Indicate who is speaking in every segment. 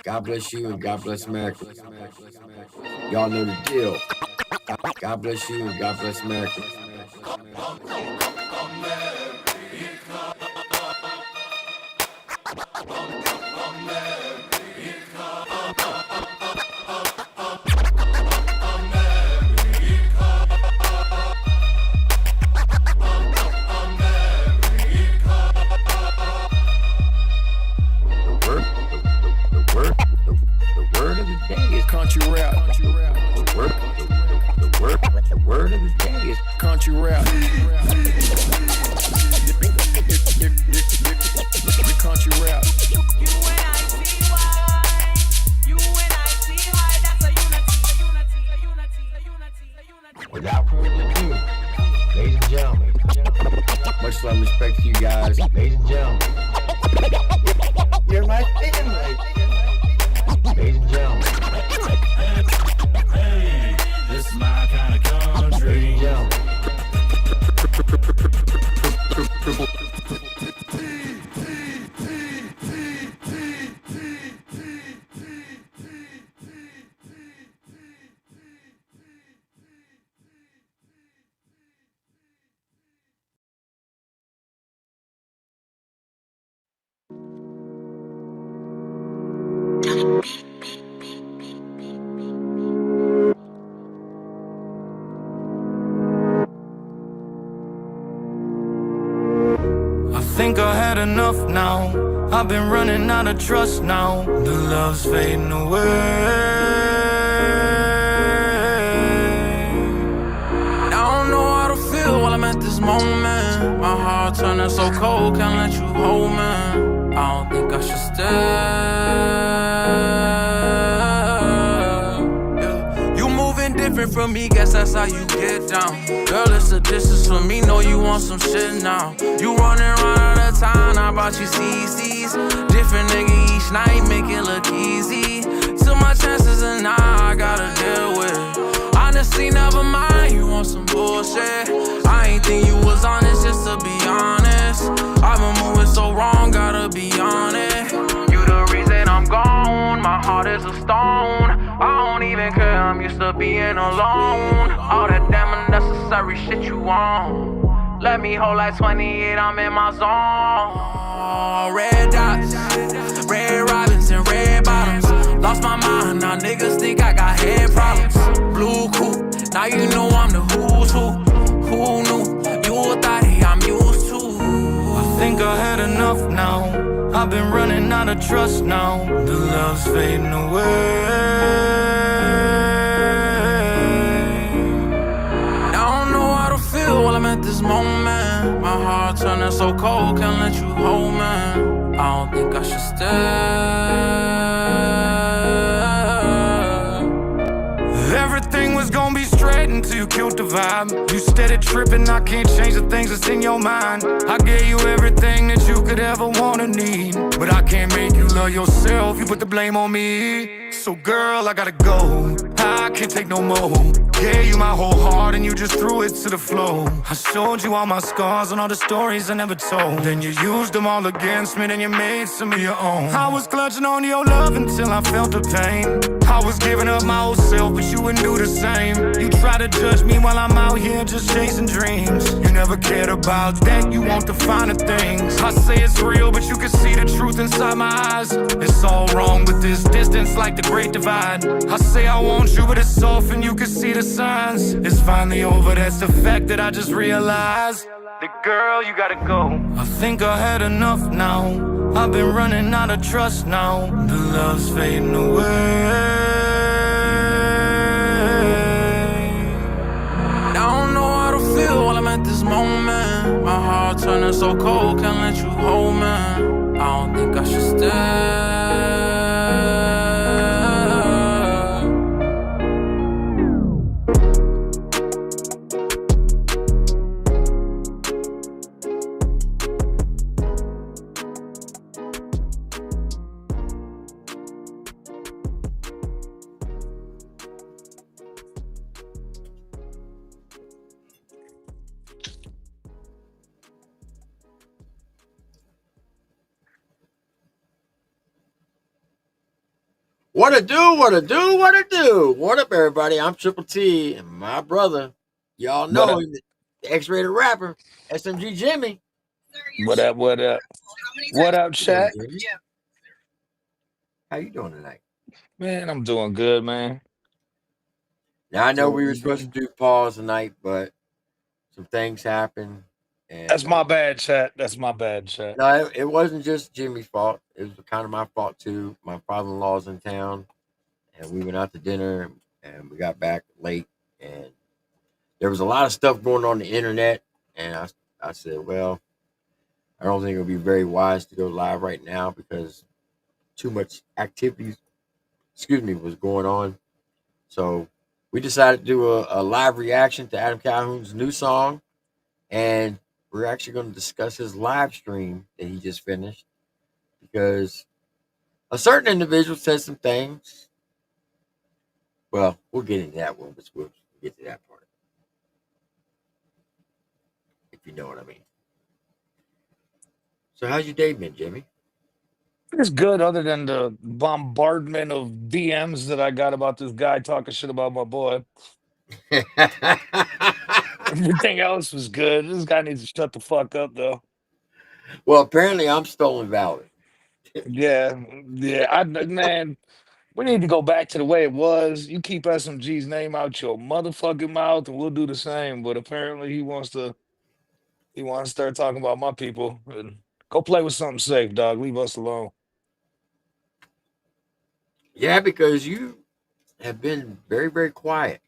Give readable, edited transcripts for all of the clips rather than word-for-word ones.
Speaker 1: God bless you and God bless America. Y'all know the deal. God bless you and God bless America. The word of the day is country rap. The word of the day is country rap. The country rap. Without further ado, ladies and gentlemen, much love and respect to you guys. Ladies and gentlemen, you're my family. Ladies and gentlemen,
Speaker 2: hey, this is my kind of country.
Speaker 1: Ladies and gentlemen,
Speaker 2: I think I had enough now. I've been running out of trust now. The love's fading away. I don't know how to feel while I'm at this moment. My heart turning so cold, can't let you hold me. I don't think I should stay. You moving different from me, guess that's how you get down. Girl, it's a distance for me, know you want some shit now. You running around out of town, I brought you CCs. Different nigga each night, make it look easy. Took my chances and now I gotta deal with it. Honestly, never mind, you want some bullshit. I ain't think you was honest, just to be honest. I've been moving so wrong, gotta be on it. You the reason I'm gone, my heart is a stone. I don't even care, I'm used to being alone. All that damn unnecessary shit you want. Let me hold like 28, I'm in my zone. Red dots, red robins and red bottoms. Lost my mind, now niggas think I got head problems. Blue coupe, now you know I'm the who's who. Who knew? You a thotty I'm used to. I think I had enough now. I've been running out of trust now. The love's fading away. While I'm at this moment, my heart turning so cold, can't let you hold me. I don't think I should stay. Everything was gonna be straight until you killed the vibe. You steady tripping, I can't change the things that's in your mind. I gave you everything that you could ever want or need, but I can't make you love yourself, you put the blame on me. So girl, I gotta go, I can't take no more. Gave you my whole heart and you just threw it to the floor. I showed you all my scars and all the stories I never told. Then you used them all against me, then you made some of your own. I was clutching on your love until I felt the pain. I was giving up my old self, but you wouldn't do the same. You try to judge me while I'm out here just chasing dreams. You never cared about that, you want the finer things. I say it's real, but you can see the truth inside my eyes. It's all wrong with this distance like the great divide. I say I want you, but it's off and you can see the signs. It's finally over, that's the fact that I just realized. The girl, you gotta go. I think I had enough now. I've been running out of trust now. The love's fading away. I don't know how to feel while I'm at this moment. My heart turning so cold, can't let you hold me. I don't think I should stay.
Speaker 1: What a do, what a do, what a do. What up, everybody? I'm Triple T, and my brother, y'all
Speaker 3: What
Speaker 1: know
Speaker 3: up?
Speaker 1: him, the X-rated rapper, SMG Jimmy.
Speaker 3: What up? What up? What up,
Speaker 1: How you doing,
Speaker 3: chat?
Speaker 1: Jimmy? How you doing tonight?
Speaker 3: Man, I'm doing good, man.
Speaker 1: Now I know we were
Speaker 3: Doing
Speaker 1: supposed
Speaker 3: good.
Speaker 1: to do pause tonight, but some things happened, and
Speaker 3: That's my bad, chat. That's my bad, chat.
Speaker 1: no, it wasn't just Jimmy's fault. It was kind of my fault too. My father-in-law's in town, and we went out to dinner, and we got back late, and there was a lot of stuff going on the internet, and I said, well, I don't think it would be very wise to go live right now because too much activities, was going on. So we decided to do a live reaction to Adam Calhoun's new song, and we're actually going to discuss his live stream that he just finished because a certain individual said some things. Well, we'll get into that one, but we'll get to that part if you know what I mean. So, how's your day been, Jimmy?
Speaker 3: It's good, other than the bombardment of DMs that I got about this guy talking shit about my boy. Everything else was good. This guy needs to shut the fuck up, though.
Speaker 1: Well, apparently I'm stolen valor.
Speaker 3: Yeah, yeah. Man, we need to go back to the way it was. You keep SMG's name out your motherfucking mouth, and we'll do the same. But apparently, he wants to start talking about my people. And go play with something safe, dog. Leave us alone.
Speaker 1: Yeah, because you have been very, very quiet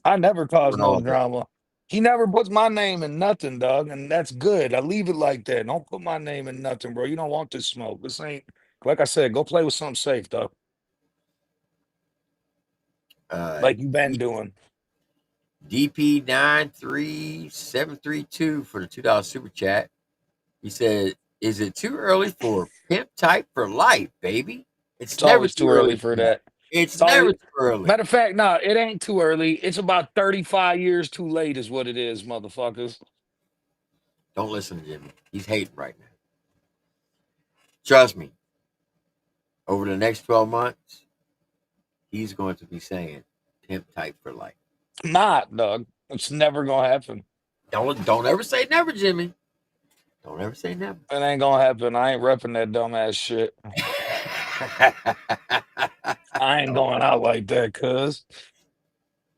Speaker 3: I never cause
Speaker 1: during
Speaker 3: no
Speaker 1: all this.
Speaker 3: drama. He never puts my name in nothing, dog, and that's good. I leave it like that. Don't put my name in nothing, bro. You don't want this smoke. This ain't like I said. Go play with something safe, dog,
Speaker 1: Uh,
Speaker 3: like you been doing.
Speaker 1: DP93732 for the $2 super chat. He said, "Is it too early for pimp type for life, baby? It's
Speaker 3: It's
Speaker 1: never
Speaker 3: always
Speaker 1: too
Speaker 3: too early
Speaker 1: early
Speaker 3: for
Speaker 1: for that.
Speaker 3: that.
Speaker 1: It's
Speaker 3: It's
Speaker 1: never
Speaker 3: always
Speaker 1: too early.
Speaker 3: matter of fact, no, it ain't too early. It's about 35 years too late, is what it is, motherfuckers.
Speaker 1: Don't listen to Jimmy. He's hating right now. Trust me. Over the next 12 months, he's going to be saying pimp type for life.
Speaker 3: Not, dog. It's never gonna happen.
Speaker 1: Don't ever say never, Jimmy. Don't ever say never."
Speaker 3: It ain't gonna happen. I ain't repping that dumbass shit. I ain't
Speaker 1: don't,
Speaker 3: going out like that, cuz.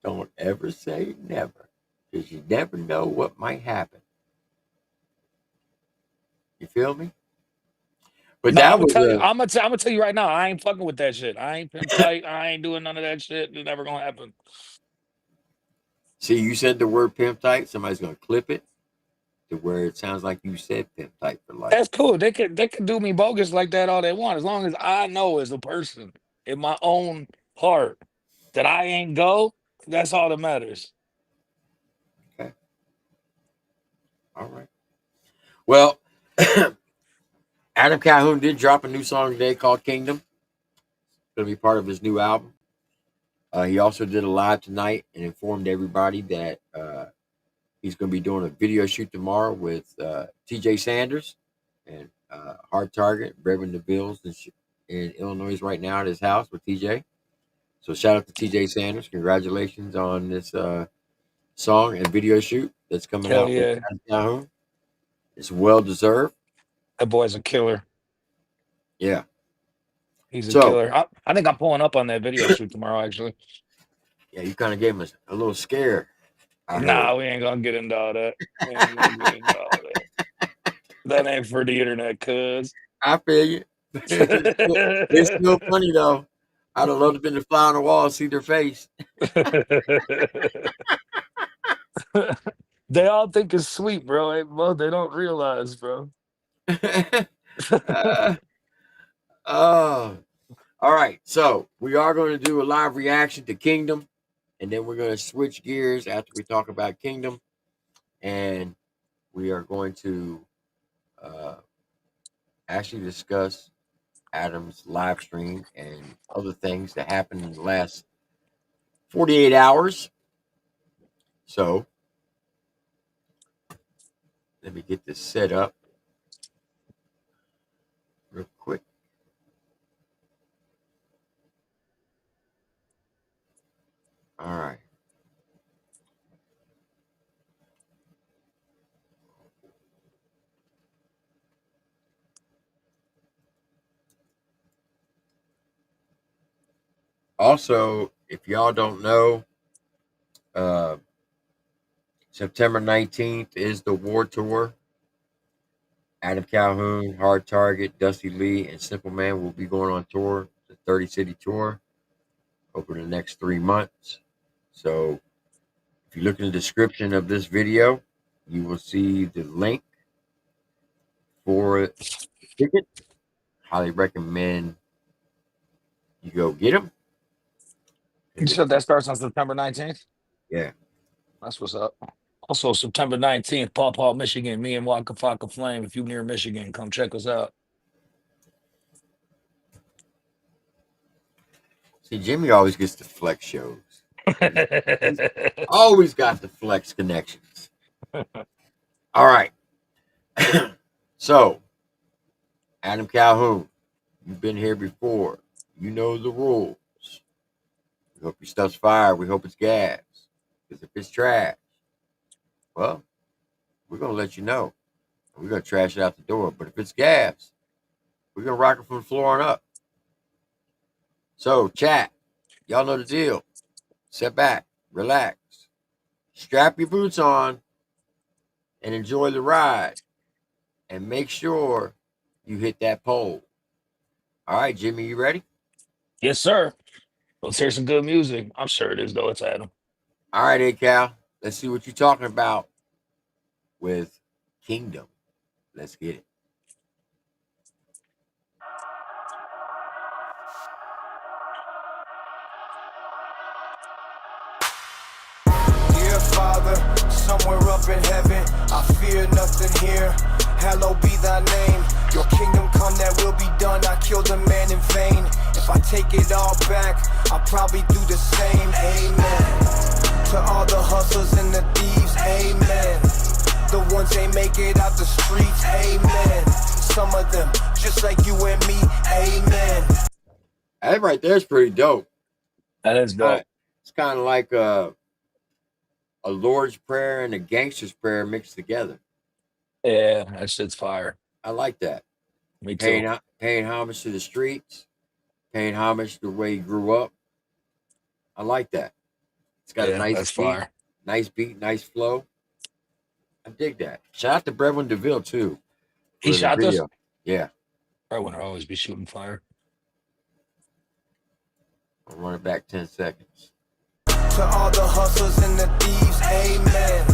Speaker 1: don't ever say never because you never know what might happen. You feel me? But
Speaker 3: No, I'm
Speaker 1: that
Speaker 3: gonna
Speaker 1: was
Speaker 3: tell you.
Speaker 1: a
Speaker 3: I'm gonna tell you right now. I ain't fucking with that shit. I ain't pimp tight. I ain't doing none of that shit. It's never gonna happen.
Speaker 1: see. You said the word pimp type. Somebody's gonna clip it to where it sounds like you said pimp type for life.
Speaker 3: That's cool. They could do me bogus like that all they want, as long as I know as a person in my own heart that I ain't go. That's all that matters.
Speaker 1: Okay. All right. Well, Adam Calhoun did drop a new song today called Kingdom. It's gonna be part of his new album. He also did a live tonight and informed everybody that he's going to be doing a video shoot tomorrow with TJ Sanders and Hard Target, Reverend DeVille's in Illinois right now at his house with TJ. So shout out to TJ Sanders. Congratulations on this song and video shoot that's coming
Speaker 3: Hell
Speaker 1: out with
Speaker 3: yeah,
Speaker 1: Adam Calhoun. It's well deserved.
Speaker 3: that boy's a killer.
Speaker 1: Yeah.
Speaker 3: He's a
Speaker 1: So
Speaker 3: killer. I think I'm pulling up on that video shoot tomorrow. Actually,
Speaker 1: yeah, you kind of gave us a little scare. I heard.
Speaker 3: nah, we ain't gonna get into all that. We ain't gonna get into all that. That ain't for the internet, cuz.
Speaker 1: I feel you. It's still funny though. I'd have loved to been to fly on the wall and see their face.
Speaker 3: They all think it's sweet, bro. Well, they don't realize, bro.
Speaker 1: uh, oh, all right. So we are going to do a live reaction to Kingdom, and then we're going to switch gears after we talk about Kingdom, and we are going to uh, actually discuss Adam's live stream and other things that happened in the last 48 hours. So let me get this set up real quick. All right. Also, if y'all don't know, uh, September 19th is the War Tour. Adam Calhoun, Hard Target, Dusty Lee, and Simple Man will be going on tour, the 30 city tour, over the next 3 months. So if you look in the description of this video, you will see the link for the ticket. Highly recommend you go get them.
Speaker 3: You said that starts on September 19th?
Speaker 1: Yeah.
Speaker 3: That's what's up. Also, September 19th, Paw Paw, Michigan. Me and Waka Flocka Flame. If you near Michigan, come check us out.
Speaker 1: See, Jimmy always gets the flex shows. He's always got the flex connections. All right. So, Adam Calhoun, you've been here before. You know the rules. We hope your stuff's fire. We hope it's gas. Because if it's trash, well, we're going to let you know. We're going to trash it out the door. But if it's gas, we're going to rock it from the floor on up. So, chat, y'all know the deal. Sit back, relax, strap your boots on, and enjoy the ride. And make sure you hit that pole. All right, Jimmy, you ready?
Speaker 3: Yes, sir. Let's hear some good music. I'm sure it is, though. It's Adam.
Speaker 1: All right, hey, Cal. Let's see what you're talking about with Kingdom. Let's get it.
Speaker 4: Dear Father, somewhere up in heaven, I fear nothing here. Hallowed be thy name. Your kingdom come, that will be done. I killed a man in vain. If I take it all back, I'll probably do the same. Amen. To all the hustlers and the thieves, amen. The ones ain't make it out the streets, amen. Some of them, just like you and me, amen.
Speaker 1: That right there is pretty dope.
Speaker 3: That is dope.
Speaker 1: It's kind of like a Lord's Prayer and a gangster's prayer mixed together.
Speaker 3: Yeah, that shit's fire.
Speaker 1: I like that.
Speaker 3: Me too.
Speaker 1: Paying homage to the streets, paying homage to the way he grew up. I like that. It's got a
Speaker 3: That's fire.
Speaker 1: nice beat, nice flow. I dig that. Shout out to Brevin DeVille too.
Speaker 3: He shot this?
Speaker 1: Yeah.
Speaker 3: I want to always be shooting fire.
Speaker 1: I'll run it back 10 seconds.
Speaker 4: To all the hustlers and the thieves, amen.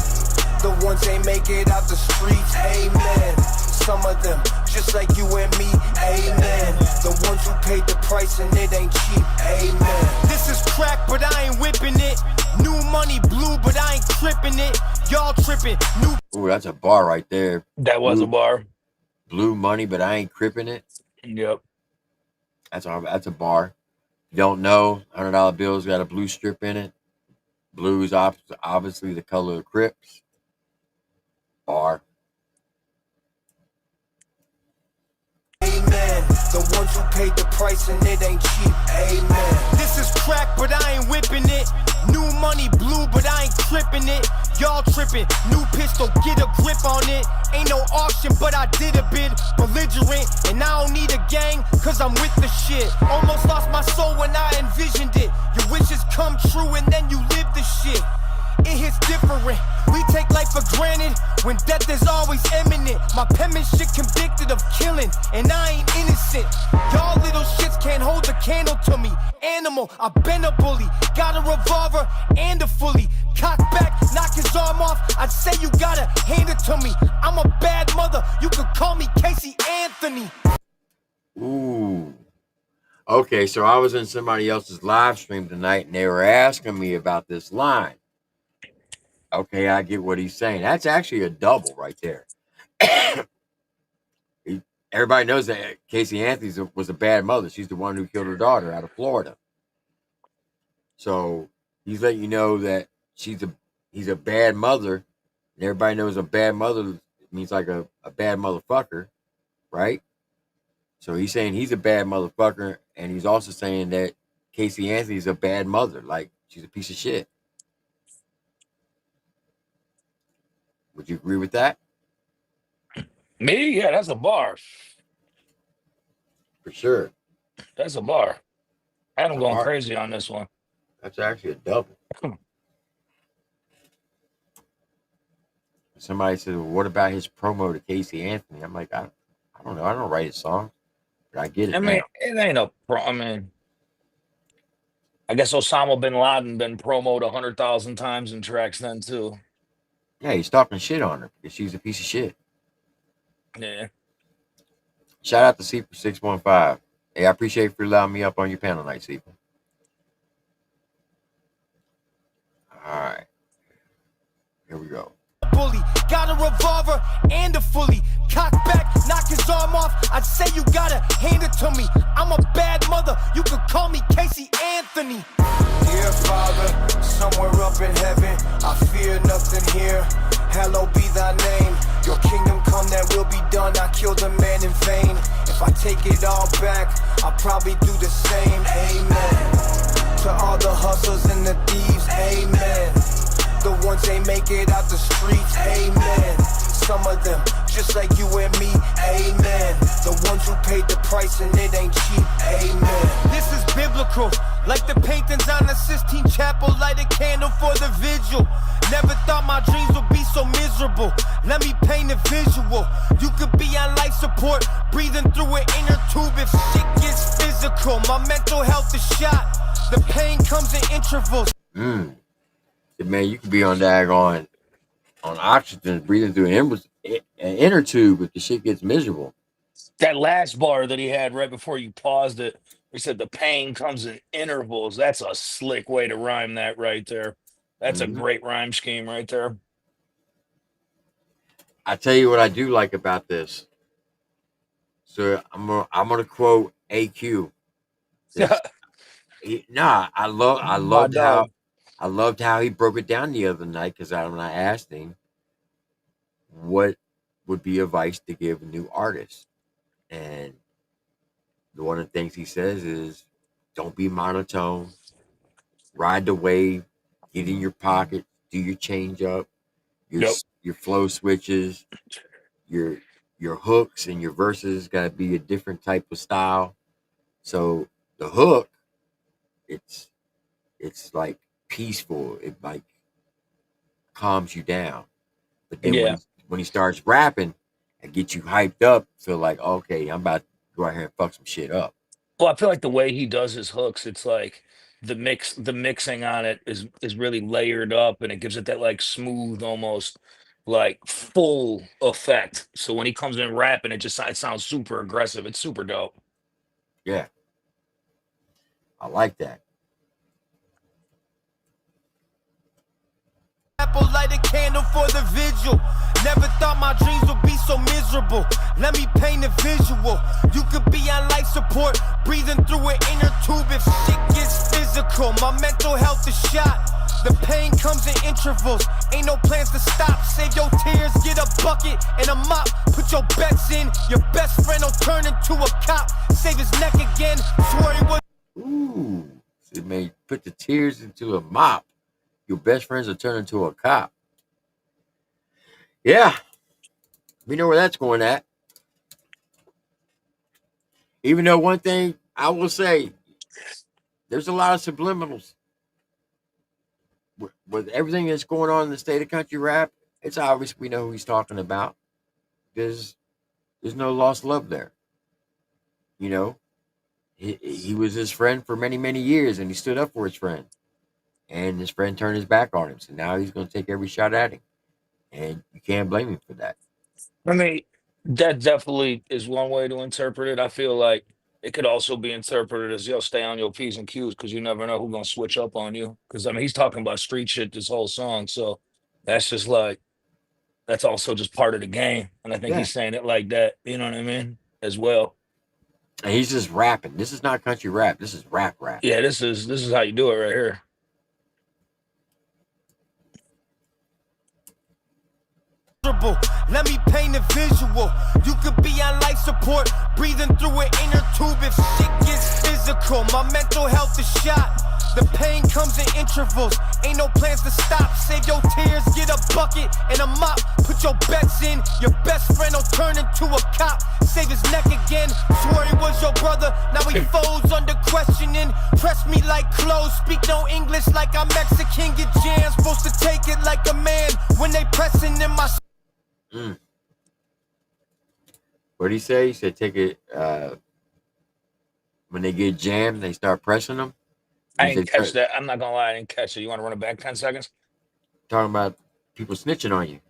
Speaker 4: The ones ain't make it out the streets, amen. Some of them, just like you and me, amen. The ones who paid the price and it ain't cheap, amen. This is crack, but I ain't whipping it. New money blue, but I ain't tripping it. Y'all tripping, new.
Speaker 1: Ooh, that's a bar right there.
Speaker 3: That was a bar.
Speaker 1: Blue money, but I ain't cripping it.
Speaker 3: Yep.
Speaker 1: That's a bar. You don't know, $100 bills got a blue strip in it. Blue is obviously the color of Crips. Bar.
Speaker 4: Amen. The ones who paid the price and it ain't cheap, amen. This is crack, but I ain't whipping it. New money blue, but I ain't tripping it. Y'all tripping, new pistol, get a grip on it. Ain't no auction, but I did a bid. Belligerent, and I don't need a gang, cause I'm with the shit. Almost lost my soul when I envisioned it. Your wishes come true and then you live the shit. It hits different. We take life for granted when death is always imminent. My penmanship convicted of killing, and I ain't innocent. Y'all little shits can't hold a candle to me. Animal, I've been a bully. Got a revolver and a fully. Cock back, knock his arm off. I'd say you gotta hand it to me. I'm a bad mother. You could call me Casey Anthony.
Speaker 1: Ooh. Okay, so I was in somebody else's live stream tonight, and they were asking me about this line. Okay, I get what he's saying. That's actually a double right there. Everybody knows that Casey Anthony was a bad mother. She's the one who killed her daughter out of Florida. So he's letting you know that he's a bad mother. And everybody knows a bad mother means like a bad motherfucker, right? So he's saying he's a bad motherfucker, and he's also saying that Casey Anthony's a bad mother. Like
Speaker 5: she's a piece of shit. Would you agree with that?
Speaker 3: Me? Yeah, that's a bar.
Speaker 5: For sure.
Speaker 3: That's a bar. I'm going
Speaker 5: All right.
Speaker 3: crazy on this one.
Speaker 5: That's actually a double. Somebody said, well, what about his promo to Casey Anthony? I'm like, I don't know. I don't write his songs, but I get it
Speaker 3: I mean,
Speaker 5: now.
Speaker 3: it ain't a pro. I mean, I guess Osama bin Laden been promoted 100,000 times in tracks then too.
Speaker 5: Yeah, he's talking shit on her because she's a piece of shit.
Speaker 3: Yeah.
Speaker 5: Shout out to Seeper 615. Hey, I appreciate you for allowing me up on your panel night, Seeper. All right. Here we go.
Speaker 4: Bully, got a revolver and a fully cock back, knock his arm off. I'd say you gotta hand it to me. I'm a bad mother, you could call me Casey Anthony. Dear Father, somewhere up in heaven, I fear nothing here. Hallowed be thy name. Your kingdom come, that will be done. I killed a man in vain. If I take it all back, I'll probably do the same. Amen. To all the hustlers and the thieves, amen. The ones they make it out the streets, amen. Some of them, just like you and me, amen. The ones who paid the price and it ain't cheap, amen. This is biblical, like the paintings on the Sistine Chapel. Light a candle for the vigil. Never thought my dreams would be so miserable. Let me paint a visual. You could be on life support, breathing through an inner tube if shit gets physical. My mental health is shot, the pain comes in intervals.
Speaker 5: Man, you could be on daggone on oxygen, breathing through an inner tube if the shit gets miserable.
Speaker 3: That last bar that he had right before you paused it, he said the pain comes in intervals. That's a slick way to rhyme that right there. That's a great rhyme scheme right there.
Speaker 5: I tell you what I do like about this. So I'm gonna quote AQ. I loved how he broke it down the other night because when I asked him what would be advice to give a new artist, and one of the things he says is don't be monotone, ride the wave, get in your pocket, do your change up, your flow switches, your hooks and your verses got to be a different type of style. So the hook, it's like peaceful, it like calms you down, but then when he starts rapping and gets you hyped up, feel like, okay, I'm about to go out here and fuck some shit up.
Speaker 3: Well, I feel like the way he does his hooks, it's like the mixing on it is really layered up, and it gives it that like smooth, almost like full effect. So when he comes in rapping, it sounds super aggressive. It's super dope.
Speaker 5: Yeah, I like that.
Speaker 4: Light a candle for the vigil. Never thought my dreams would be so miserable. Let me paint a visual. You could be on life support, breathing through an inner tube if shit gets physical. My mental health is shot, the pain comes in intervals. Ain't no plans to stop. Save your tears, get a bucket and a mop. Put your bets in, your best friend will turn into a cop. Save his neck again, swear he was.
Speaker 5: Ooh, it may put the tears into a mop. Your best friends will turn into a cop. Yeah, we know where that's going at. Even though one thing I will say, there's a lot of subliminals. With everything that's going on in the state of country rap, it's obvious we know who he's talking about. There's no lost love there. You know, he was his friend for many, many years, and he stood up for his friend. And his friend turned his back on him. So now he's going to take every shot at him. And you can't blame him for that.
Speaker 3: I mean, that definitely is one way to interpret it. I feel like it could also be interpreted as, stay on your P's and Q's, because you never know who's going to switch up on you. Because, I mean, he's talking about street shit this whole song. So that's just like, that's also just part of the game. And I think he's saying it like that, you know what I mean, as well.
Speaker 5: And he's just rapping. This is not country rap. This is rap.
Speaker 3: Yeah, this is how you do it right here.
Speaker 4: Let me paint a visual. You could be on life support, breathing through an inner tube if shit gets physical. My mental health is shot, The pain comes in intervals, ain't no plans to stop. Save your tears, get a bucket and a mop. Put your bets in, your best friend will turn into a cop. Save his neck again, swore he was your brother. Now he folds under questioning. Press me like clothes, speak no English like I'm Mexican. Get jams, supposed to take it like a man. When they pressing in my...
Speaker 5: What did he say? He said take it when they get jammed, they start pressing them.
Speaker 3: I didn't catch that. I'm not gonna lie, I didn't catch it. You want to run it back 10 seconds?
Speaker 5: Talking about people snitching on you.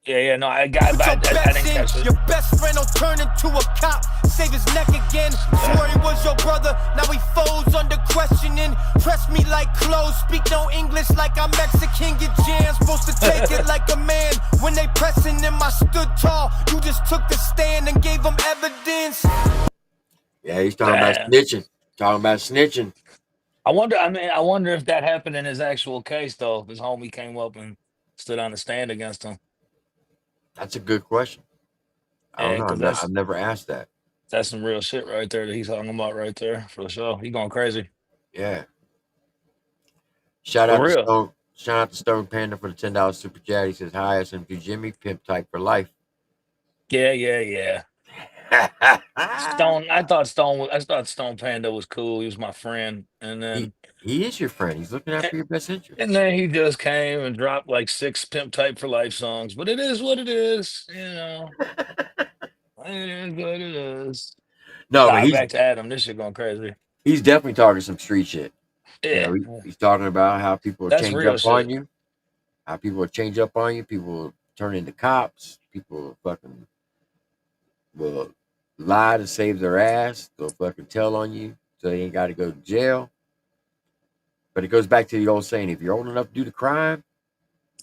Speaker 3: Yeah, no, I didn't catch it.
Speaker 4: Your best friend will turn into a cop. Save his neck again. Swore he was your brother. Now he folds under questioning. Press me like clothes. Speak no English like I'm Mexican. Get jams. Supposed to take it like a man. When they pressing him, I stood tall. You just took the stand and gave them evidence.
Speaker 5: Yeah, he's talking about snitching. Talking about snitching.
Speaker 3: I wonder if that happened in his actual case though. His homie came up and stood on the stand against him.
Speaker 5: That's a good question. I don't know. I've never asked that.
Speaker 3: That's some real shit right there that he's talking about right there for sure. He going crazy.
Speaker 5: Yeah. Shout out to Stone Panda for the $10 super chat. He says, "Hi, SMG Jimmy, pimp type for life."
Speaker 3: Yeah. Stone. I thought Stone Panda was cool. He was my friend, and then
Speaker 5: he is your friend. He's looking after your best interest.
Speaker 3: And then he just came and dropped like 6 Pimp Type for Life songs. But it is what it is, you know. It is what it is.
Speaker 5: No, but
Speaker 3: back to Adam. This shit going crazy.
Speaker 5: He's definitely talking some street shit.
Speaker 3: Yeah,
Speaker 5: you know, he's talking about how people change up on you. How people change up on you. People turn into cops. People fucking will lie to save their ass. They'll fucking tell on you so they ain't got to go to jail. But it goes back to the old saying: if you're old enough to do the crime,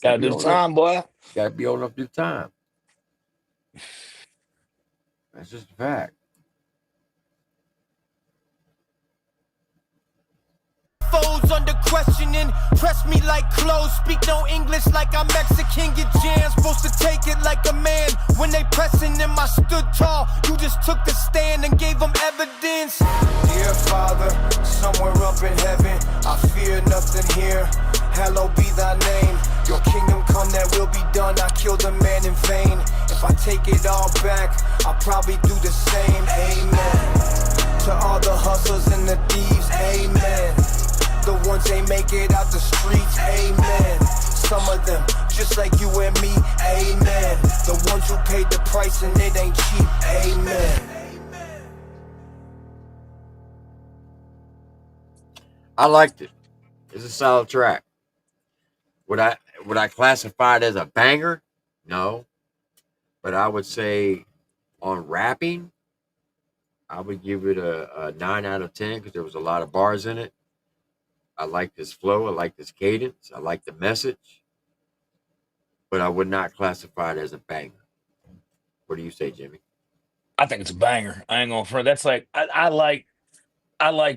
Speaker 3: gotta do the time, boy.
Speaker 5: Gotta be old enough to do the time. That's just a fact.
Speaker 4: Folds under questioning. Press me like clothes. Speak no English like I'm Mexican. Get jams. Supposed to take it like a man. When they pressing him, I stood tall. You just took the stand and gave them evidence. Dear Father, somewhere up in heaven, I fear nothing here. Hallowed be thy name. Your kingdom come, that will be done. I killed a man in vain. If I take it all back, I'll probably do the same. Amen. To all the hustlers and the thieves, amen. The ones ain't make it out the streets, amen. Some of them, just like you and me, amen. The ones who paid the price and it ain't cheap, amen.
Speaker 5: I liked it. It's a solid track. Would I classify it as a banger? No. But I would say on rapping, I would give it a 9 out of 10 because there was a lot of bars in it. I liked his flow. I liked his cadence. I liked the message. But I would not classify it as a banger. What do you say, Jimmy?
Speaker 3: I think it's a banger. I ain't gonna front. That's like I like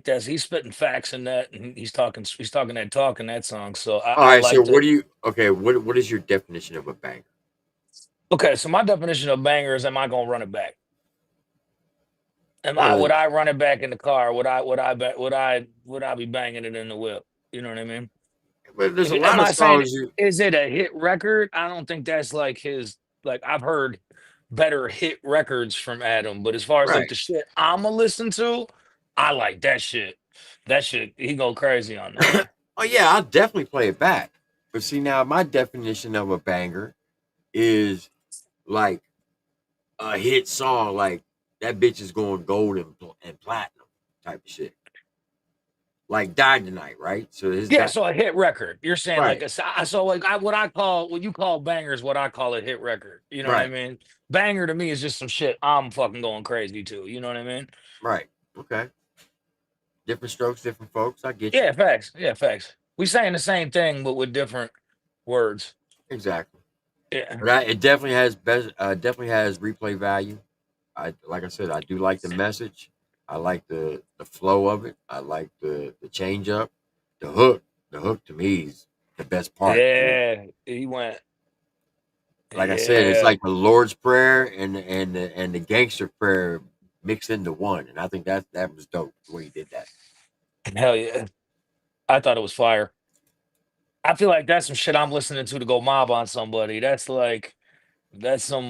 Speaker 3: that. He's spitting facts in that, and he's talking that talk in that song. So
Speaker 5: all right. So what do you? Okay. What is your definition of a banger?
Speaker 3: Okay. So my definition of banger is: am I gonna run it back? Would I run it back in the car? Would I be banging it in the whip? You know what I mean?
Speaker 5: But there's a lot of songs.
Speaker 3: Is it a hit record? I don't think that's like his. Like I've heard better hit records from Adam, but as far as like the shit I'ma listen to, I like that shit. That shit, he go crazy on that.
Speaker 5: Oh yeah, I'll definitely play it back. But see now, my definition of a banger is like a hit song, like that bitch is going gold and platinum type of shit. Like Died Tonight, right? So
Speaker 3: so a hit record. You're saying like what you call bangers, what I call a hit record. You know what I mean? Banger to me is just some shit I'm fucking going crazy to. You know what I mean?
Speaker 5: Right. Okay. Different strokes, different folks. I get you.
Speaker 3: Yeah, facts. Yeah, facts. We saying the same thing, but with different words.
Speaker 5: Exactly.
Speaker 3: Yeah.
Speaker 5: But it definitely has replay value. Like I said, I do like the message. I like the flow of it. I like the change up, the hook. The hook to me is the best part.
Speaker 3: Yeah, he went.
Speaker 5: Like I said, it's like the Lord's Prayer and the Gangster Prayer mixed into one, and I think that was dope the way he did that.
Speaker 3: Hell yeah. I thought it was fire. I feel like that's some shit I'm listening to go mob on somebody. That's some that's some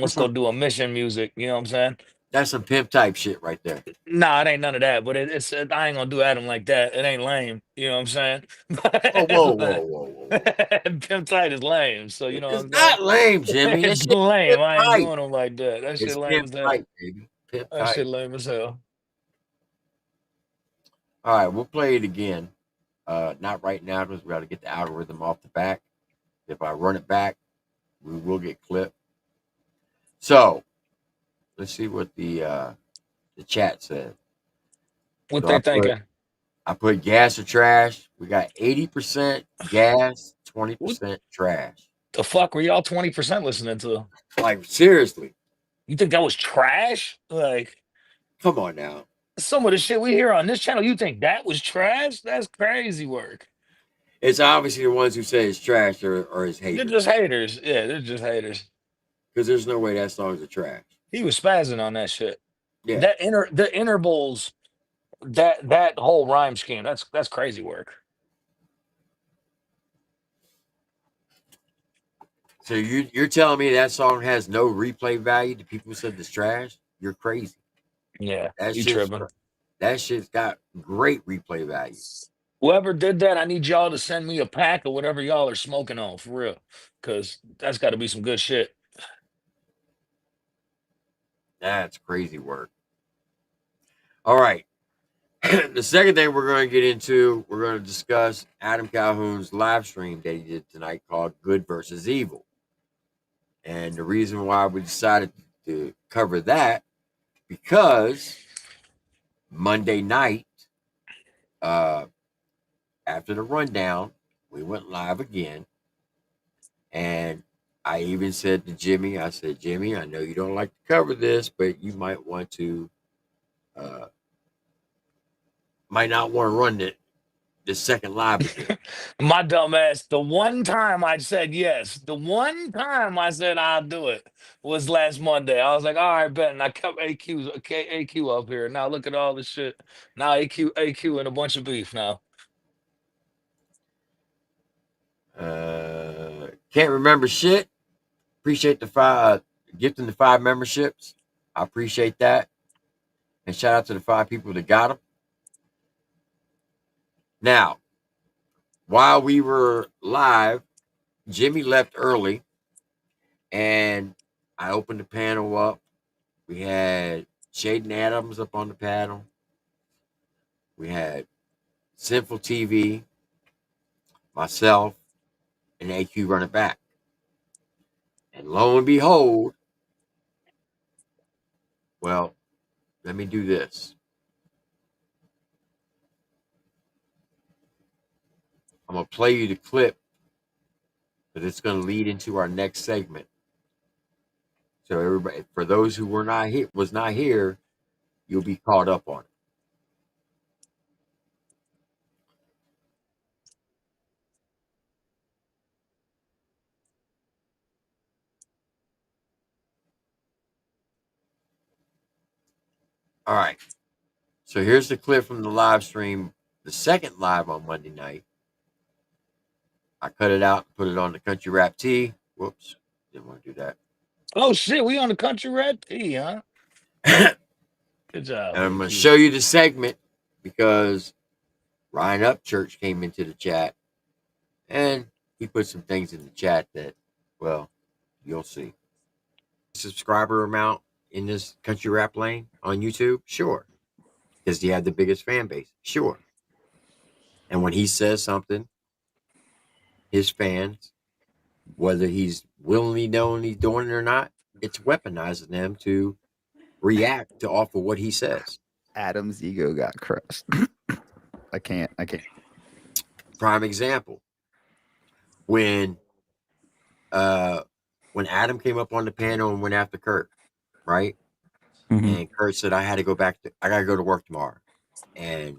Speaker 3: let's go do a mission music. You know what I'm saying?
Speaker 5: That's some pimp type shit right there.
Speaker 3: Nah, it ain't none of that. But I ain't gonna do Adam like that. It ain't lame. You know what I'm saying?
Speaker 5: Whoa, whoa, whoa, whoa, whoa, whoa.
Speaker 3: Pimp tight is lame. So you know what
Speaker 5: It's
Speaker 3: I'm saying?
Speaker 5: not lame, Jimmy. That
Speaker 3: It's
Speaker 5: shit
Speaker 3: lame.
Speaker 5: pimp
Speaker 3: I ain't
Speaker 5: tight.
Speaker 3: doing them like that. That shit
Speaker 5: It's
Speaker 3: lame
Speaker 5: pimp
Speaker 3: as hell.
Speaker 5: tight, baby. Pimp
Speaker 3: That
Speaker 5: tight.
Speaker 3: shit lame as hell.
Speaker 5: All right, we'll play it again. Not right now because we got to get the algorithm off the back. If I run it back, we will get clipped. So let's see what the chat said.
Speaker 3: What
Speaker 5: So
Speaker 3: they thinking?
Speaker 5: I put gas or trash. We got 80% gas,
Speaker 3: What
Speaker 5: 20% trash.
Speaker 3: the fuck were y'all 20% listening to?
Speaker 5: Like seriously,
Speaker 3: You think that was trash? Like
Speaker 5: come on now.
Speaker 3: some of the shit we hear on this channel, you think that was trash? That's crazy work.
Speaker 5: It's obviously the ones who say it's trash or it's
Speaker 3: They're
Speaker 5: haters
Speaker 3: just haters. Yeah, they're just haters.
Speaker 5: because there's no way that song's a trash.
Speaker 3: He was spazzing on that shit.
Speaker 5: Yeah.
Speaker 3: The intervals, that whole rhyme scheme, that's crazy work.
Speaker 5: So you're telling me that song has no replay value to people who said it's trash? You're crazy.
Speaker 3: Yeah,
Speaker 5: That
Speaker 3: you
Speaker 5: shit's
Speaker 3: tripping.
Speaker 5: that shit's got great replay value.
Speaker 3: Whoever did that, I need y'all to send me a pack of whatever y'all are smoking on for real. Cause that's gotta be some good shit.
Speaker 5: That's crazy work. All right. The second thing we're going to get into, we're going to discuss Adam Calhoun's live stream that he did tonight called Good versus Evil. And the reason why we decided to cover that, because Monday night, after the rundown, we went live again. And I even said to Jimmy, I said, Jimmy, I know you don't like to cover this, but you might want to, might not want to run the second live again.
Speaker 3: My dumb ass, the one time I said yes, the one time I said I'll do it was last Monday. I was like, all right, bet. And I kept AQ up here. Now look at all this shit. Now AQ, and a bunch of beef now.
Speaker 5: Can't remember shit. Appreciate the five gifting the 5 memberships. I appreciate that. And shout out to the 5 people that got them. Now, while we were live, Jimmy left early and I opened the panel up. We had Shaden Adams up on the panel. We had Sinful TV, myself, and AQ running back. And lo and behold, well, let me do this. I'm going to play you the clip, but it's going to lead into our next segment. So everybody, for those who was not here, you'll be caught up on it. All right. So here's the clip from the live stream, the second live on Monday night. I cut it out and put it on the Country Rap T. Whoops, didn't want to do that.
Speaker 3: Oh shit, we on the country red P, huh? Good job.
Speaker 5: And I'm going to
Speaker 3: AQ.
Speaker 5: show you the segment because Ryan Upchurch came into the chat and he put some things in the chat that, well, you'll see. Subscriber amount in this country rap lane on YouTube? Sure. Does he have the biggest fan base? Sure. And when he says something, his fans, whether he's willingly knowing he's doing it or not, it's weaponizing them to react to off of what he says.
Speaker 6: Adam's ego got crushed. I can't.
Speaker 5: Prime example. When Adam came up on the panel and went after Kurt, right?
Speaker 6: Mm-hmm.
Speaker 5: And Kurt said, I gotta go to work tomorrow. And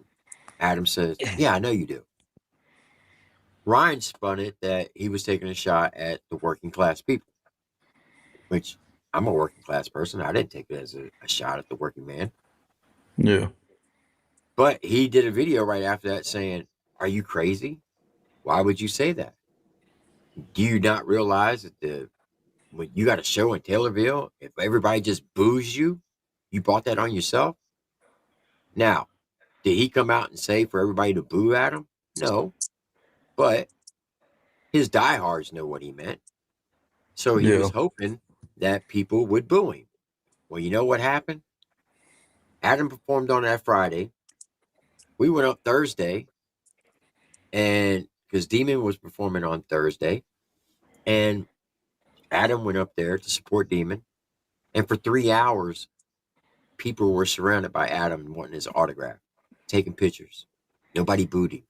Speaker 5: Adam says, yeah, I know you do. Ryan spun it that he was taking a shot at the working class people, which I'm a working class person. I didn't take it as a shot at the working man.
Speaker 6: Yeah.
Speaker 5: But he did a video right after that saying, "Are you crazy? Why would you say that? Do you not realize that when you got a show in Taylorville, if everybody just boos you, you brought that on yourself?" Now, did he come out and say for everybody to boo at him? No, but his diehards know what he meant. So he was hoping that people would boo him. Well, you know what happened? Adam performed on that Friday. We went up Thursday, and because Demon was performing on Thursday, and Adam went up there to support Demon. And for 3 hours, people were surrounded by Adam wanting his autograph, taking pictures. Nobody booed him.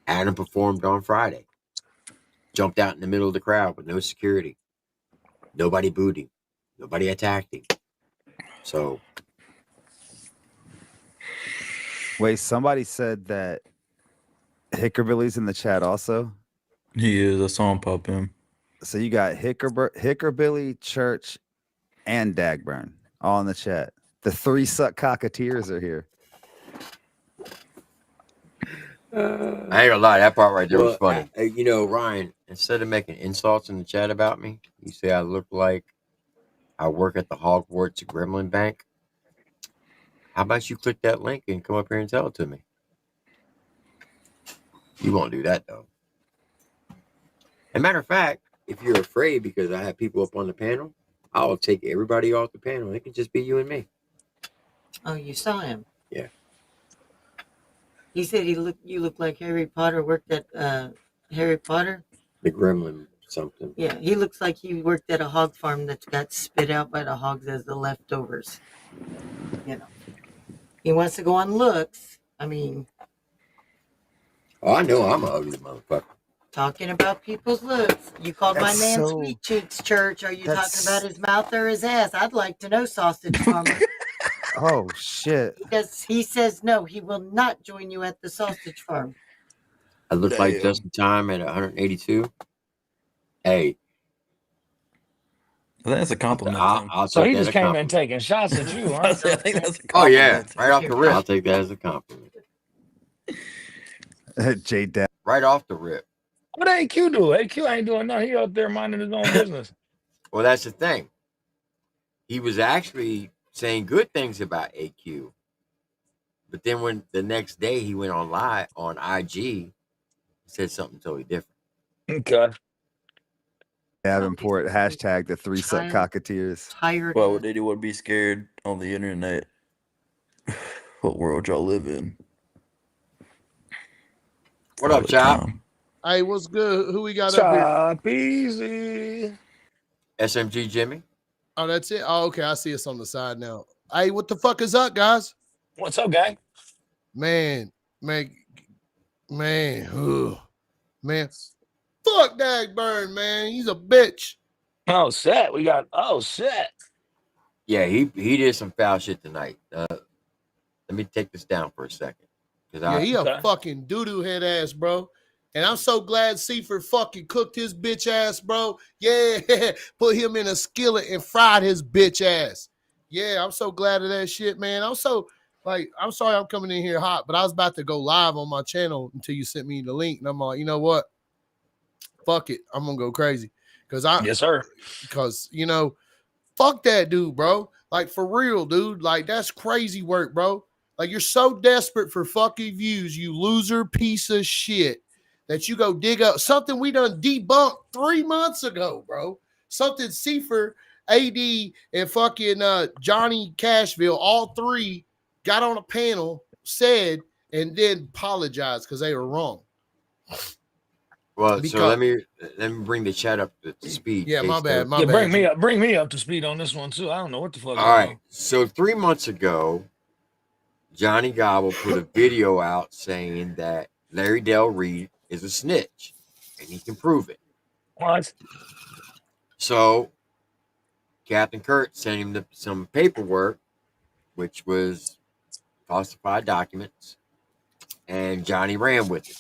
Speaker 5: Adam performed on Friday, jumped out in the middle of the crowd with no security. Nobody booed him. Nobody attacked him. So,
Speaker 6: Wait, somebody said that Hickerbilly's in the chat also.
Speaker 7: He is. I saw him pop in.
Speaker 6: So you got Hickerbilly, Church, and Dagburn all in the chat. The 3 suck cocketeers are here.
Speaker 5: I ain't gonna lie, that part right there was funny. Ryan, instead of making insults in the chat about me, you say I look like I work at the Hogwarts Gremlin Bank. How about you click that link and come up here and tell it to me? You won't do that, though. As a matter of fact, if you're afraid because I have people up on the panel, I'll take everybody off the panel. It can just be you and me.
Speaker 8: Oh, you saw him?
Speaker 5: Yeah.
Speaker 8: He said you look like Harry Potter worked at Harry Potter.
Speaker 5: The Gremlin something.
Speaker 8: Yeah, he looks like he worked at a hog farm that got spit out by the hogs as the leftovers. He wants to go on looks. I mean,
Speaker 5: I know I'm an ugly motherfucker.
Speaker 8: Talking about people's looks. You called my man Sweet Cheeks, Church. Are you talking about his mouth or his ass? I'd like to know, Sausage Farmer.
Speaker 6: Oh, shit.
Speaker 8: Because he says no, he will not join you at the sausage farm.
Speaker 5: I look like just in time at 182. Hey.
Speaker 7: I think that's a compliment.
Speaker 3: So he just came in taking shots at you, huh?
Speaker 7: I think that's a compliment.
Speaker 5: Oh, yeah. Right off the rip. I'll take that as a compliment.
Speaker 6: J-Dad.
Speaker 5: Right off the rip.
Speaker 3: What AQ do? AQ ain't doing nothing. He out there minding his own business.
Speaker 5: Well, that's the thing. He was actually saying good things about AQ. But then when the next day he went on live on IG, he said something totally different.
Speaker 3: Okay.
Speaker 6: Davenport, hashtag the 3 suck cocketeers.
Speaker 8: Tired.
Speaker 7: Why would anyone be scared on the internet? What world y'all live in?
Speaker 5: What up, Chop?
Speaker 9: Hey, what's good? Who we got
Speaker 3: Chop
Speaker 9: up here?
Speaker 3: easy.
Speaker 5: SMG Jimmy.
Speaker 9: Oh, that's it? Oh, okay. I see us on the side now. Hey, what the fuck is up, guys?
Speaker 3: What's up, gang?
Speaker 9: Man. Fuck Dagburn, man. He's a bitch.
Speaker 3: Oh, shit. We got, shit.
Speaker 5: Yeah, he did some foul shit tonight. Let me take this down for a second.
Speaker 9: Yeah, he a fucking doo-doo head ass, bro. And I'm so glad Seaford fucking cooked his bitch ass, bro. Yeah, put him in a skillet and fried his bitch ass. Yeah, I'm so glad of that shit, man. I'm sorry I'm coming in here hot, but I was about to go live on my channel until you sent me the link. And I'm like, you know what? Fuck it. I'm going to go crazy.
Speaker 3: Yes, sir.
Speaker 9: Because, fuck that dude, bro. Like, for real, dude. Like, that's crazy work, bro. Like, you're so desperate for fucking views, you loser piece of shit, that you go dig up something we done debunked 3 months ago, bro. Something Seafer, AD, and fucking Johnny Cashville, all three got on a panel, said, and then apologized because they were wrong.
Speaker 5: Well, so let me bring the chat up to speed.
Speaker 9: Yeah, my bad.
Speaker 3: Bring me up to speed on this one too. I don't know what the fuck.
Speaker 5: All right. So 3 months ago, Johnny Gobble put a video out saying that Larry Del Reed is a snitch, and he can prove it.
Speaker 3: What?
Speaker 5: So Captain Kurt sent him some paperwork, which was falsified documents, and Johnny ran with it.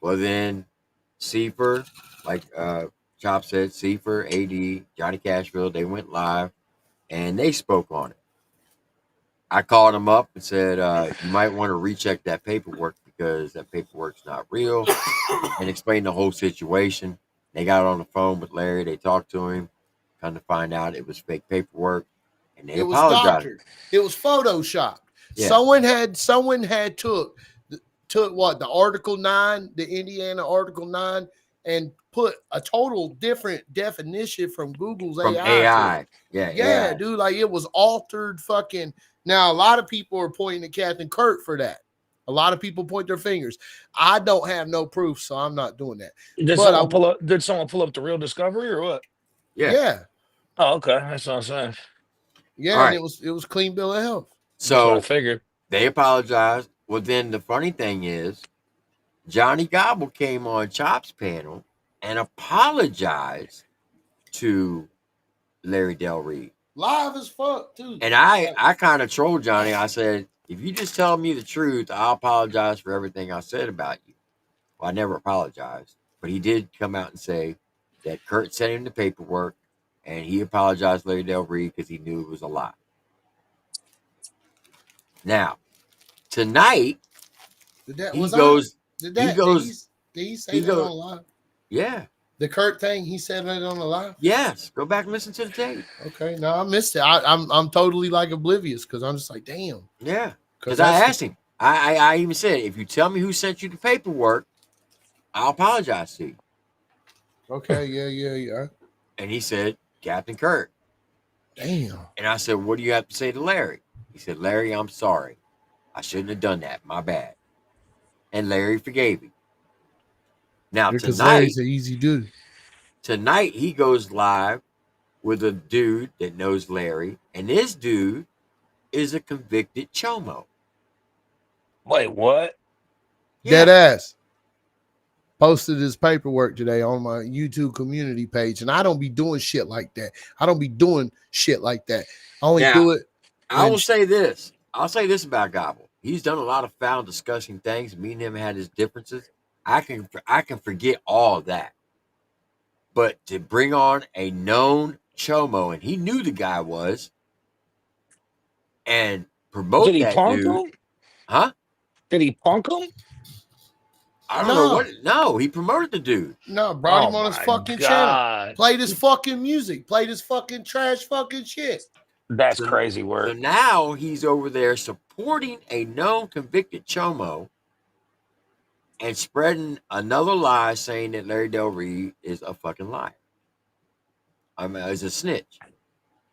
Speaker 5: Well, then Seafer, like Chop said, Seafer, AD, Johnny Cashville, they went live, and they spoke on it. I called him up and said, you might want to recheck that paperwork because that paperwork's not real, and explained the whole situation. They got on the phone with Larry. They talked to him. Come to find out it was fake paperwork, and they
Speaker 9: It was
Speaker 5: apologized.
Speaker 9: doctored. It was photoshopped.
Speaker 5: Yeah.
Speaker 9: Someone had took what, the Article 9, the Indiana Article 9, and put a total different definition from Google's
Speaker 5: From
Speaker 9: AI.
Speaker 5: AI. Yeah,
Speaker 9: Yeah, dude, like it was altered fucking. Now, a lot of people are pointing at Captain Kurt for that. A lot of people point their fingers. I don't have no proof, so I'm not doing that.
Speaker 3: Did
Speaker 9: But
Speaker 3: someone pull up the real Discovery or what?
Speaker 9: Yeah.
Speaker 3: Oh, okay. That's what I'm saying.
Speaker 9: Yeah,
Speaker 5: All
Speaker 9: and
Speaker 5: right.
Speaker 9: it was clean bill of health.
Speaker 3: That's what I
Speaker 5: So
Speaker 3: figured.
Speaker 5: they apologized. Well, then the funny thing is, Johnny Gobble came on Chop's panel and apologized to Larry Del Reed.
Speaker 9: Live as fuck, too.
Speaker 5: And I kind of trolled Johnny. I said, if you just tell me the truth, I'll apologize for everything I said about you. Well, I never apologized, but he did come out and say that Kurt sent him the paperwork, and he apologized to Larry Del Reed because he knew it was a lie. Now, tonight,
Speaker 9: Did
Speaker 5: he
Speaker 9: he say that on live?
Speaker 5: Yeah.
Speaker 9: The Kurt thing, he said that on the live?
Speaker 5: Yes. Go back and listen to the tape.
Speaker 9: Okay. No, I missed it. I'm totally like oblivious because I'm just like, damn.
Speaker 5: Yeah. Because I asked him. I even said, if you tell me who sent you the paperwork, I'll apologize to you.
Speaker 9: Okay. Yeah.
Speaker 5: And he said, Captain Kurt.
Speaker 9: Damn.
Speaker 5: And I said, what do you have to say to Larry? He said, Larry, I'm sorry. I shouldn't have done that. My bad. And Larry forgave him. Now,
Speaker 9: Because Larry's an easy dude.
Speaker 5: Tonight, he goes live with a dude that knows Larry. And this dude is a convicted chomo.
Speaker 3: Wait, what?
Speaker 9: Dead ass. Posted his paperwork today on my YouTube community page. And I don't be doing shit like that. I only do it.
Speaker 5: I will say this. I'll say this about Gobble. He's done a lot of foul, disgusting things. Me and him had his differences. I can forget all of that. But to bring on a known chomo, and he knew the guy was, and promote
Speaker 3: Did he
Speaker 5: that
Speaker 3: punk
Speaker 5: dude.
Speaker 3: him?
Speaker 5: Huh?
Speaker 3: Did he punk him?
Speaker 5: I don't know what. No, he promoted the dude.
Speaker 9: No, brought him on his fucking channel. Played his fucking music. Played his fucking trash fucking shit.
Speaker 3: That's crazy work.
Speaker 5: So now he's over there supporting a known convicted chomo and spreading another lie saying that Larry Del Reed is a fucking liar. I mean, he's a snitch.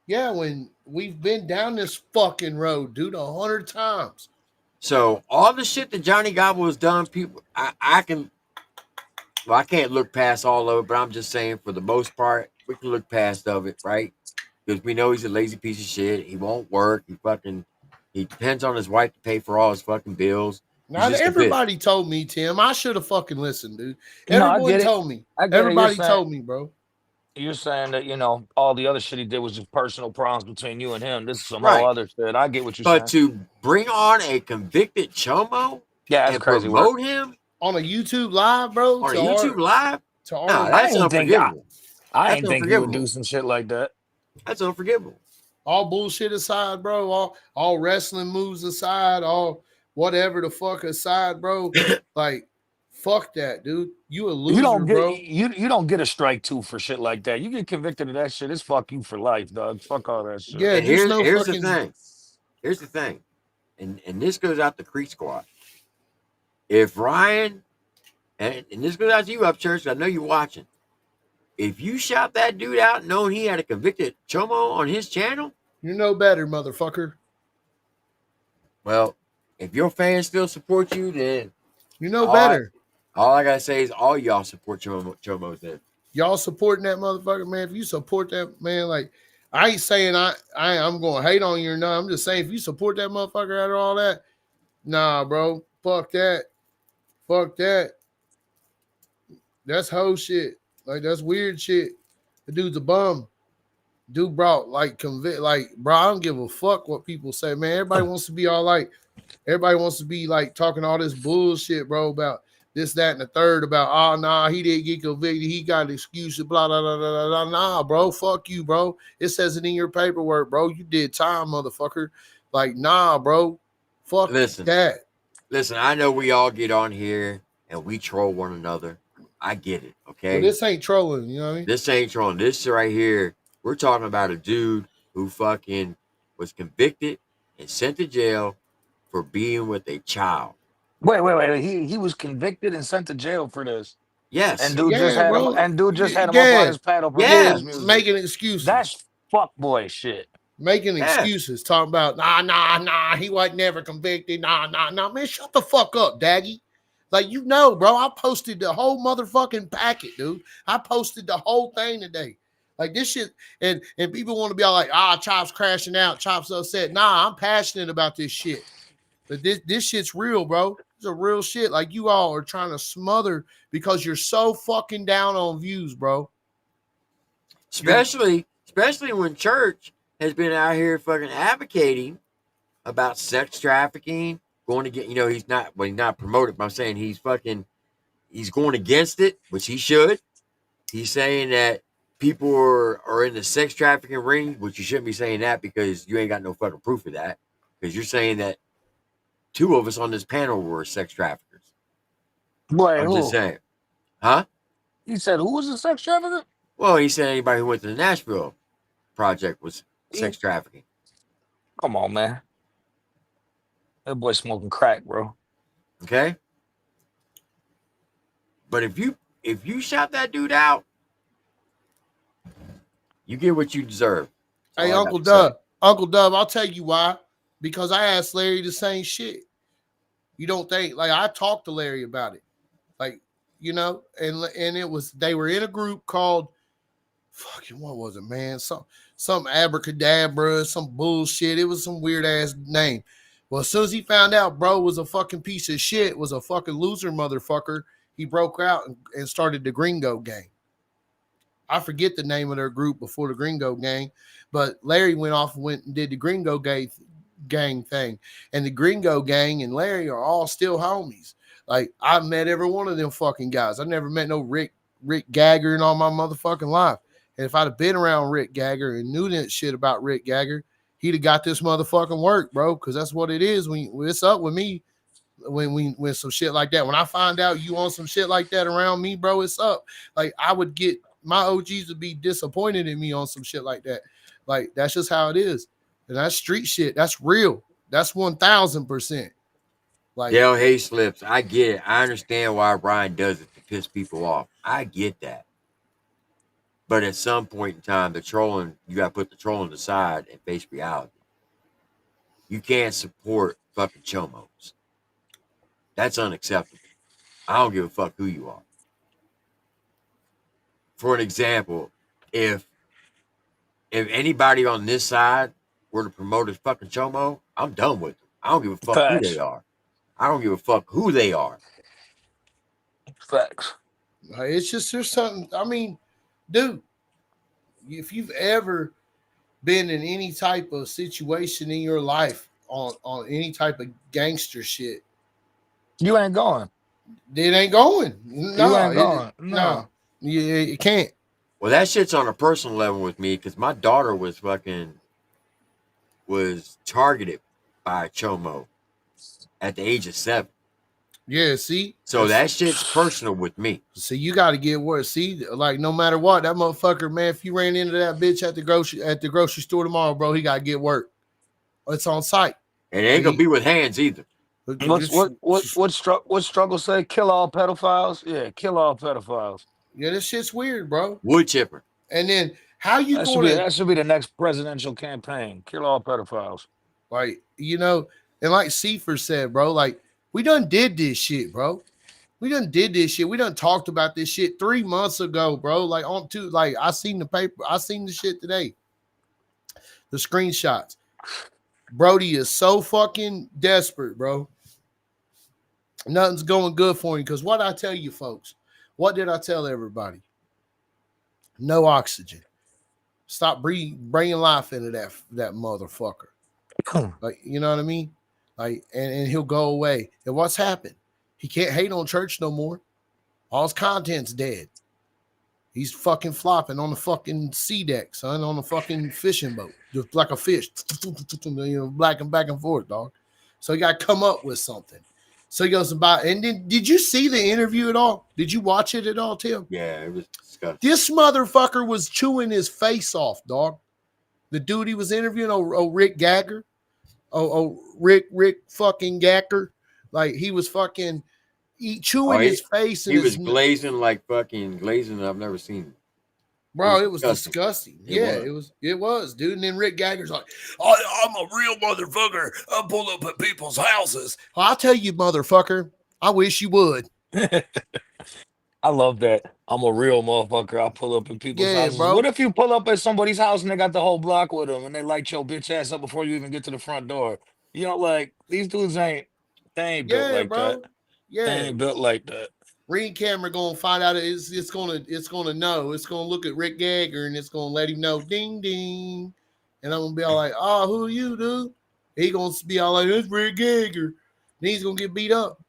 Speaker 9: Yeah, when we've been down this fucking road, dude, 100 times.
Speaker 5: So all the shit that Johnny Gobble has done, people, I can't look past all of it, but I'm just saying for the most part, we can look past of it, right? Because we know he's a lazy piece of shit. He won't work. He depends on his wife to pay for all his fucking bills.
Speaker 9: Not everybody told me, Tim. I should have fucking listened, dude. Everyone told me. Everybody told me, bro.
Speaker 3: You're saying that, all the other shit he did was just personal problems between you and him. This is some whole other shit. I get what you're saying.
Speaker 5: But to bring on a convicted chomo
Speaker 3: that's
Speaker 5: and
Speaker 3: crazy
Speaker 5: promote
Speaker 3: work.
Speaker 5: him
Speaker 9: on a YouTube live, bro.
Speaker 5: On a YouTube live?
Speaker 9: No,
Speaker 5: that's unforgivable.
Speaker 3: I ain't think he would do some shit like that.
Speaker 5: That's unforgivable.
Speaker 9: All bullshit aside, bro. All wrestling moves aside, all whatever the fuck aside, bro. Like, fuck that, dude. You a loser, bro.
Speaker 3: You don't get a strike 2 for shit like that. You get convicted of that shit, it's fuck you for life, dog. Fuck all that shit.
Speaker 9: Yeah,
Speaker 5: and here's the thing. Here's the thing. And this goes out to Creek Squad. If Ryan, and this goes out to you, Upchurch, I know you're watching. If you shout that dude out knowing he had a convicted chomo on his channel,
Speaker 9: you know better, motherfucker.
Speaker 5: Well, if your fans still support you, then
Speaker 9: you know better.
Speaker 5: All I gotta say is all y'all support chomos then.
Speaker 9: Y'all supporting that motherfucker, man. If you support that, man, like I ain't saying I'm gonna hate on you or not. I'm just saying if you support that motherfucker after all that, nah, bro. Fuck that. Fuck that. That's whole shit. Like that's weird shit. The dude's a bum. Dude brought bro, I don't give a fuck what people say, man. Everybody wants to be all like, everybody wants to be like talking all this bullshit, bro, about this, that, and the third about, he didn't get convicted. He got an excuse, blah, blah, blah, blah, blah. Nah, bro, fuck you, bro. It says it in your paperwork, bro. You did time, motherfucker. Like, nah, bro. Fuck
Speaker 5: Listen.
Speaker 9: that.
Speaker 5: Listen, I know we all get on here and we troll one another. I get it, okay?
Speaker 9: But this ain't trolling, you know what I mean?
Speaker 5: This ain't trolling. This right here, we're talking about a dude who fucking was convicted and sent to jail for being with a child.
Speaker 3: Wait. He was convicted and sent to jail for this.
Speaker 5: Yes.
Speaker 3: And dude just
Speaker 9: Yeah,
Speaker 3: had him.
Speaker 9: bro.
Speaker 3: And dude just had him up on
Speaker 9: Yeah.
Speaker 3: his paddle promoting
Speaker 5: Yeah.
Speaker 3: his music.
Speaker 9: Making excuses.
Speaker 3: That's fuckboy shit.
Speaker 9: Making
Speaker 5: Yeah.
Speaker 9: excuses. Talking about, nah, he wasn't never convicted. Nah. Man, shut the fuck up, Daggy. Like, you know, bro, I posted the whole motherfucking packet, dude. I posted the whole thing today. Like, this shit, and people want to be all like, Chop's crashing out, Chop's upset. Nah, I'm passionate about this shit. But this shit's real, bro. It's a real shit. Like, you all are trying to smother because you're so fucking down on views, bro.
Speaker 5: Especially when church has been out here fucking advocating about sex trafficking, going to get, he's not promoted, but I'm saying he's going against it, which he should. He's saying that people are in the sex trafficking ring, which you shouldn't be saying that because you ain't got no fucking proof of that. Because you're saying that 2 of us on this panel were sex traffickers.
Speaker 3: Boy,
Speaker 5: I'm
Speaker 3: who?
Speaker 5: just saying. Huh?
Speaker 3: He said, who was a sex trafficker?
Speaker 5: Well, he said anybody who went to the Nashville project was sex trafficking.
Speaker 3: Come on, man. That boy smoking crack, bro.
Speaker 5: Okay? But if you shout that dude out, you get what you deserve.
Speaker 9: Hey, Uncle Dub, I'll tell you why. Because I asked Larry the same shit. You don't think, like, I talked to Larry about it. Like, and it was, they were in a group called, fucking, what was it, man? Some abracadabra, some bullshit. It was some weird ass name. Well, as soon as he found out bro was a fucking piece of shit, was a fucking loser motherfucker, he broke out and started the Gringo Gang. I forget the name of their group before the Gringo Gang, but Larry went and did the Gringo Gang thing. And the Gringo Gang and Larry are all still homies. Like, I've met every one of them fucking guys. I never met no Rick Gagger in all my motherfucking life. And if I'd have been around Rick Gagger and knew that shit about Rick Gagger, he'd have got this motherfucking work, bro. Because that's what it is when it's up with me. When some shit like that. When I find out you on some shit like that around me, bro, it's up. Like, I would get, my OGs would be disappointed in me on some shit like that. Like, that's just how it is. And that's street shit. That's real. That's 1,000%. Like,
Speaker 5: Dale Hay slips. I get it. I understand why Brian does it to piss people off. I get that. But at some point in time, you got to put the trolling aside and face reality. You can't support fucking chomos. That's unacceptable. I don't give a fuck who you are. For an example, if anybody on this side were to promote a fucking chomo, I'm done with them. I don't give a fuck who they are. I don't give a fuck who they are.
Speaker 3: Facts.
Speaker 9: It's just, there's something, I mean, dude, if you've ever been in any type of situation in your life on any type of gangster shit,
Speaker 3: you ain't going.
Speaker 9: It ain't going. No,
Speaker 3: you ain't going.
Speaker 9: No, you can't.
Speaker 5: Well, that shit's on a personal level with me because my daughter was targeted by a chomo at the age of 7.
Speaker 9: Yeah, see?
Speaker 5: So that shit's personal with me.
Speaker 9: So you got to get word. See, like, no matter what, that motherfucker, man, if you ran into that bitch at the grocery store tomorrow, bro, he got to get work. It's on site.
Speaker 5: And it ain't going to be with hands either.
Speaker 3: What struggle say? Kill all pedophiles? Yeah, kill all pedophiles.
Speaker 9: Yeah, this shit's weird, bro.
Speaker 5: Wood chipper.
Speaker 9: And then how you
Speaker 3: that should be the next presidential campaign. Kill all pedophiles.
Speaker 9: Like, and like Seifer said, bro, like, we done did this shit, bro. We done did this shit. We done talked about this shit 3 months ago, bro. Like, I seen the paper. I seen the shit today. The screenshots. Brody is so fucking desperate, bro. Nothing's going good for him. Because what I tell you, folks, what did I tell everybody? No oxygen. Stop bringing life into that motherfucker. Like, you know what I mean? Like, and he'll go away. And what's happened? He can't hate on church no more. All his content's dead. He's fucking flopping on the fucking sea deck, son, on the fucking fishing boat, just like a fish, back and forth, dog. So he got to come up with something. So he goes about, and then did you see the interview at all? Did you watch it at all, Tim?
Speaker 5: Yeah, it was disgusting.
Speaker 9: This motherfucker was chewing his face off, dog. The dude he was interviewing, Rick Gagger, Rick fucking Gacker, like he was fucking chewing his face. And
Speaker 5: he was glazing like fucking glazing. I've never seen it.
Speaker 9: Bro, it was disgusting. It was, dude. And then Rick Gagger's like, I'm a real motherfucker. I pull up at people's houses. Well, I'll tell you, motherfucker, I wish you would.
Speaker 3: I love that. I'm a real motherfucker. I pull up in people's houses.
Speaker 9: Bro.
Speaker 3: What if you pull up at somebody's house and they got the whole block with them and they light your bitch ass up before you even get to the front door? You know, like these dudes ain't built like that.
Speaker 9: Yeah,
Speaker 3: they ain't built like that.
Speaker 9: Ring camera gonna find out it's gonna know. It's gonna look at Rick Gagger and it's gonna let him know, ding ding. And I'm gonna be all like, oh, who are you, dude? He gonna be all like, it's Rick Gagger. And he's gonna get beat up.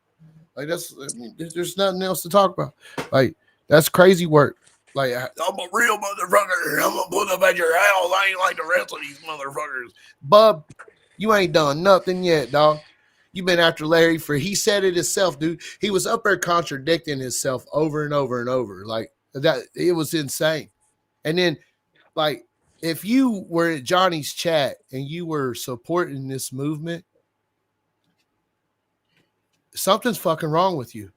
Speaker 9: Like there's nothing else to talk about. Like that's crazy work. Like I'm a real motherfucker. I'm gonna put up at your house. I ain't like the rest of these motherfuckers. Bub, you ain't done nothing yet, dog. You've been after Larry he said it himself, dude. He was up there contradicting himself over and over and over. Like that, it was insane. And then, like, if you were at Johnny's chat and you were supporting this movement, something's fucking wrong with you.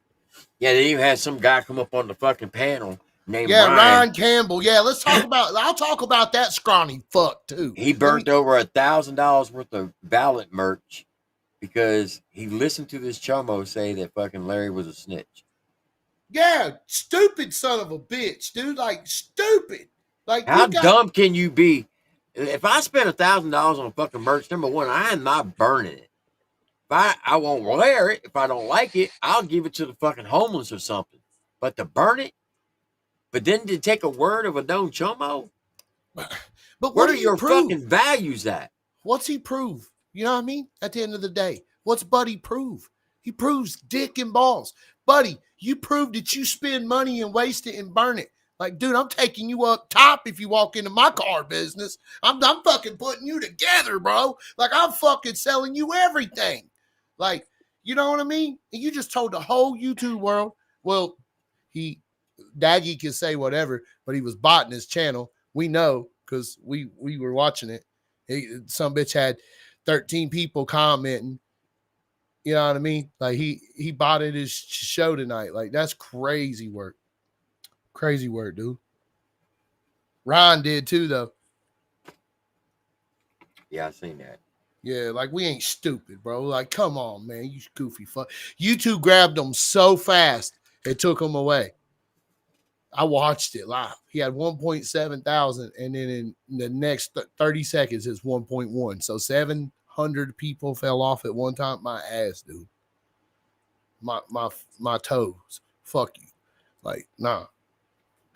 Speaker 5: Yeah, they even had some guy come up on the fucking panel named
Speaker 9: Ryan Campbell. Yeah, I'll talk about that scrawny fuck too.
Speaker 5: He burnt over $1,000 worth of ballot merch because he listened to this chomo say that fucking Larry was a snitch.
Speaker 9: Yeah, stupid son of a bitch, dude. Like stupid. Like
Speaker 5: how dumb can you be? If I spend $1,000 on fucking merch, number one, I am not burning it. If I won't wear it, if I don't like it, I'll give it to the fucking homeless or something. But to burn it, but then to take a word of a known chomo,
Speaker 9: but
Speaker 5: where are your fucking values at?
Speaker 9: What's he prove? You know what I mean? At the end of the day, what's Buddy prove? He proves dick and balls. Buddy, you prove that you spend money and waste it and burn it. Like, dude, I'm taking you up top if you walk into my car business. I'm fucking putting you together, bro. Like, I'm fucking selling you everything. Like, you know what I mean? And you just told the whole YouTube world, well, Daggy can say whatever, but he was botting his channel. We know because we were watching it. Some bitch had 13 people commenting. You know what I mean? Like he botted his show tonight. Like that's crazy work. Crazy work, dude. Ryan did too, though.
Speaker 5: Yeah, I seen that.
Speaker 9: Yeah, like we ain't stupid, bro. Like, come on, man. You goofy fuck. You two grabbed them so fast, it took them away. I watched it live. He had 1.7 thousand, and then in the next 30 seconds, it's 1.1. So 700 people fell off at one time. My ass, dude. My toes. Fuck you. Like, nah.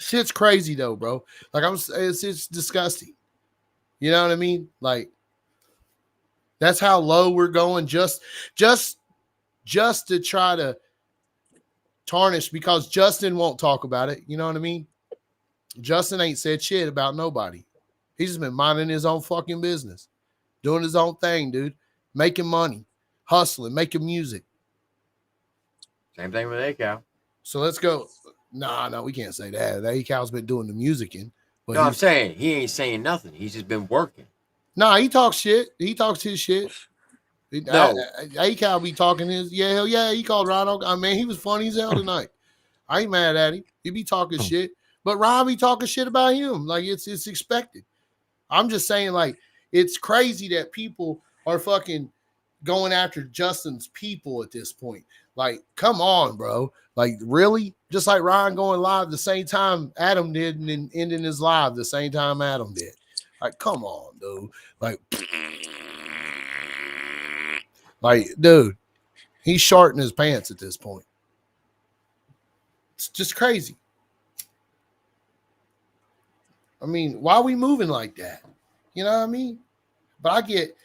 Speaker 9: Shit's crazy though, bro. Like it's disgusting. You know what I mean? Like that's how low we're going just to try to tarnish because Justin won't talk about it. You know what I mean? Justin ain't said shit about nobody. He's just been minding his own fucking business, doing his own thing, dude, making money, hustling, making music.
Speaker 5: Same thing with A-Cow.
Speaker 9: So let's go. No, we can't say that. A-Cow's been doing the musicking. But
Speaker 5: no, I'm saying he ain't saying nothing. He's just been working.
Speaker 9: Nah, he talks shit. He talks his shit.
Speaker 5: No.
Speaker 9: A-Cow be talking his. Yeah, hell yeah. He called Ryan. I mean, he was funny as hell tonight. I ain't mad at him. He be talking shit. But Ryan be talking shit about him. Like, it's expected. I'm just saying, like, it's crazy that people are fucking going after Justin's people at this point. Like, come on, bro. Like, really? Just like Ryan going live the same time Adam did and then ending his live the same time Adam did. Like, come on, dude. Like, dude, he's shorting his pants at this point. It's just crazy. I mean, why are we moving like that? You know what I mean? But I get,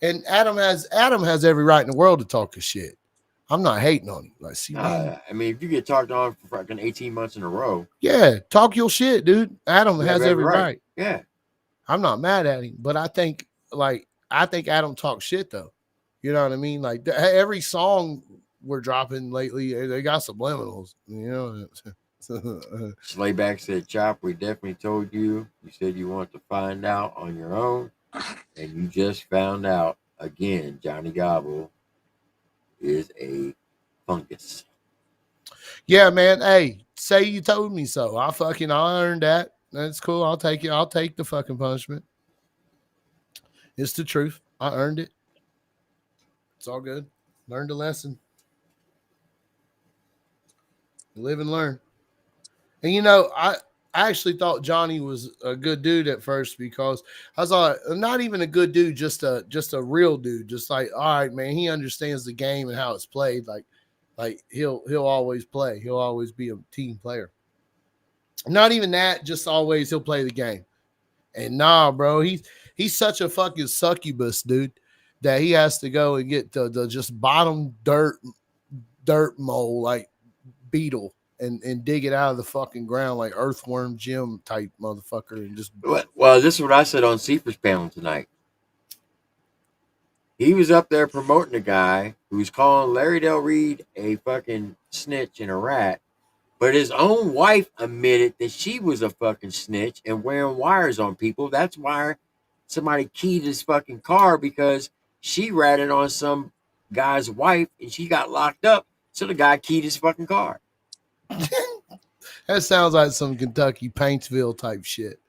Speaker 9: and Adam has every right in the world to talk his shit. I'm not hating on him. Like, see, man.
Speaker 5: I mean, if you get talked on for fucking 18 months in a row,
Speaker 9: Yeah, talk your shit, dude. Adam
Speaker 5: you
Speaker 9: has
Speaker 5: have
Speaker 9: every right.
Speaker 5: Yeah.
Speaker 9: I'm not mad at him, but I think Adam talks shit though. You know what I mean? Like every song we're dropping lately, they got subliminals. You know.
Speaker 5: Slayback said, "Chop, we definitely told you. You said you want to find out on your own, and you just found out again. Johnny Gobble is a fungus."
Speaker 9: Yeah, man. Hey, say you told me so. I earned that. That's cool. I'll take it. I'll take the fucking punishment. It's the truth. I earned it. It's all good. Learned a lesson. Live and learn. And you know, I actually thought Johnny was a good dude at first because I thought not even a good dude, just a real dude. Just like, all right, man, he understands the game and how it's played. Like he'll always play. He'll always be a team player. Not even that, just always he'll play the game. And nah, bro, he's such a fucking succubus, dude, that he has to go and get the just bottom dirt mole like beetle and dig it out of the fucking ground like earthworm Jim type motherfucker and just.
Speaker 5: Well, this is what I said on Seafer's panel tonight. He was up there promoting a guy who's calling Larry Del Reed a fucking snitch and a rat, but his own wife admitted that she was a fucking snitch and wearing wires on people. That's why somebody keyed his fucking car, because she ratted on some guy's wife and she got locked up. So the guy keyed his fucking car.
Speaker 9: That sounds like some Kentucky Paintsville type shit.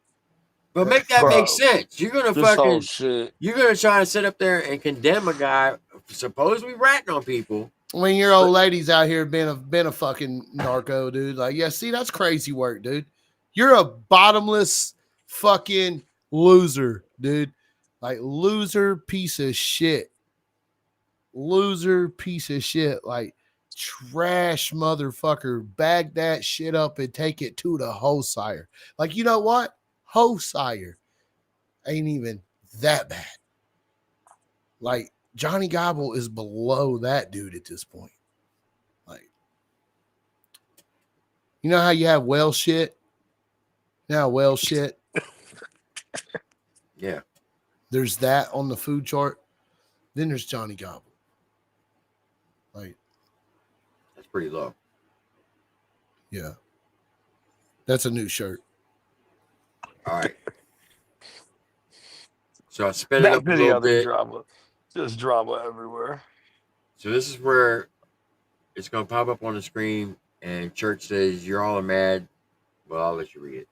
Speaker 5: But make that make sense. You're gonna fucking
Speaker 3: shit.
Speaker 5: You're gonna try to sit up there and condemn a guy supposedly ratting on people.
Speaker 9: When your old lady's out here been a fucking narco, dude. Like, yeah, see, that's crazy work, dude. You're a bottomless fucking loser, dude. Like, loser piece of shit. Loser piece of shit. Like, trash motherfucker. Bag that shit up and take it to the wholesale. Like, you know what? Wholesale ain't even that bad. Like, Johnny Gobble is below that dude at this point. Like, you know how you have whale shit? Now whale shit.
Speaker 5: Yeah.
Speaker 9: There's that on the food chart. Then there's Johnny Gobble. Like,
Speaker 5: that's pretty low.
Speaker 9: Yeah. That's a new shirt.
Speaker 5: All right. So I sped it up a little bit.
Speaker 3: Drama. Just drama everywhere.
Speaker 5: So this is where it's going to pop up on the screen, and Church says, "You're all mad." Well, I'll let you read it.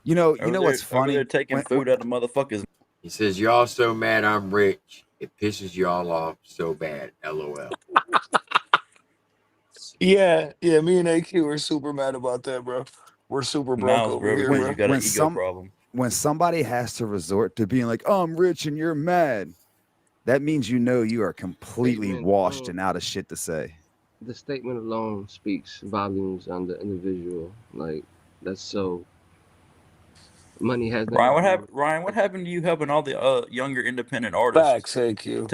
Speaker 6: You know what's funny?
Speaker 7: They're taking food out of motherfuckers.
Speaker 5: He says, "Y'all so mad I'm rich. It pisses y'all off so bad. LOL."
Speaker 3: Yeah. Me and AQ are super mad about that, bro. We're super broke over here, bro.
Speaker 7: You got an ego problem.
Speaker 6: When somebody has to resort to being like, "Oh, I'm rich and you're mad," that means you are completely washed and out of shit to say.
Speaker 10: The statement alone speaks volumes on the individual. Like, that's so. Money has.
Speaker 7: Ryan, what happened to you helping all the younger independent artists?
Speaker 3: Facts, AQ.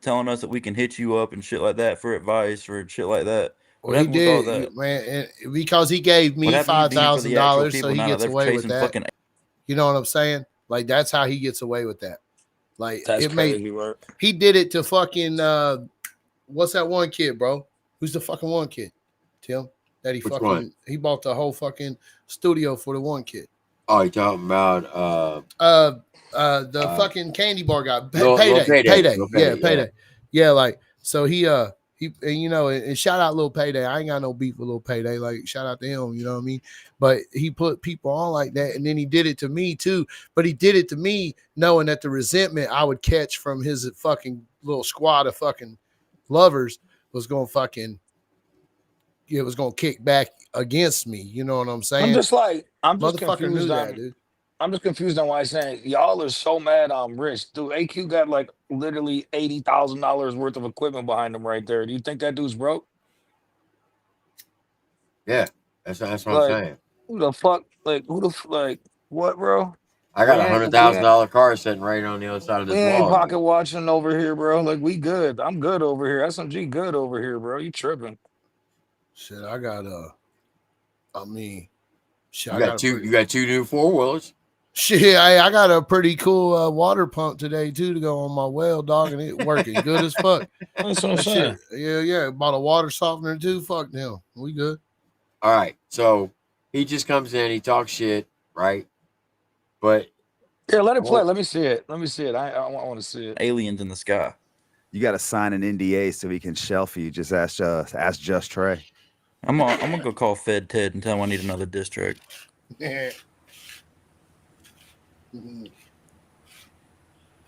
Speaker 7: Telling us that we can hit you up and shit like that for advice for shit like that.
Speaker 9: Well, he did, man, because he gave me $5,000, so he gets away with that. You know what I'm saying? Like, that's how he gets away with that. Like,
Speaker 3: that's crazy work.
Speaker 9: He did it to fucking what's that one kid, bro? Who's the fucking one kid? Tim? That he he bought the whole fucking studio for the one kid.
Speaker 5: Oh, you talking about
Speaker 9: the fucking candy bar guy, Payday. Yeah, Payday. Yeah, like, so he and shout out Lil Payday. I ain't got no beef with Lil Payday. Like, shout out to him, you know what I mean? But he put people on like that, and then he did it to me too. But he did it to me knowing that the resentment I would catch from his fucking little squad of fucking lovers was gonna kick back against me. You know what I'm saying?
Speaker 3: I'm just
Speaker 9: motherfucker
Speaker 3: confused
Speaker 9: knew that, dude.
Speaker 3: I'm just confused on why he's saying y'all are so mad I'm rich. Dude, AQ got like literally $80,000 worth of equipment behind him right there. Do you think that dude's broke?
Speaker 5: Yeah, that's what I'm saying.
Speaker 3: Who the fuck? Like, what, bro?
Speaker 5: I got
Speaker 3: We
Speaker 5: a
Speaker 3: ain't
Speaker 5: $100,000 car sitting right on the other side of
Speaker 3: we
Speaker 5: this
Speaker 3: ain't
Speaker 5: wall.
Speaker 3: pocket watching over here, bro. Like we good. I'm good over here. SMG good over here, bro. You tripping?
Speaker 9: Shit, I got I mean, shit,
Speaker 5: You
Speaker 9: I
Speaker 5: got
Speaker 9: got a
Speaker 5: two.
Speaker 9: pretty
Speaker 5: You got two new 4-wheelers.
Speaker 9: shit. I got a pretty cool water pump today too to go on my well, dog, and it working good as fuck.
Speaker 3: That's what I'm
Speaker 9: That shit,
Speaker 3: saying.
Speaker 9: yeah. Bought a water softener too. Fuck them, we good.
Speaker 5: All right. So he just comes in. He talks shit, right? But
Speaker 3: Yeah, let it play.
Speaker 5: well,
Speaker 3: Let me see it. Let me see it. I want to see it.
Speaker 7: Aliens in the sky.
Speaker 6: You got to sign an NDA so he can shelf you. Just ask Just Trey.
Speaker 7: I'm gonna go call Fed Ted and tell him I need another diss track.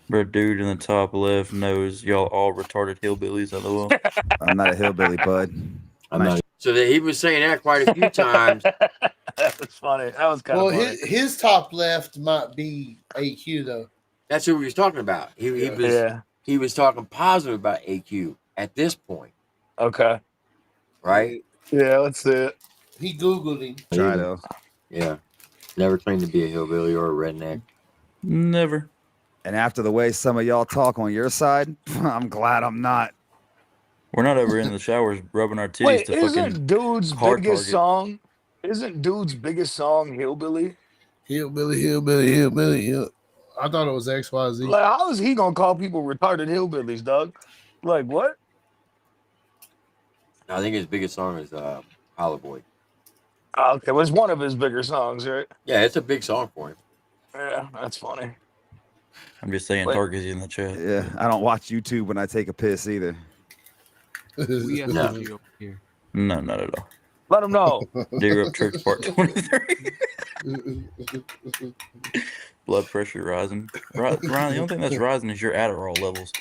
Speaker 7: Bro, dude in the top left knows y'all all retarded hillbillies. LOL.
Speaker 6: I'm not a hillbilly, bud.
Speaker 5: I'm not. So that he was saying that quite a few times.
Speaker 3: That was funny. That was kind
Speaker 9: Well,
Speaker 3: of funny.
Speaker 9: his top left might be AQ though.
Speaker 5: That's who he was talking about. He was talking positive about AQ at this point.
Speaker 3: Okay.
Speaker 5: Right?
Speaker 3: Yeah, let's see it.
Speaker 9: He Googled him.
Speaker 6: Try though.
Speaker 5: Yeah. Never claimed to be a hillbilly or a redneck.
Speaker 7: Never.
Speaker 6: And after the way some of y'all talk on your side, I'm glad I'm not.
Speaker 7: We're not ever in the showers rubbing our titties
Speaker 3: Wait,
Speaker 7: to fucking
Speaker 3: isn't dude's
Speaker 7: hard
Speaker 3: biggest
Speaker 7: target.
Speaker 3: song? Isn't dude's biggest song Hillbilly?
Speaker 9: Hillbilly. Yeah. I thought it was XYZ.
Speaker 3: Like, how is he gonna call people retarded hillbillies, dog? Like what?
Speaker 5: I think his biggest song is Hollow Boy.
Speaker 3: Okay, well, it's one of his bigger songs, right?
Speaker 5: Yeah, it's a big song for him.
Speaker 3: Yeah, that's funny.
Speaker 7: I'm just saying,
Speaker 3: Wait.
Speaker 7: Target's in the chat.
Speaker 6: Yeah, I don't watch YouTube when I take a piss either.
Speaker 10: We got
Speaker 5: No.
Speaker 10: SMG over here.
Speaker 7: No, not at all.
Speaker 3: Let him know.
Speaker 7: Deer Up Church Part 23. Blood pressure rising. Ryan, the only thing that's rising is your Adderall levels.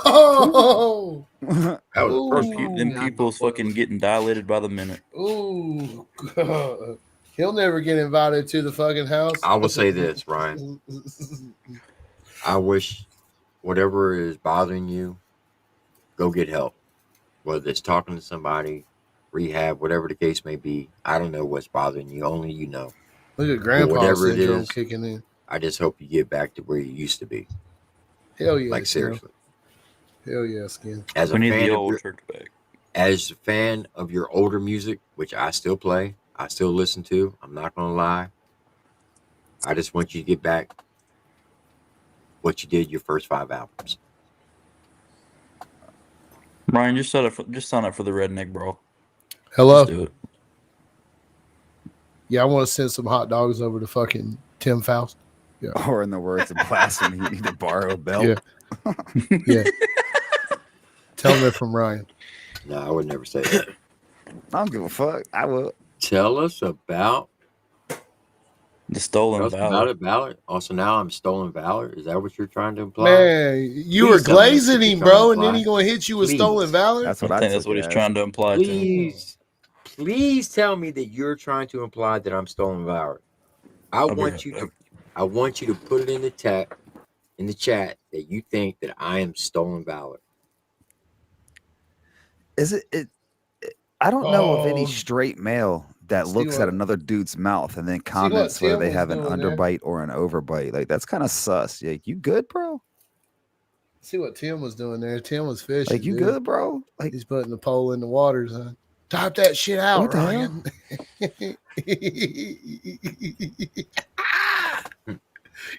Speaker 9: Oh!
Speaker 5: That was the first one.
Speaker 7: Them people's fucking getting dilated by the minute.
Speaker 9: Ooh, God. He'll never get invited to the fucking house.
Speaker 5: I will say this, Ryan. I wish whatever is bothering you, go get help. Whether it's talking to somebody, rehab, whatever the case may be. I don't know what's bothering you. Only you know.
Speaker 9: Look at Grandpa
Speaker 5: whatever it
Speaker 9: syndrome
Speaker 5: is,
Speaker 9: kicking in.
Speaker 5: I just hope you get back to where you used to be.
Speaker 9: Hell yeah.
Speaker 5: Like seriously.
Speaker 9: Hell yeah, Skin.
Speaker 5: As a
Speaker 7: We need
Speaker 5: fan
Speaker 7: the
Speaker 5: of
Speaker 7: old
Speaker 5: your,
Speaker 7: church back.
Speaker 5: as a fan of your older music, which I still play, I still listen to. I'm not gonna lie. I just want you to get back what you did your first 5 albums.
Speaker 7: Ryan, just sign up for the Redneck Brawl.
Speaker 9: Hello.
Speaker 7: Just do it.
Speaker 9: Yeah, I want to send some hot dogs over to fucking Tim Faust. Yeah.
Speaker 6: Or in the words of blasphemy, you need to borrow a belt.
Speaker 9: Yeah. Yeah. Tell them they're from Ryan.
Speaker 5: No, I would never say that.
Speaker 6: I don't give a fuck. I will.
Speaker 5: Tell us about
Speaker 7: The Stolen Valor.
Speaker 5: Valor. Also, now I'm Stolen Valor. Is that what you're trying to imply?
Speaker 9: Man, you
Speaker 5: Please
Speaker 9: were
Speaker 5: tell me that's
Speaker 9: glazing
Speaker 5: what you're
Speaker 9: him,
Speaker 5: trying to
Speaker 9: bro, and then
Speaker 5: imply.
Speaker 9: he gonna hit you with
Speaker 5: Please.
Speaker 9: stolen valor.
Speaker 6: That's
Speaker 7: I
Speaker 6: what I
Speaker 7: think
Speaker 6: took
Speaker 7: that's what
Speaker 6: it
Speaker 7: he's
Speaker 6: as.
Speaker 7: trying to imply to him.
Speaker 5: Please tell me that you're trying to imply that I'm Stolen Valor. I
Speaker 7: be
Speaker 5: want
Speaker 7: right
Speaker 5: you
Speaker 7: back.
Speaker 5: to. I want you to put it in the chat that you think that I am Stolen Valor.
Speaker 6: Is it I don't know of
Speaker 9: Oh.
Speaker 6: any straight male that
Speaker 9: See
Speaker 6: looks
Speaker 9: what-
Speaker 6: at another dude's mouth and then
Speaker 9: what
Speaker 6: comments whether
Speaker 9: Tim
Speaker 6: they
Speaker 9: was
Speaker 6: have an
Speaker 9: doing there?
Speaker 6: underbite or an overbite. Like that's kind of sus. Like, you good, bro?
Speaker 9: See what Tim was doing there. Tim was fishing.
Speaker 6: Like you
Speaker 9: dude.
Speaker 6: good, bro? Like
Speaker 9: He's putting the pole in the water, son. Type that shit out,
Speaker 6: What the
Speaker 9: Ryan.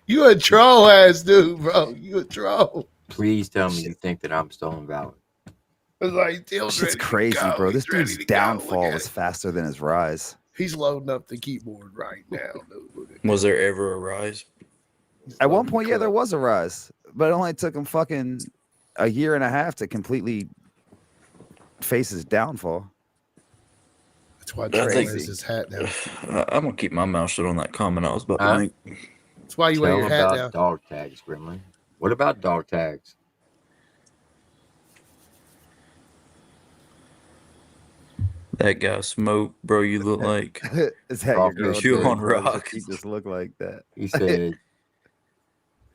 Speaker 9: You a troll ass dude, bro. You a troll.
Speaker 5: Please tell me you think that I'm Stolen Valor.
Speaker 9: It's like Tim's
Speaker 6: shit's
Speaker 9: ready to
Speaker 6: crazy,
Speaker 9: go.
Speaker 6: bro.
Speaker 9: He's
Speaker 6: This
Speaker 9: ready
Speaker 6: dude's
Speaker 9: to go. Look
Speaker 6: downfall
Speaker 9: at
Speaker 6: was
Speaker 9: it.
Speaker 6: faster than his rise.
Speaker 9: He's loading up the keyboard right now, dude. Look at
Speaker 7: Was there ever a rise?
Speaker 6: At one
Speaker 9: loading
Speaker 6: point,
Speaker 9: the
Speaker 6: yeah, there
Speaker 9: clip.
Speaker 6: was a rise, but it only took him fucking a year and a half to completely face his downfall.
Speaker 9: That's why
Speaker 7: I
Speaker 9: Trey
Speaker 7: think-
Speaker 9: wears his hat down.
Speaker 7: I'm gonna keep my mouth shut on that comment I was about
Speaker 5: Huh?
Speaker 7: to make.
Speaker 9: That's why you wear
Speaker 5: Tell
Speaker 9: your hat
Speaker 5: about
Speaker 9: down.
Speaker 5: dog tags, Gremlin. What about dog tags?
Speaker 7: That guy Smoke, bro, you look like
Speaker 6: Is that
Speaker 5: Off
Speaker 6: your
Speaker 5: your
Speaker 6: girl?
Speaker 7: shoe
Speaker 6: doing,
Speaker 7: on
Speaker 6: bro?
Speaker 7: rocks.
Speaker 6: You just look like that.
Speaker 5: He said,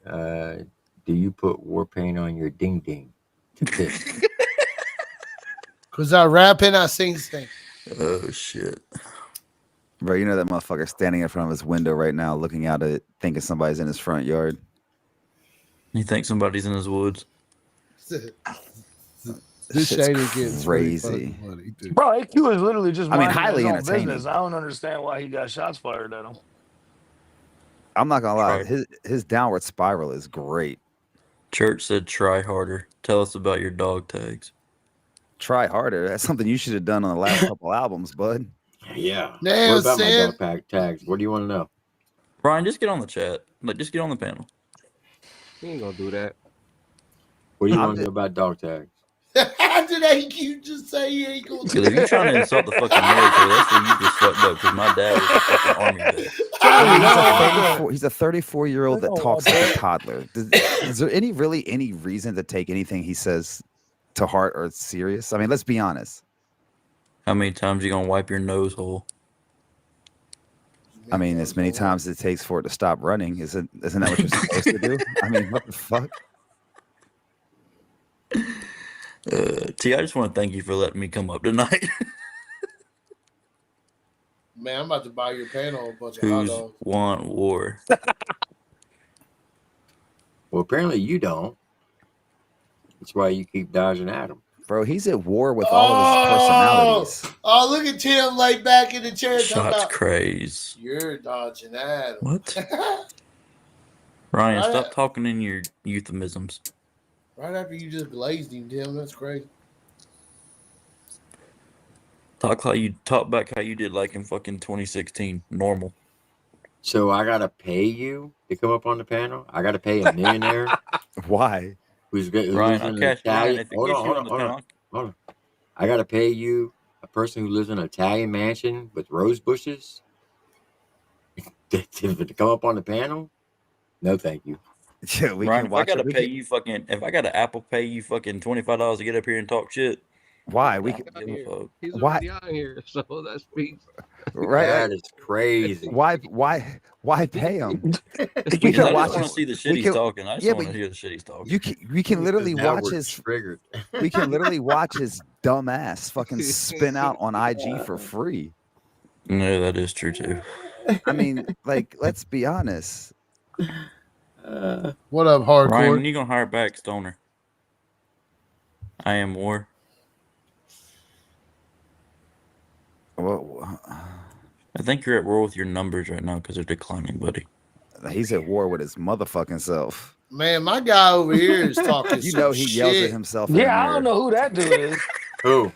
Speaker 5: do you put war paint on your ding ding?
Speaker 9: Because I rap and I sing.
Speaker 7: oh shit.
Speaker 6: Bro, you know that motherfucker standing in front of his window right now, looking out at it, thinking somebody's in his front yard.
Speaker 7: You think somebody's in his woods?
Speaker 9: This
Speaker 6: Shit's
Speaker 9: shading gets pretty fucking
Speaker 6: crazy.
Speaker 9: funny, dude.
Speaker 3: Bro, AQ is literally just
Speaker 6: I mean,
Speaker 3: minding his
Speaker 6: highly
Speaker 3: own
Speaker 6: entertaining.
Speaker 3: business. I don't understand why he got shots fired at him.
Speaker 6: I'm not gonna lie,
Speaker 7: Right.
Speaker 6: his downward spiral is great.
Speaker 7: Church said try harder. Tell us about your dog tags.
Speaker 6: Try harder. That's something you should have done on the last couple albums, bud.
Speaker 5: Yeah.
Speaker 9: Now,
Speaker 5: What about my
Speaker 9: Sam,
Speaker 5: dog pack tags? What do you want to know?
Speaker 7: Ryan, just get on the chat. Like, just get on the panel.
Speaker 10: He ain't gonna do that.
Speaker 5: What do you
Speaker 6: I'm
Speaker 5: want to know about dog tags?
Speaker 9: how did AQ just say he ain't gonna
Speaker 7: Because if you're trying to insult the fucking military, that's where you just fucked up. Because my dad was a fucking army vet.
Speaker 6: He's a 34-year-old that talks like a toddler. Is there any reason to take anything he says to heart or serious? I mean, let's be honest.
Speaker 7: How many times you gonna wipe your nose hole?
Speaker 6: I mean, as many times as it takes for it to stop running. Isn't that what you're supposed to do? I mean, what the fuck?
Speaker 7: T, I just want to thank you for letting me come up tonight.
Speaker 9: Man, I'm about to buy your panel a bunch of hot
Speaker 7: Who's
Speaker 9: dogs.
Speaker 7: want war?
Speaker 5: Well, apparently you don't. That's why you keep dodging at him.
Speaker 6: Bro, he's at war with all of his personalities.
Speaker 9: Oh, look at Tim laid back in the chair.
Speaker 7: Shots craze.
Speaker 9: You're dodging at him.
Speaker 7: What? Ryan,
Speaker 9: Right.
Speaker 7: stop talking in your euphemisms.
Speaker 9: Right after you just glazed him, Tim. That's crazy.
Speaker 7: Talk back how you did like in fucking 2016. Normal.
Speaker 5: So I gotta pay you to come up on the panel. I gotta pay a millionaire.
Speaker 6: Why?
Speaker 5: Who's
Speaker 7: Ryan, I'll
Speaker 5: in
Speaker 7: cash
Speaker 5: Italian.
Speaker 7: Ryan if it
Speaker 5: Hold
Speaker 7: gets
Speaker 5: on,
Speaker 7: you
Speaker 5: hold
Speaker 7: on
Speaker 5: on,
Speaker 7: the
Speaker 5: hold on,
Speaker 7: panel.
Speaker 5: hold on. I gotta pay you a person who lives in an Italian mansion with rose bushes to come up on the panel. No, thank you.
Speaker 6: Yeah,
Speaker 7: Ryan, if I gotta pay you fucking, if I gotta Apple pay you fucking $25 to get up here and talk shit,
Speaker 6: why?
Speaker 10: He's
Speaker 6: Why?
Speaker 10: already out here, so that speaks.
Speaker 6: Right?
Speaker 5: That is crazy.
Speaker 6: Why pay him?
Speaker 7: Because I just want to see the shit he's talking. I just want to hear the shit he's talking.
Speaker 6: We can literally
Speaker 5: Now
Speaker 6: watch
Speaker 5: we're
Speaker 6: his
Speaker 5: triggered.
Speaker 6: we can literally watch his dumb ass fucking spin out on IG for free.
Speaker 7: No, that is true too.
Speaker 6: I mean, like, let's be honest.
Speaker 9: What up, hardcore?
Speaker 7: Ryan, when you gonna hire back Stoner? I am war.
Speaker 6: Well,
Speaker 7: I think you're at war with your numbers right now because they're declining, buddy.
Speaker 6: he's at war with his motherfucking self.
Speaker 9: Man, my guy over here is talking.
Speaker 6: You know he yells at himself. In the
Speaker 3: Yeah, I
Speaker 6: mirror.
Speaker 3: don't know who that dude is.
Speaker 5: Who?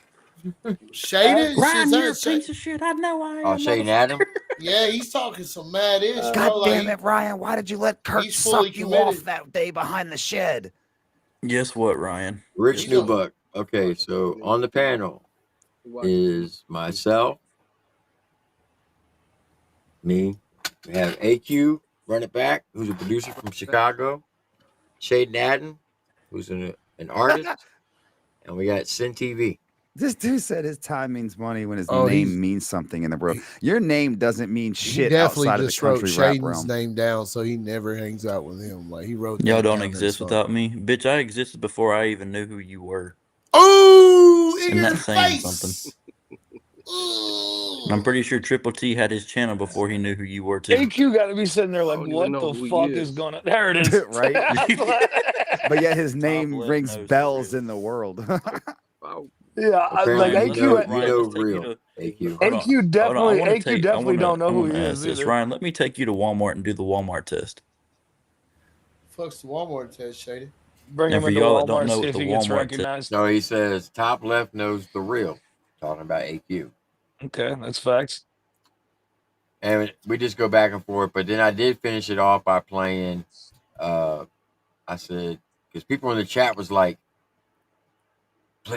Speaker 9: Shaded?
Speaker 7: Ryan, you're a piece of shit. I know I am.
Speaker 5: Oh, Shane Adam?
Speaker 9: Yeah, he's talking some mad ish.
Speaker 6: God damn it, Ryan! Why did you let Kurt
Speaker 9: he's fully
Speaker 6: suck you
Speaker 9: committed.
Speaker 6: off that day behind the shed?
Speaker 7: Guess what, Ryan?
Speaker 5: Rich Newbuck. Okay, so on the panel is myself, me. We have AQ, run it back, who's a producer from Chicago. Shade Madden, who's an artist. And we got Sin TV.
Speaker 6: This dude said his time means money when his
Speaker 9: Oh, he's-
Speaker 6: name means something in the world. Your name doesn't mean
Speaker 9: He
Speaker 6: shit
Speaker 9: definitely
Speaker 6: outside of the
Speaker 9: just wrote
Speaker 6: country rap
Speaker 9: Shaden's
Speaker 6: realm.
Speaker 9: name down, so he never hangs out with him. Like he wrote.
Speaker 7: Y'all
Speaker 9: that
Speaker 7: don't
Speaker 9: down
Speaker 7: exist
Speaker 9: and
Speaker 7: without me, bitch. I existed before I even knew who you were.
Speaker 9: Oh, in
Speaker 7: And
Speaker 9: your
Speaker 7: that's saying
Speaker 9: face.
Speaker 7: something. And I'm pretty sure TripleT had his channel before he knew who you were too.
Speaker 3: AQ got to be sitting there like,
Speaker 10: don't
Speaker 3: what
Speaker 10: even know
Speaker 3: the
Speaker 10: who he
Speaker 3: fuck
Speaker 10: is.
Speaker 3: is going on? There it is.
Speaker 6: Right? But yet his name
Speaker 7: left
Speaker 6: rings
Speaker 7: knows
Speaker 6: bells
Speaker 7: the
Speaker 6: in the world.
Speaker 10: Oh,
Speaker 3: Yeah, like
Speaker 5: Apparently,
Speaker 3: AQ.
Speaker 5: you know real. AQ.
Speaker 7: Hold on,
Speaker 3: AQ definitely,
Speaker 7: I wanna
Speaker 3: AQ definitely don't know
Speaker 7: I
Speaker 3: who
Speaker 7: wanna
Speaker 3: he
Speaker 7: ask
Speaker 3: is
Speaker 7: this.
Speaker 3: either.
Speaker 7: Ryan, let me take you to Walmart and do the Walmart test.
Speaker 9: Fuck's the Walmart test, Shady.
Speaker 3: Bring
Speaker 7: And
Speaker 3: him
Speaker 7: for
Speaker 3: into
Speaker 7: y'all that don't
Speaker 3: Walmart,
Speaker 7: know
Speaker 3: see
Speaker 7: what
Speaker 3: if
Speaker 7: the
Speaker 3: he gets
Speaker 7: Walmart test-
Speaker 3: recognized.
Speaker 5: So he says top left knows the real. Talking about AQ.
Speaker 3: Okay, that's facts.
Speaker 5: And we just go back and forth. But then I did finish it off by playing. I said, because people in the chat was like,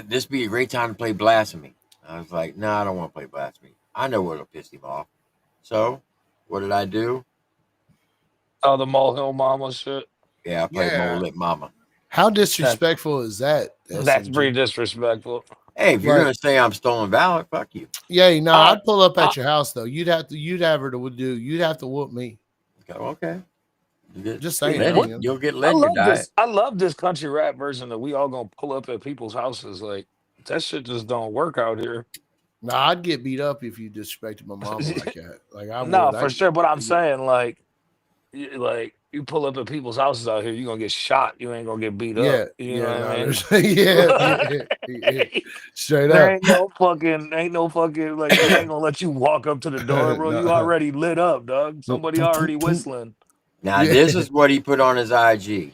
Speaker 5: this be a great time to play Blasphemy. I was like, no, I don't want to play Blasphemy. I know what'll piss him off. So what did I do?
Speaker 3: Oh, the Molehill Mama shit.
Speaker 5: Yeah, I played
Speaker 9: Yeah.
Speaker 5: Mole Lip Mama.
Speaker 9: How disrespectful is that?
Speaker 3: That's
Speaker 9: SMG?
Speaker 3: pretty disrespectful.
Speaker 5: Hey, if you're
Speaker 9: Like-
Speaker 5: gonna say I'm stolen valor, fuck you.
Speaker 9: Yeah, no,
Speaker 3: Uh,
Speaker 9: I'd pull up at your house though. You'd have her to do. You'd have to whoop me.
Speaker 5: Okay. You get,
Speaker 9: Just saying,
Speaker 5: Led,
Speaker 9: man.
Speaker 5: you'll get
Speaker 3: I
Speaker 5: led your
Speaker 3: love
Speaker 5: diet.
Speaker 3: this. I love this country rap version that we all gonna pull up at people's houses. Like that shit just don't work out here.
Speaker 9: Nah, I'd get beat up if you disrespected my mama like that. Like I would.
Speaker 3: No, for sure. But I'm saying, like you pull up at people's houses out here, you're gonna get shot. You ain't gonna get beat up.
Speaker 9: Yeah,
Speaker 3: You know
Speaker 9: yeah,
Speaker 3: what
Speaker 9: no,
Speaker 3: I mean?
Speaker 9: yeah. Straight
Speaker 3: There
Speaker 9: up.
Speaker 3: ain't no fucking, like they ain't gonna let you walk up to the door, bro. You
Speaker 9: No.
Speaker 3: already lit up, dog. Somebody already whistling.
Speaker 5: Now,
Speaker 9: Yeah.
Speaker 5: this is what he put on his IG.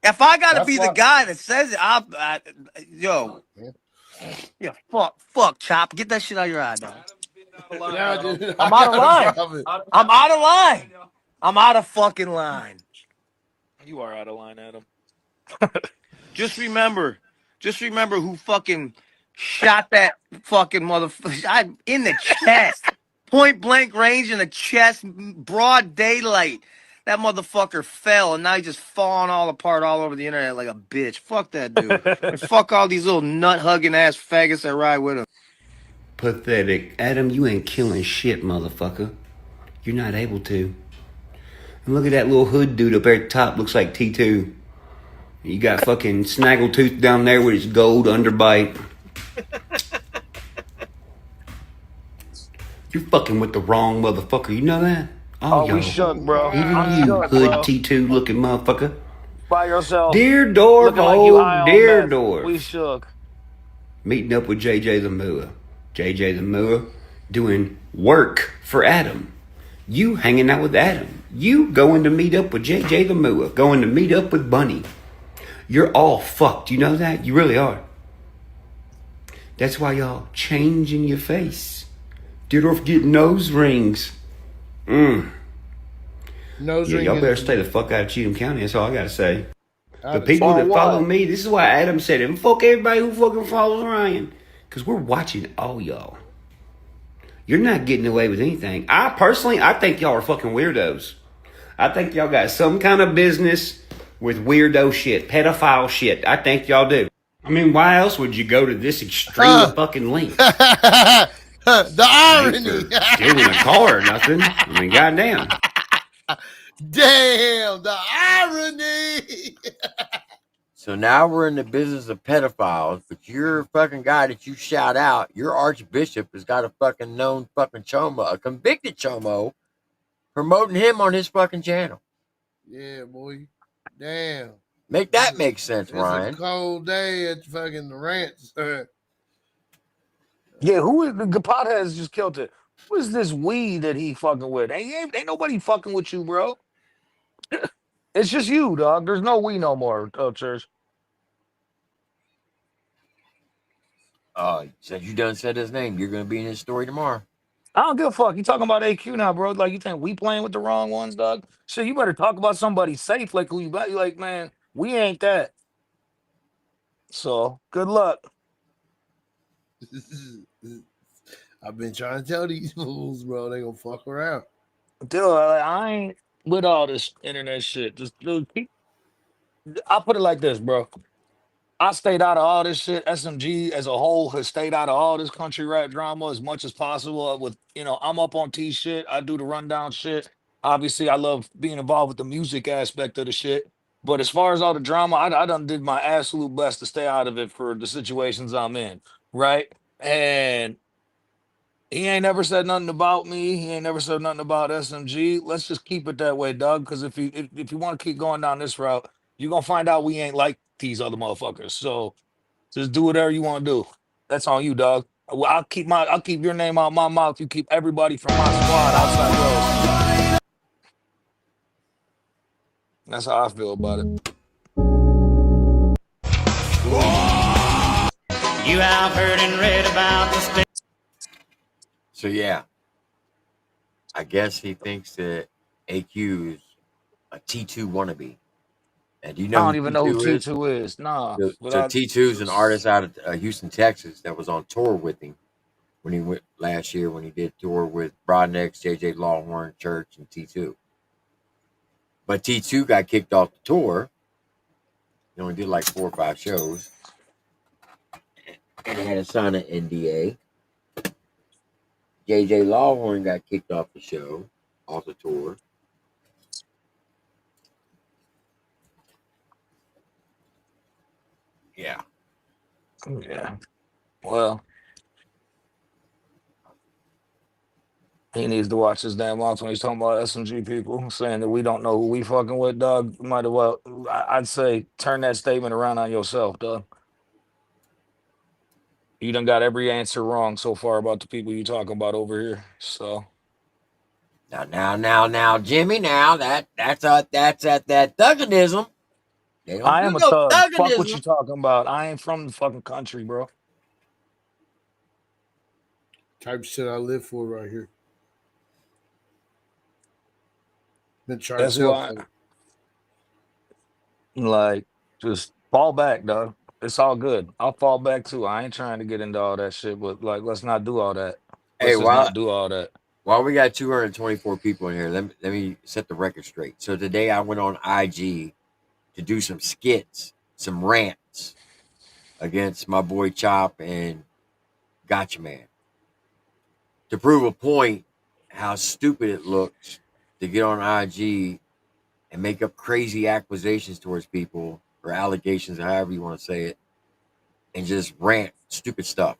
Speaker 11: If I gotta
Speaker 9: That's
Speaker 11: be the
Speaker 9: what.
Speaker 11: guy that says it, yeah, fuck, Chop, get that shit out of your eye, dog.
Speaker 9: Yeah, dude, I
Speaker 11: I'm out of
Speaker 9: got a
Speaker 11: line.
Speaker 9: problem.
Speaker 11: I'm out of line. I'm out of fucking line.
Speaker 3: You are out of line, Adam.
Speaker 11: Just remember who fucking shot that fucking motherfucker in the chest. Point blank range in the chest, broad daylight. That motherfucker fell, and now he's just falling all apart all over the internet like a bitch. Fuck that dude. And fuck all these little nut hugging ass faggots that ride with him.
Speaker 12: Pathetic. Adam, you ain't killing shit, motherfucker. You're not able to. And look at that little hood dude up there at the top. Looks like T2. You got fucking Snaggletooth down there with his gold underbite. You're fucking with the wrong motherfucker. You know that?
Speaker 3: Oh,
Speaker 12: Y'all.
Speaker 3: we shook, bro.
Speaker 12: Even
Speaker 3: I'm
Speaker 12: you,
Speaker 3: shook,
Speaker 12: hood
Speaker 3: bro.
Speaker 12: T2 looking motherfucker.
Speaker 3: By yourself,
Speaker 12: Dear
Speaker 3: looking like you high
Speaker 12: Dorvo,
Speaker 3: on
Speaker 12: dear
Speaker 3: meth.
Speaker 12: Dorf.
Speaker 3: We shook.
Speaker 12: Meeting up with JJ the Moolah. JJ the Moolah doing work for Adam. You hanging out with Adam. You going to meet up with JJ the Moolah. Going to meet up with Bunny. You're all fucked. You know that? You really are. That's why y'all changing your face. Deardorf get nose rings.
Speaker 9: Nose
Speaker 12: Yeah,
Speaker 9: ring.
Speaker 12: y'all better stay the fuck out of Cheatham County. That's all I gotta say. The
Speaker 9: That
Speaker 12: people
Speaker 3: For
Speaker 12: that follow
Speaker 3: what?
Speaker 12: me, this is why Adam said it. Fuck everybody who fucking follows Ryan. Because we're watching all y'all. You're not getting away with anything. I think y'all are fucking weirdos. I think y'all got some kind of business with weirdo shit, pedophile shit. I think y'all do. I mean, why else would you go to this extreme of fucking length?
Speaker 9: the
Speaker 12: Ain't
Speaker 9: irony.
Speaker 12: for stealing a car or nothing. I mean, goddamn.
Speaker 9: Damn, the irony.
Speaker 5: So now we're in the business of pedophiles, but your fucking guy that you shout out, your archbishop, has got a fucking known fucking chomo, a convicted chomo, promoting him on his fucking channel.
Speaker 9: Yeah, boy. Damn.
Speaker 5: Make that make sense,
Speaker 9: It's
Speaker 5: Ryan.
Speaker 9: a cold day at fucking the ranch.
Speaker 3: Yeah, who is the potheads just killed it? Who is this weed that he fucking with? Ain't nobody fucking with you, bro. It's just you, dog. There's no we no more, Church.
Speaker 5: Since you done said his name, you're gonna be in his story tomorrow.
Speaker 3: I don't give a fuck. You talking about AQ now, bro? Like you think we playing with the wrong ones, dog? Shit, you better talk about somebody safe, like who you like, man. We ain't that. So good luck.
Speaker 9: I've been trying to tell these fools, bro. They gonna fuck around.
Speaker 3: Dude, I ain't with all this internet shit. Just dude, I'll put it like this, bro. I stayed out of all this shit. SMG as a whole has stayed out of all this country rap drama as much as possible. With I'm up on T shit. I do the rundown shit. Obviously, I love being involved with the music aspect of the shit. But as far as all the drama, I done did my absolute best to stay out of it for the situations I'm in, right? And he ain't never said nothing about me. He ain't never said nothing about SMG. Let's just keep it that way, Doug. Because if you want to keep going down this route, you're gonna find out we ain't like these other motherfuckers. So just do whatever you want to do. That's on you, dog. Well, I'll keep your name out my mouth. You keep everybody from my squad outside yours. That's how I feel about it.
Speaker 4: You have heard and read about the state.
Speaker 5: So yeah, I guess he thinks that AQ is a T2 wannabe. And do you
Speaker 3: I
Speaker 5: know
Speaker 3: don't
Speaker 5: who
Speaker 3: even know who
Speaker 5: T2 is?
Speaker 3: T2 is. Nah.
Speaker 5: So T2 is an artist out of Houston, Texas, that was on tour with him when he went last year when he did tour with Broadnex, JJ Lawhorn, Church, and T2. But T2 got kicked off the tour. He only did like 4 or 5 shows. And he had to sign an NDA. JJ Lawhorn got kicked off the show, off the tour. Yeah.
Speaker 3: Yeah. Well, he needs to watch his damn mouth when he's talking about SMG people, saying that we don't know who we fucking with, dog. Might as well, I'd say, turn that statement around on yourself, dog. You done got every answer wrong so far about the people you talking about over here. So
Speaker 5: Now, Jimmy. Now that's that thugganism. They don't
Speaker 3: I
Speaker 5: do
Speaker 3: am a
Speaker 5: no
Speaker 3: thug. Fuck what you
Speaker 5: thugganism.
Speaker 3: talking about. I ain't from the fucking country, bro.
Speaker 9: Type of shit I live for right here. Been trying
Speaker 3: That's
Speaker 9: to tell
Speaker 3: why,
Speaker 9: folks.
Speaker 3: like, just fall back, dog. It's all good. I'll fall back too. I ain't trying to get into all that shit, but like, let's not do all that.
Speaker 5: Hey,
Speaker 3: Let's just not do all that.
Speaker 5: while we got 224 people in here, let me set the record straight. So today I went on IG to do some skits, some rants against my boy Chop and Gotcha Man to prove a point how stupid it looks to get on IG and make up crazy accusations towards people or allegations or however you want to say it and just rant stupid stuff.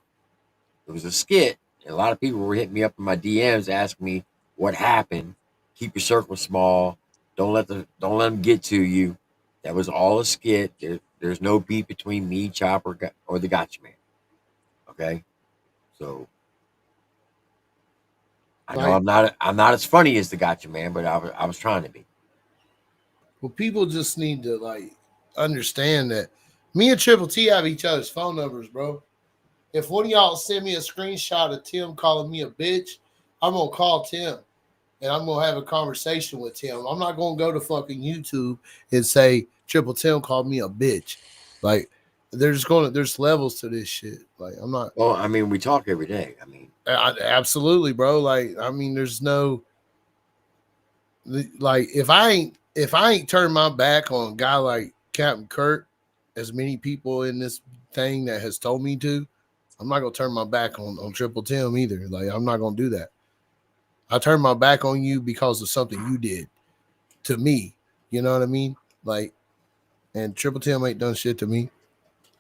Speaker 5: It was a skit. And a lot of people were hitting me up in my DMs asking me what happened. Keep your circle small. Don't let them get to you. That was all a skit. There's no beef between me, Chopper, or the Gotcha Man. Okay, so I know
Speaker 9: Like,
Speaker 5: I'm not as funny as the Gotcha Man, but I was trying to be.
Speaker 9: well, people just need to like understand that me and Triple T have each other's phone numbers, bro. If one of y'all send me a screenshot of Tim calling me a bitch, I'm gonna call Tim and I'm gonna have a conversation with Tim. I'm not gonna go to fucking YouTube and say Triple Tim called me a bitch. Like, there's levels to this shit. Like, I'm not.
Speaker 5: Well, I mean, we talk every day. I mean,
Speaker 9: Absolutely, bro. Like, I mean, there's no like if I ain't turned my back on a guy like Captain Kurt, as many people in this thing that has told me to, I'm not gonna turn my back on Triple Tim either. Like, I'm not gonna do that. I turned my back on you because of something you did to me. You know what I mean? Like, and Triple Tim ain't done shit to me.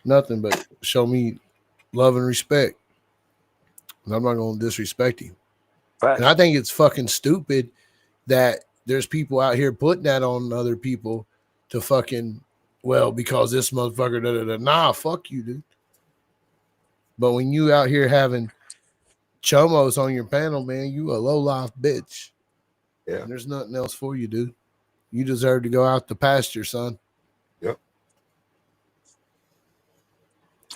Speaker 9: Nothing but show me love and respect. And I'm not gonna disrespect him. And I
Speaker 3: Facts.
Speaker 9: think it's fucking stupid that there's people out here putting that on other people to fucking, well, because this motherfucker, da, da, da. Nah, fuck you, dude. But when you out here having chomos on your panel, man, you a low life bitch.
Speaker 5: yeah,
Speaker 9: And there's nothing else for you, dude. You deserve to go out the pasture, son.
Speaker 5: yep.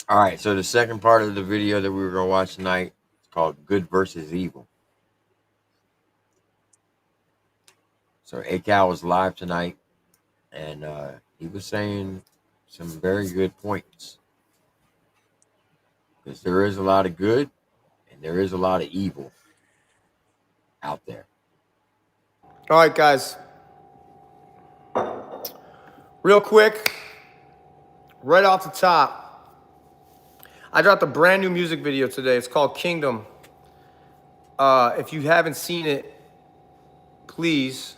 Speaker 5: All right, so the second part of the video that we were gonna watch tonight is called "Good versus Evil." So ACal was live tonight, and he was saying some very good points because there is a lot of good and there is a lot of evil out there.
Speaker 11: All right, guys. Real quick, right off the top, I dropped a brand new music video today. It's called Kingdom. If you haven't seen it, please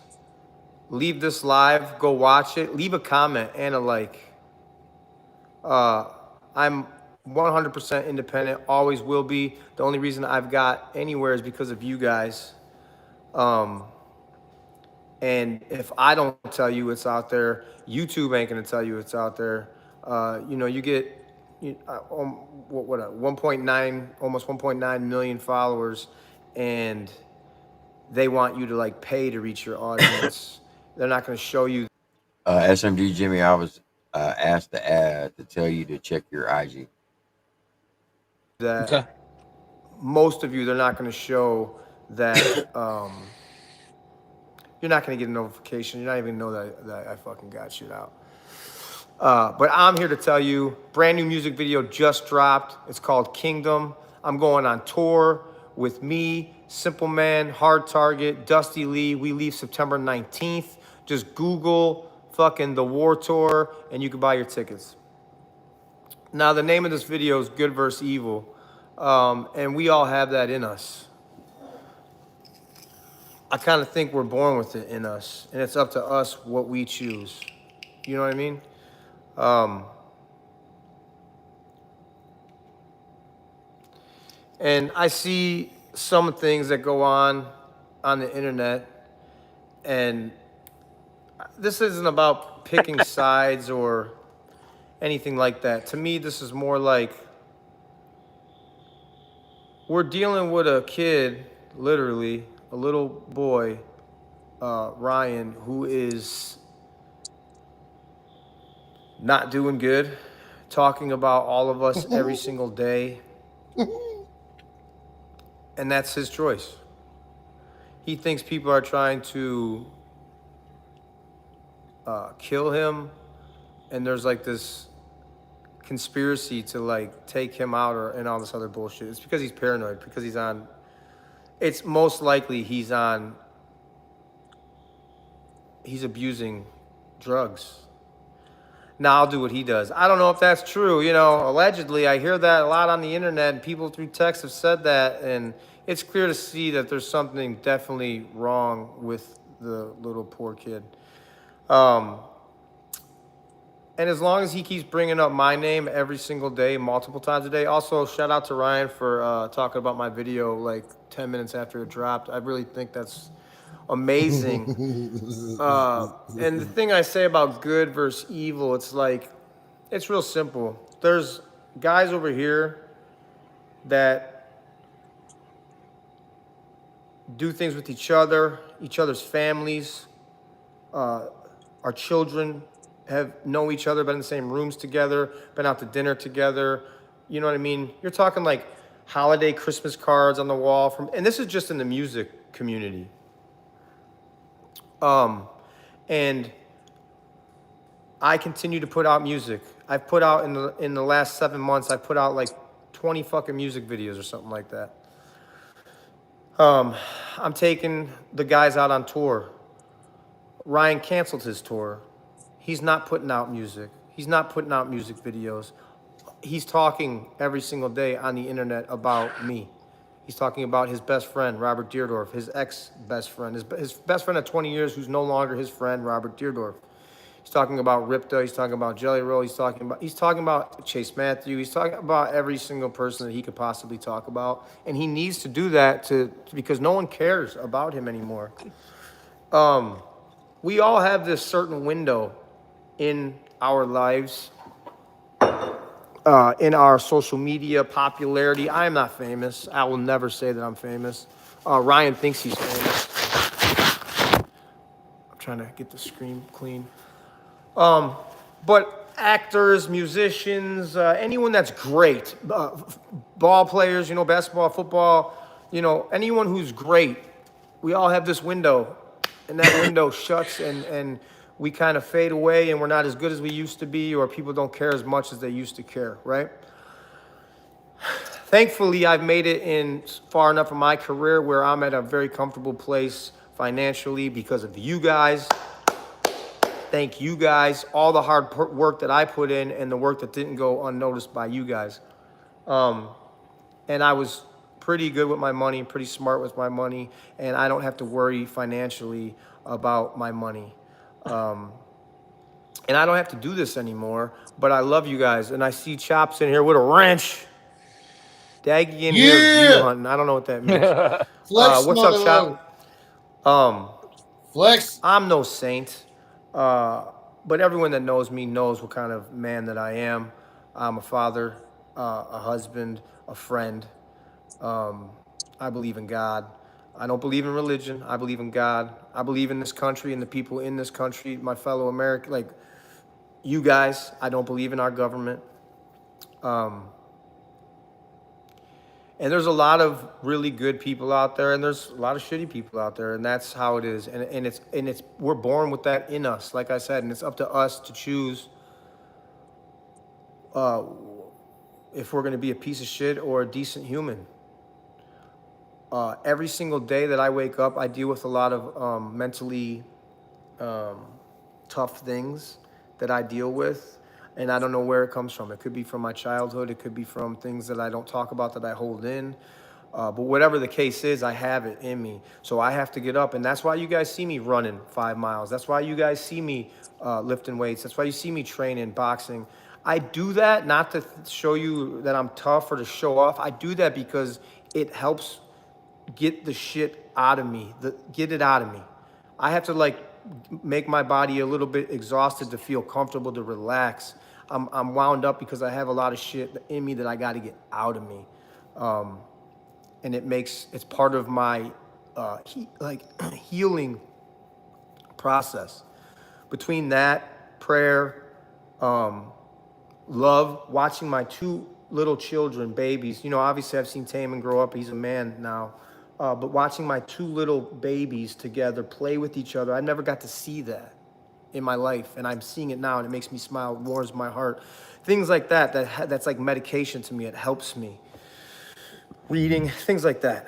Speaker 11: leave this live, go watch it, leave a comment and a like. I'm 100% independent, always will be. The only reason I've got anywhere is because of you guys. And if I don't tell you it's out there, YouTube ain't gonna tell you it's out there. You get 1.9, almost 1.9 million followers, and they want you to like pay to reach your audience. They're not gonna show you
Speaker 5: SMG Jimmy, I was asked to tell you to check your IG.
Speaker 3: Okay.
Speaker 11: that. Most of you, they're not gonna show that. You're not gonna get a notification. You're not even gonna know that I fucking got shit out. But I'm here to tell you, brand new music video just dropped. It's called Kingdom. I'm going on tour with me, Simple Man, Hard Target, Dusty Lee. We leave September 19th. Just Google fucking the War Tour and you can buy your tickets. Now, the name of this video is Good vs. Evil. And we all have that in us. I kind of think we're born with it in us, and it's up to us what we choose. You know what I mean?
Speaker 4: And I see some things that go on the internet, and this isn't about picking sides or anything like that. To me, this is more like we're dealing with a kid, literally, a little boy, Ryan, who is not doing good, talking about all of us every single day. And that's his choice. He thinks people are trying to kill him, and there's like this conspiracy to like take him out and all this other bullshit. It's because he's paranoid, because it's most likely he's abusing drugs. Now I'll do what he does. I don't know if that's true. Allegedly, I hear that a lot on the internet, and people through text have said that, and it's clear to see that there's something definitely wrong with the little poor kid. And as long as he keeps bringing up my name every single day, multiple times a day. Also, shout out to Ryan for talking about my video like 10 minutes after it dropped. I really think that's amazing. And the thing I say about good versus evil, it's real simple. There's guys over here that do things with each other's families, our children know each other, been in the same rooms together, been out to dinner together. You know what I mean? You're talking like holiday Christmas cards on the wall and this is just in the music community. And I continue to put out music. I've put out in the last 7 months, I put out like 20 fucking music videos or something like that. I'm taking the guys out on tour. Ryan canceled his tour. He's not putting out music. He's not putting out music videos. He's talking every single day on the internet about me. He's talking about his best friend, Robert Deerdorf, his ex-best friend, his best friend of 20 years who's no longer his friend, Robert Deerdorf. He's talking about Ripta. He's talking about Jelly Roll. He's talking about Chase Matthew. He's talking about every single person that he could possibly talk about. And he needs to do that because no one cares about him anymore. We all have this certain window in our lives, in our social media popularity. I am not famous. I will never say that I'm famous. Ryan thinks he's famous. I'm trying to get the screen clean. But actors, musicians, anyone that's great, ball players, basketball, football, anyone who's great, we all have this window, and that window shuts, and we kind of fade away, and we're not as good as we used to be, or people don't care as much as they used to care, right? Thankfully, I've made it in far enough in my career where I'm at a very comfortable place financially because of you guys. Thank you guys, all the hard work that I put in and the work that didn't go unnoticed by you guys. And I was pretty good with my money, pretty smart with my money, and I don't have to worry financially about my money. And I don't have to do this anymore, but I love you guys. And I see Chops in here with a wrench. Daggy in here is you hunting. I don't know what that means. What's up, Chop?
Speaker 9: Flex.
Speaker 4: I'm no saint. But everyone that knows me knows what kind of man that I am. I'm a father, a husband, a friend. I believe in God. I don't believe in religion. I believe in God. I believe in this country and the people in this country, my fellow Americans, like you guys. I don't believe in our government. And there's a lot of really good people out there, and there's a lot of shitty people out there, and that's how it is. And it's we're born with that in us, like I said, and it's up to us to choose if we're going to be a piece of shit or a decent human. Every single day that I wake up, I deal with a lot of mentally tough things that I deal with. And I don't know where it comes from. It could be from my childhood. It could be from things that I don't talk about that I hold in. But whatever the case is, I have it in me. So I have to get up. And that's why you guys see me running 5 miles. That's why you guys see me lifting weights. That's why you see me training, boxing.
Speaker 13: I do that not to show you that I'm tough or to show off. I do that because it helps get the shit out of me, get it out of me. I have to like make my body a little bit exhausted to feel comfortable, to relax. I'm wound up because I have a lot of shit in me that I got to get out of me. And it's part of my healing process. Between that, prayer, love, watching my two little children, babies. You know, obviously I've seen Taman grow up. He's a man now. But watching my two little babies together play with each other, I never got to see that in my life. And I'm seeing it now, and it makes me smile, warms my heart. Things like that's like medication to me. It helps me. Reading, things like that.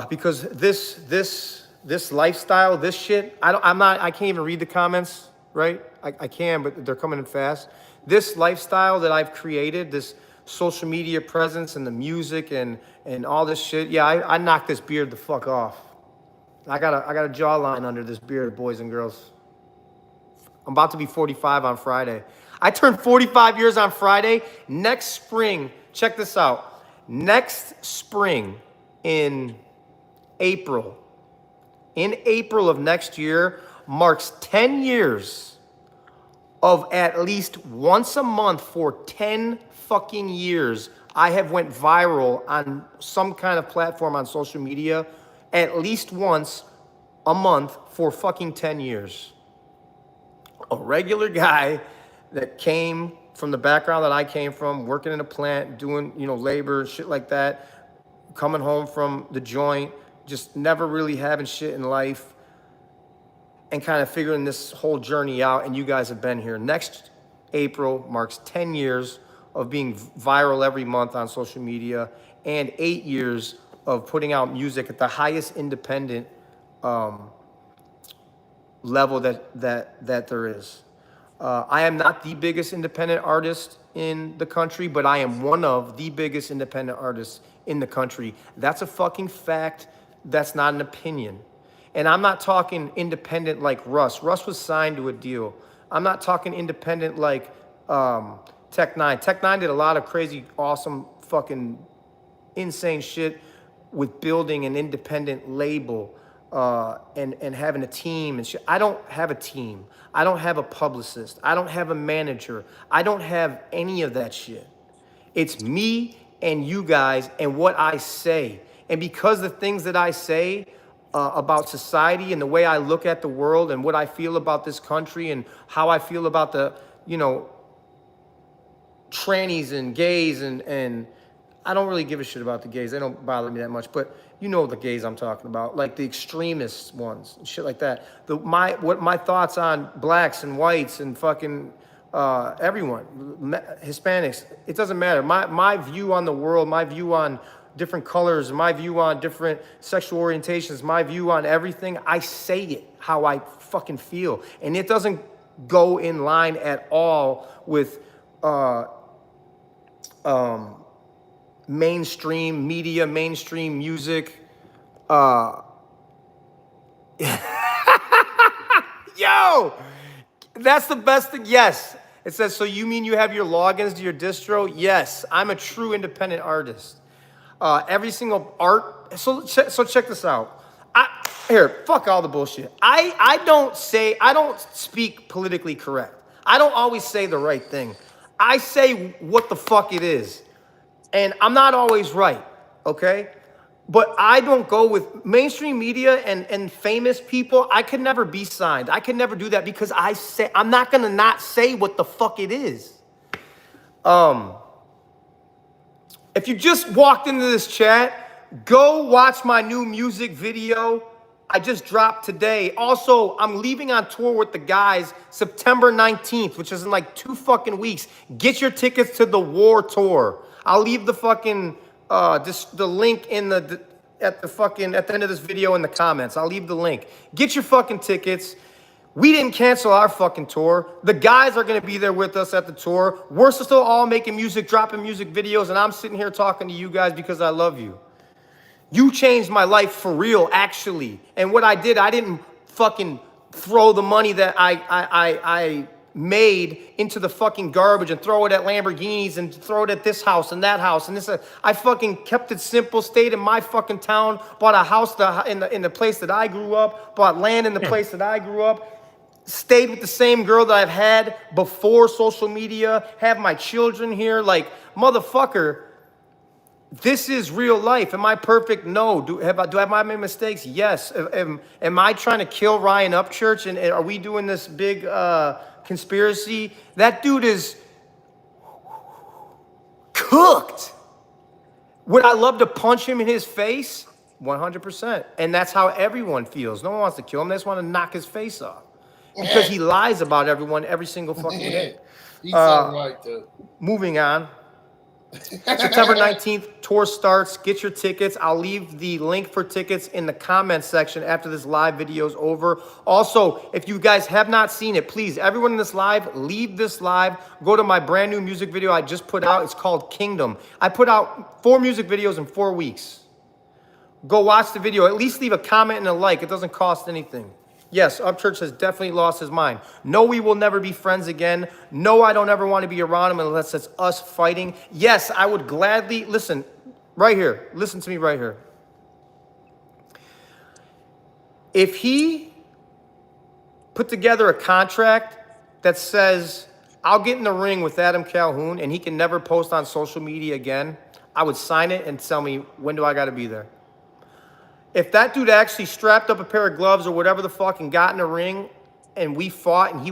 Speaker 13: Because this lifestyle, this shit, I can't even read the comments, right? I can, but they're coming in fast. This lifestyle that I've created, this social media presence and the music and all this shit, yeah, I knocked this beard the fuck off. I got a jawline under this beard, boys and girls. I'm about to be 45 on Friday. I turned 45 years on Friday. Next spring, check this out. Next spring in April of next year marks 10 years of at least once a month for 10 fucking years. I have went viral on some kind of platform on social media at least once a month for fucking 10 years. A regular guy that came from the background that I came from, working in a plant, doing, labor, shit like that, coming home from the joint, just never really having shit in life, and kind of figuring this whole journey out, and you guys have been here. Next April marks 10 years of being viral every month on social media, and 8 years of putting out music at the highest independent level that there is. I am not the biggest independent artist in the country, but I am one of the biggest independent artists in the country. That's a fucking fact. That's not an opinion. And I'm not talking independent like Russ. Russ was signed to a deal. I'm not talking independent like Tech Nine. Tech Nine did a lot of crazy, awesome, fucking insane shit with building an independent label and having a team and shit. I don't have a team. I don't have a publicist. I don't have a manager. I don't have any of that shit. It's me and you guys and what I say. And because the things that I say about society and the way I look at the world and what I feel about this country and how I feel about the, trannies and gays and I don't really give a shit about the gays. They don't bother me that much, but you know the gays I'm talking about, like the extremist ones and shit like that. What my thoughts on blacks and whites and fucking everyone, Hispanics, it doesn't matter. My view on the world, my view on different colors, my view on different sexual orientations, my view on everything, I say it how I fucking feel. And it doesn't go in line at all with mainstream media, mainstream music. Yo, that's the best thing. Yes. It says, so you mean you have your logins to your distro? Yes, I'm a true independent artist. Every single art. So check this out. Fuck all the bullshit. I don't speak politically correct. I don't always say the right thing. I say what the fuck it is. And I'm not always right, okay? But I don't go with mainstream media and famous people. I could never be signed. I could never do that because I'm not gonna not say what the fuck it is. If you just walked into this chat, go watch my new music video I just dropped today. Also, I'm leaving on tour with the guys September 19th, which is in like 2 fucking weeks. Get your tickets to the War Tour. I'll leave the fucking the link in at the end of this video in the comments. I'll leave the link. Get your fucking tickets. We didn't cancel our fucking tour. The guys are gonna be there with us at the tour. We're still all making music, dropping music videos, and I'm sitting here talking to you guys because I love you. You changed my life for real, actually. And what I did, I didn't fucking throw the money that I made into the fucking garbage and throw it at Lamborghinis and throw it at this house and that house and this. I fucking kept it simple, stayed in my fucking town, bought a house in the place that I grew up, bought land in the place that I grew up, stayed with the same girl that I've had before social media, have my children here. Like, motherfucker, this is real life. Am I perfect? No. Do I made mistakes? Yes. Am I trying to kill Ryan Upchurch? And are we doing this big conspiracy? That dude is cooked. Would I love to punch him in his face? 100%. And that's how everyone feels. No one wants to kill him. They just want to knock his face off. Because he lies about everyone every single fucking day.
Speaker 9: He's so right, too.
Speaker 13: Moving on. September 19th, tour starts. Get your tickets. I'll leave the link for tickets in the comments section after this live video is over. Also, if you guys have not seen it, please, everyone in this live, leave this live. Go to my brand new music video I just put out. It's called Kingdom. I put out 4 music videos in 4 weeks. Go watch the video. At least leave a comment and a like. It doesn't cost anything. Yes, Upchurch has definitely lost his mind. No, we will never be friends again. No, I don't ever want to be around him unless it's us fighting. Yes, I would gladly, listen, right here. Listen to me right here. If he put together a contract that says, I'll get in the ring with Adam Calhoun and he can never post on social media again, I would sign it and tell me, when do I got to be there? If that dude actually strapped up a pair of gloves or whatever the fuck and got in a ring and we fought and he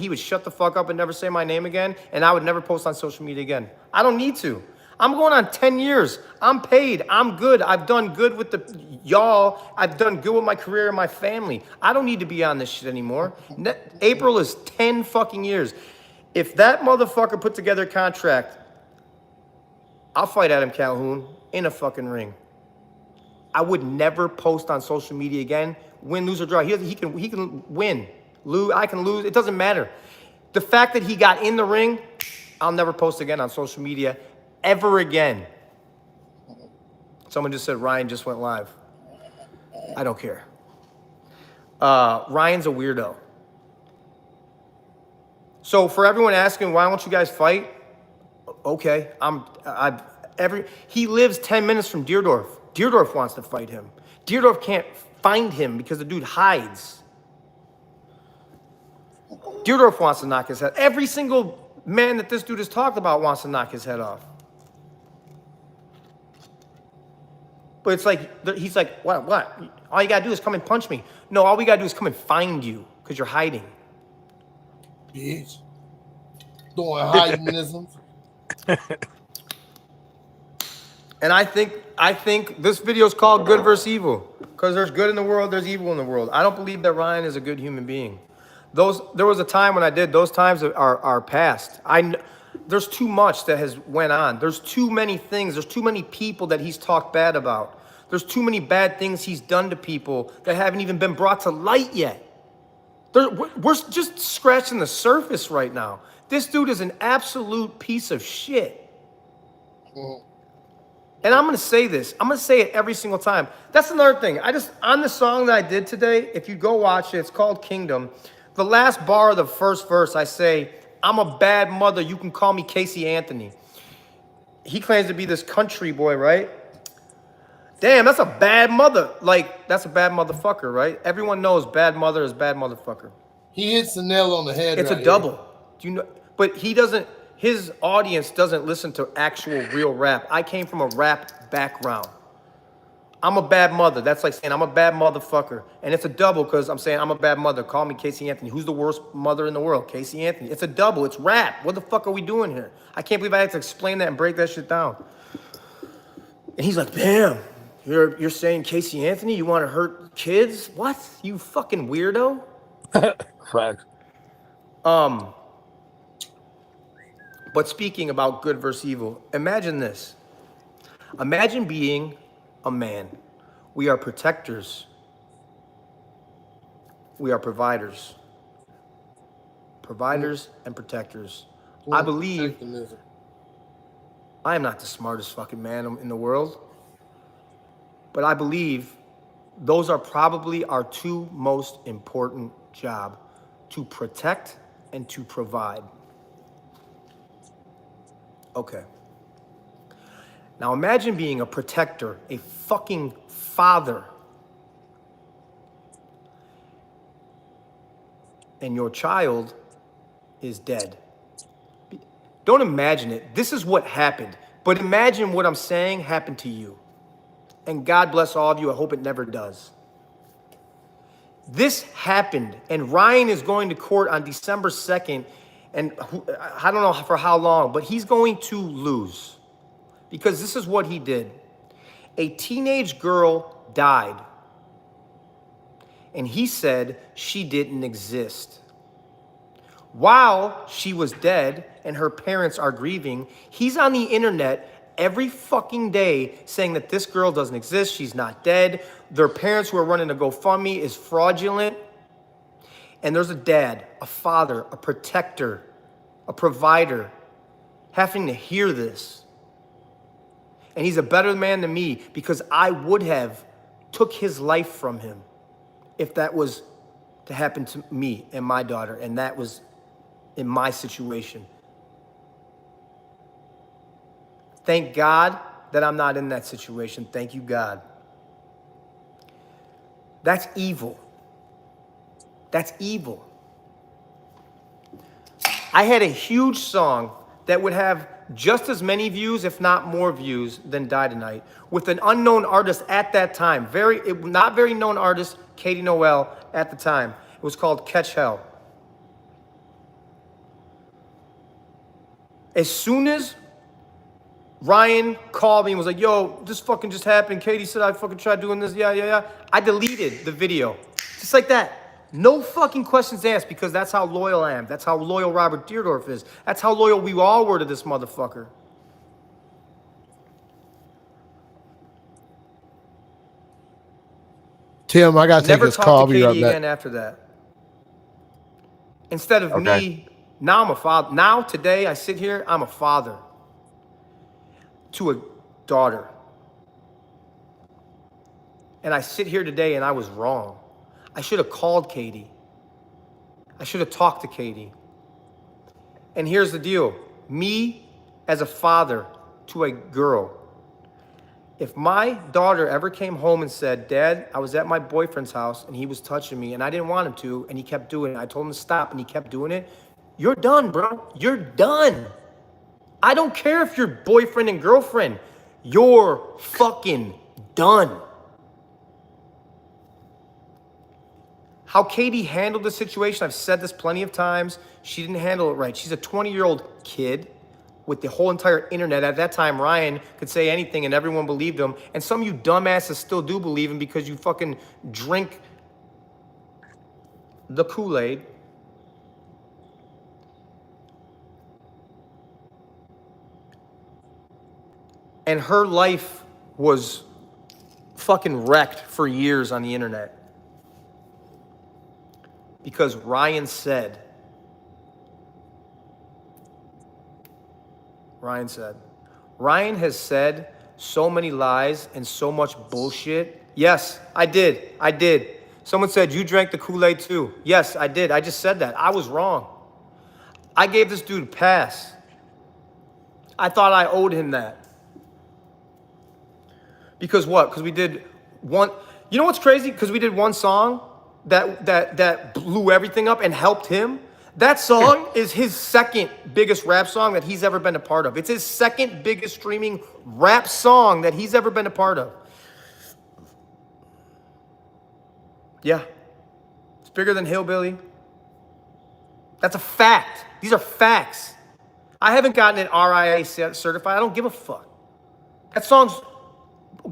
Speaker 13: would shut the fuck up and never say my name again and I would never post on social media again. I don't need to. I'm going on 10 years. I'm paid. I'm good. I've done good with y'all. I've done good with my career and my family. I don't need to be on this shit anymore. April is 10 fucking years. If that motherfucker put together a contract, I'll fight Adam Calhoun in a fucking ring. I would never post on social media again. Win, lose, or draw. He can win. I can lose. It doesn't matter. The fact that he got in the ring, I'll never post again on social media ever again. Someone just said Ryan just went live. I don't care. Ryan's a weirdo. So for everyone asking, why won't you guys fight? Okay, he lives 10 minutes from Deerdorf. Deerdorf wants to fight him. Deerdorf can't find him because the dude hides. Deerdorf wants to knock his head. Every single man that this dude has talked about wants to knock his head off. But it's like, he's like, what? All you gotta do is come and punch me. No, all we gotta do is come and find you because you're hiding.
Speaker 9: Bitch. Doing hiding-isms.
Speaker 13: And I think this video is called Good versus Evil because there's good in the world, there's evil in the world. I don't believe that Ryan is a good human being. There was a time when I did. Those times are past. There's too much that has went on. There's too many things. There's too many people that he's talked bad about. There's too many bad things he's done to people that haven't even been brought to light yet. We're just scratching the surface right now. This dude is an absolute piece of shit. And I'm going to say this. I'm going to say it every single time. That's another thing. On the song that I did today, if you go watch it, it's called Kingdom. The last bar of the first verse, I say, I'm a bad mother. You can call me Casey Anthony. He claims to be this country boy, right? Damn, that's a bad mother. Like, that's a bad motherfucker, right? Everyone knows bad mother is bad motherfucker.
Speaker 9: He hits the nail on the head.
Speaker 13: It's a double. Do you know? But he doesn't. His audience doesn't listen to actual real rap. I came from a rap background. I'm a bad mother. That's like saying I'm a bad motherfucker. And it's a double because I'm saying I'm a bad mother. Call me Casey Anthony. Who's the worst mother in the world? Casey Anthony. It's a double. It's rap. What the fuck are we doing here? I can't believe I had to explain that and break that shit down. And he's like, damn, you're saying Casey Anthony? You want to hurt kids? What? You fucking weirdo?
Speaker 3: Fact.
Speaker 13: But speaking about good versus evil, imagine this. Imagine being a man. We are protectors. We are providers. Providers and protectors. I believe I am not the smartest fucking man in the world, but I believe those are probably our two most important jobs, to protect and to provide. Okay. Now imagine being a protector, a fucking father, and your child is dead. Don't imagine it. This is what happened. But imagine what I'm saying happened to you. And God bless all of you. I hope it never does. This happened, and Ryan is going to court on December 2nd, and I don't know for how long, but he's going to lose because this is what he did. A teenage girl died, and he said she didn't exist. While she was dead and her parents are grieving, he's on the internet every fucking day saying that this girl doesn't exist, she's not dead, their parents who are running a GoFundMe is fraudulent. And there's a dad, a father, a protector, a provider having to hear this. And he's a better man than me because I would have took his life from him if that was to happen to me and my daughter, and that was in my situation. Thank God that I'm not in that situation. Thank you, God. That's evil. That's evil. I had a huge song that would have just as many views, if not more views, than Die Tonight, with an unknown artist at that time. Not very known artist, Katie Noel, at the time. It was called Catch Hell. As soon as Ryan called me and was like, yo, this fucking just happened. Katie said I fucking tried doing this. Yeah. I deleted the video. Just like that. No fucking questions asked because that's how loyal I am. That's how loyal Robert Deerdorf is. That's how loyal we all were to this motherfucker.
Speaker 9: Tim, I got to take
Speaker 13: Never
Speaker 9: this call.
Speaker 13: talked to
Speaker 9: I'll be
Speaker 13: Katie
Speaker 9: right
Speaker 13: again
Speaker 9: back.
Speaker 13: after that. Instead of me, now I'm a father. Now, today, I sit here, I'm a father to a daughter. And I sit here today and I was wrong. I should have called Katie. I should have talked to Katie. And here's the deal. Me, as a father to a girl, if my daughter ever came home and said, Dad, I was at my boyfriend's house and he was touching me and I didn't want him to and he kept doing it. I told him to stop and he kept doing it. You're done, bro. You're done. I don't care if you're boyfriend and girlfriend. You're fucking done. How Katie handled the situation, I've said this plenty of times. She didn't handle it right. She's a 20-year-old kid with the whole entire internet. At that time, Ryan could say anything and everyone believed him. And some of you dumbasses still do believe him because you fucking drink the Kool-Aid. And her life was fucking wrecked for years on the internet. Because Ryan said, Ryan has said so many lies and so much bullshit. Yes, I did. Someone said, you drank the Kool-Aid too. Yes, I did. I just said that. I was wrong. I gave this dude a pass. I thought I owed him that. Because what? Because we did one, you know what's crazy? Because we did one song that blew everything up and helped him. That song is his second biggest rap song that he's ever been a part of. It's his second biggest streaming rap song that he's ever been a part of. Yeah. It's bigger than Hillbilly. That's a fact. These are facts. I haven't gotten it RIA certified. I don't give a fuck. That song's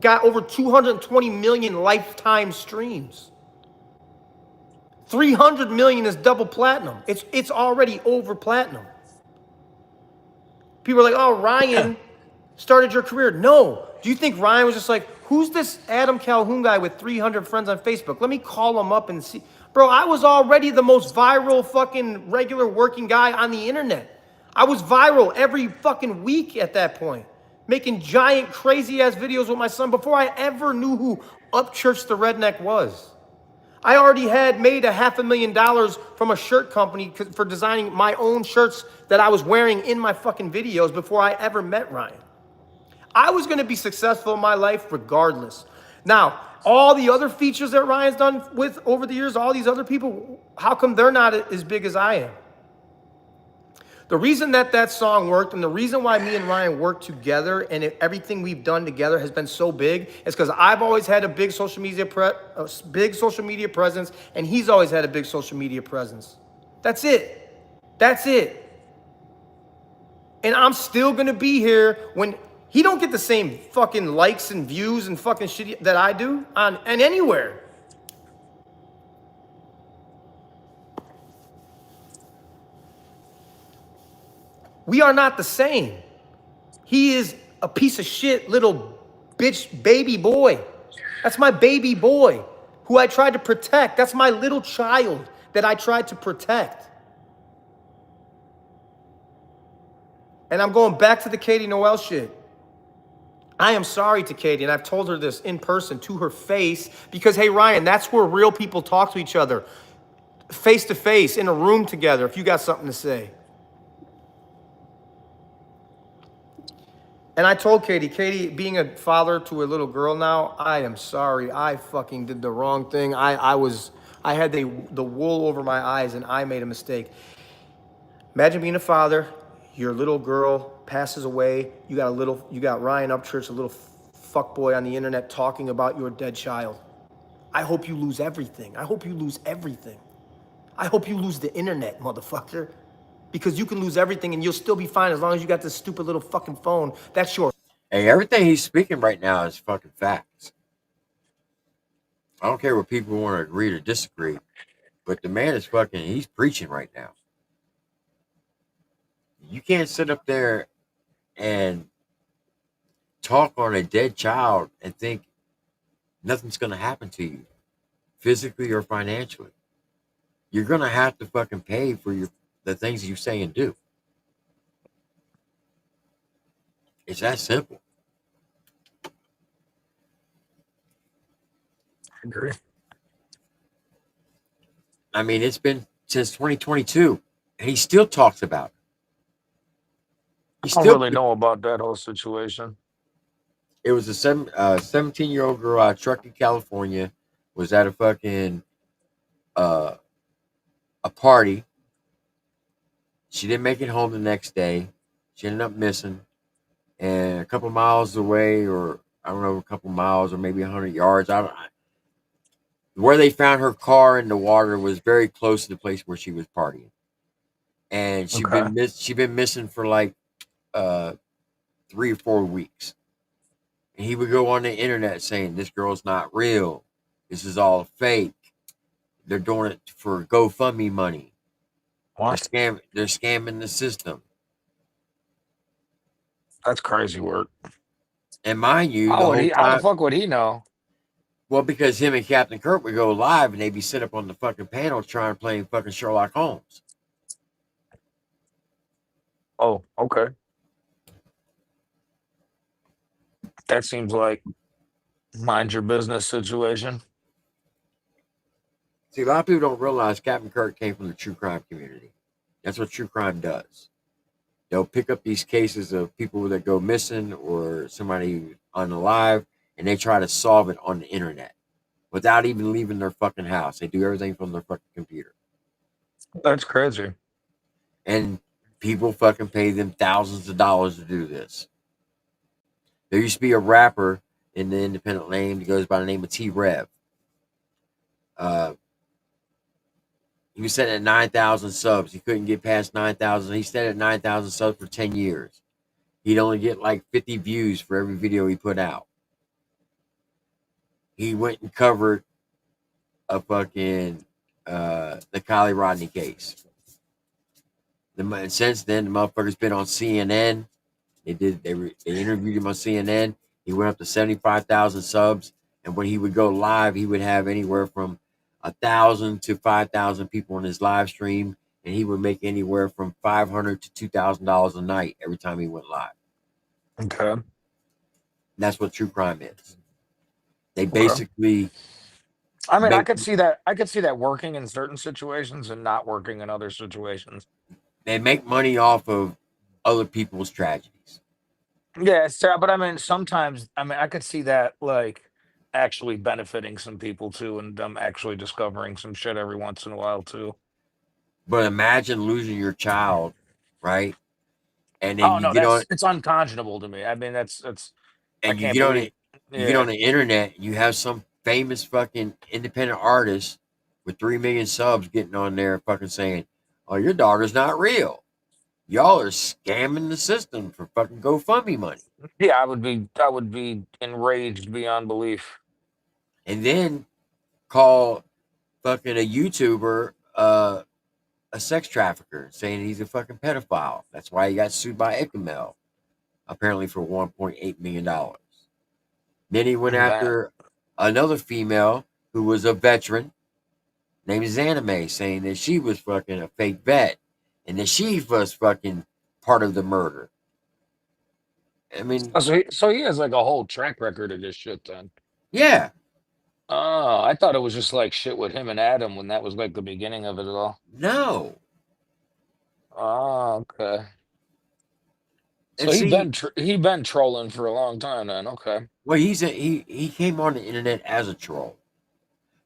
Speaker 13: got over 220 million lifetime streams. 300 million is double platinum. It's already over platinum. People are like, oh, Ryan started your career. No. Do you think Ryan was just like, who's this Adam Calhoun guy with 300 friends on Facebook? Let me call him up and see. Bro, I was already the most viral fucking regular working guy on the internet. I was viral every fucking week at that point, making giant crazy ass videos with my son before I ever knew who Upchurch the Redneck was. I already had made $500,000 from a shirt company for designing my own shirts that I was wearing in my fucking videos before I ever met Ryan. I was gonna be successful in my life regardless. Now, all the other features that Ryan's done with over the years, all these other people, how come they're not as big as I am? The reason that song worked and the reason why me and Ryan work together and everything we've done together has been so big is because I've always had a big social media presence and he's always had a big social media presence. That's it. That's it. And I'm still gonna be here when he don't get the same fucking likes and views and fucking shit that I do on and anywhere. We are not the same. He is a piece of shit little bitch baby boy. That's my baby boy who I tried to protect. That's my little child that I tried to protect. And I'm going back to the Katie Noel shit. I am sorry to Katie, and I've told her this in person to her face because, hey, Ryan, that's where real people talk to each other, face to face, in a room together, if you got something to say. And I told Katie, being a father to a little girl now, I am sorry. I fucking did the wrong thing. I had the wool over my eyes, and I made a mistake. Imagine being a father, your little girl passes away, you got Ryan Upchurch, a little fuckboy on the internet talking about your dead child. I hope you lose everything. I hope you lose everything. I hope you lose the internet, motherfucker. Because you can lose everything and you'll still be fine as long as you got this stupid little fucking phone. That's your...
Speaker 5: Hey, everything he's speaking right now is fucking facts. I don't care what people want to agree or disagree, but the man is fucking, he's preaching right now. You can't sit up there and talk on a dead child and think nothing's going to happen to you, physically or financially. You're going to have to fucking pay for the things you say and do. It's that simple.
Speaker 3: I agree.
Speaker 5: I mean, it's been since 2022, and he still talks about it.
Speaker 3: I don't really know about that whole situation.
Speaker 5: It was a 17-year-old girl out of Truckee, California, was at a fucking a party. She didn't make it home the next day. She ended up missing. And a couple miles away, or I don't know, a couple miles or maybe 100 yards, where they found her car in the water was very close to the place where she was partying. And she'd been missing for like 3 or 4 weeks. And he would go on the internet saying, this girl's not real. This is all fake. They're doing it for GoFundMe money.
Speaker 3: What?
Speaker 5: They're scamming the system.
Speaker 3: That's crazy work.
Speaker 5: And mind you,
Speaker 3: How the fuck would he know?
Speaker 5: Well, because him and Captain Kirk would go live and they'd be set up on the fucking panel trying to play fucking Sherlock Holmes.
Speaker 3: Oh, okay. That seems like mind your business situation.
Speaker 5: See, a lot of people don't realize Captain Kirk came from the true crime community. That's what true crime does. They'll pick up these cases of people that go missing or somebody unalive, and they try to solve it on the internet without even leaving their fucking house. They do everything from their fucking computer.
Speaker 3: That's crazy.
Speaker 5: And people fucking pay them thousands of dollars to do this. There used to be a rapper in the independent lane that goes by the name of T-Rev. He was set at 9,000 subs. He couldn't get past 9,000. He stayed at 9,000 subs for 10 years. He'd only get like 50 views for every video he put out. He went and covered a fucking the Kylie Rodney case. And since then, the motherfucker's been on CNN. They interviewed him on CNN. He went up to 75,000 subs, and when he would go live, he would have anywhere from 1,000 to 5,000 people on his live stream, and he would make anywhere from $500 to $2,000 a night every time he went live.
Speaker 3: Okay.
Speaker 5: That's what true crime is. They basically
Speaker 3: I mean, I
Speaker 5: Make
Speaker 3: could see that. I could see that working in certain situations and not working in other situations.
Speaker 5: they make money off of other people's tragedies.
Speaker 3: Yeah, so, but I mean, sometimes I mean, I could see that like actually benefiting some people too, and actually discovering some shit every once in a while too.
Speaker 5: But imagine losing your child, right? And then
Speaker 3: Oh no, that's it's unconscionable to me. I mean, that's I
Speaker 5: you
Speaker 3: can't
Speaker 5: get on
Speaker 3: believe.
Speaker 5: it, you get on
Speaker 3: Yeah,
Speaker 5: the internet, and you have some famous fucking independent artist with 3 million subs getting on there fucking saying, "Oh, your daughter's not real. Y'all are scamming the system for fucking GoFundMe money."
Speaker 3: yeah, I would be enraged beyond belief.
Speaker 5: And then call fucking a YouTuber a sex trafficker, saying he's a fucking pedophile. That's why he got sued by Ecamel, apparently for $1.8 million. Then he went
Speaker 3: That
Speaker 5: after another female who was a veteran named Zanime, saying that she was fucking a fake vet and that she was fucking part of the murder. I mean,
Speaker 3: so he has like a whole track record of this shit then.
Speaker 5: yeah,
Speaker 3: Oh, I thought it was just like shit with him and Adam when that was like the beginning of it all.
Speaker 5: no.
Speaker 3: Oh, okay.
Speaker 5: And
Speaker 3: So
Speaker 5: see,
Speaker 3: he been trolling for a long time then. Okay.
Speaker 5: well, he came on the internet as a troll.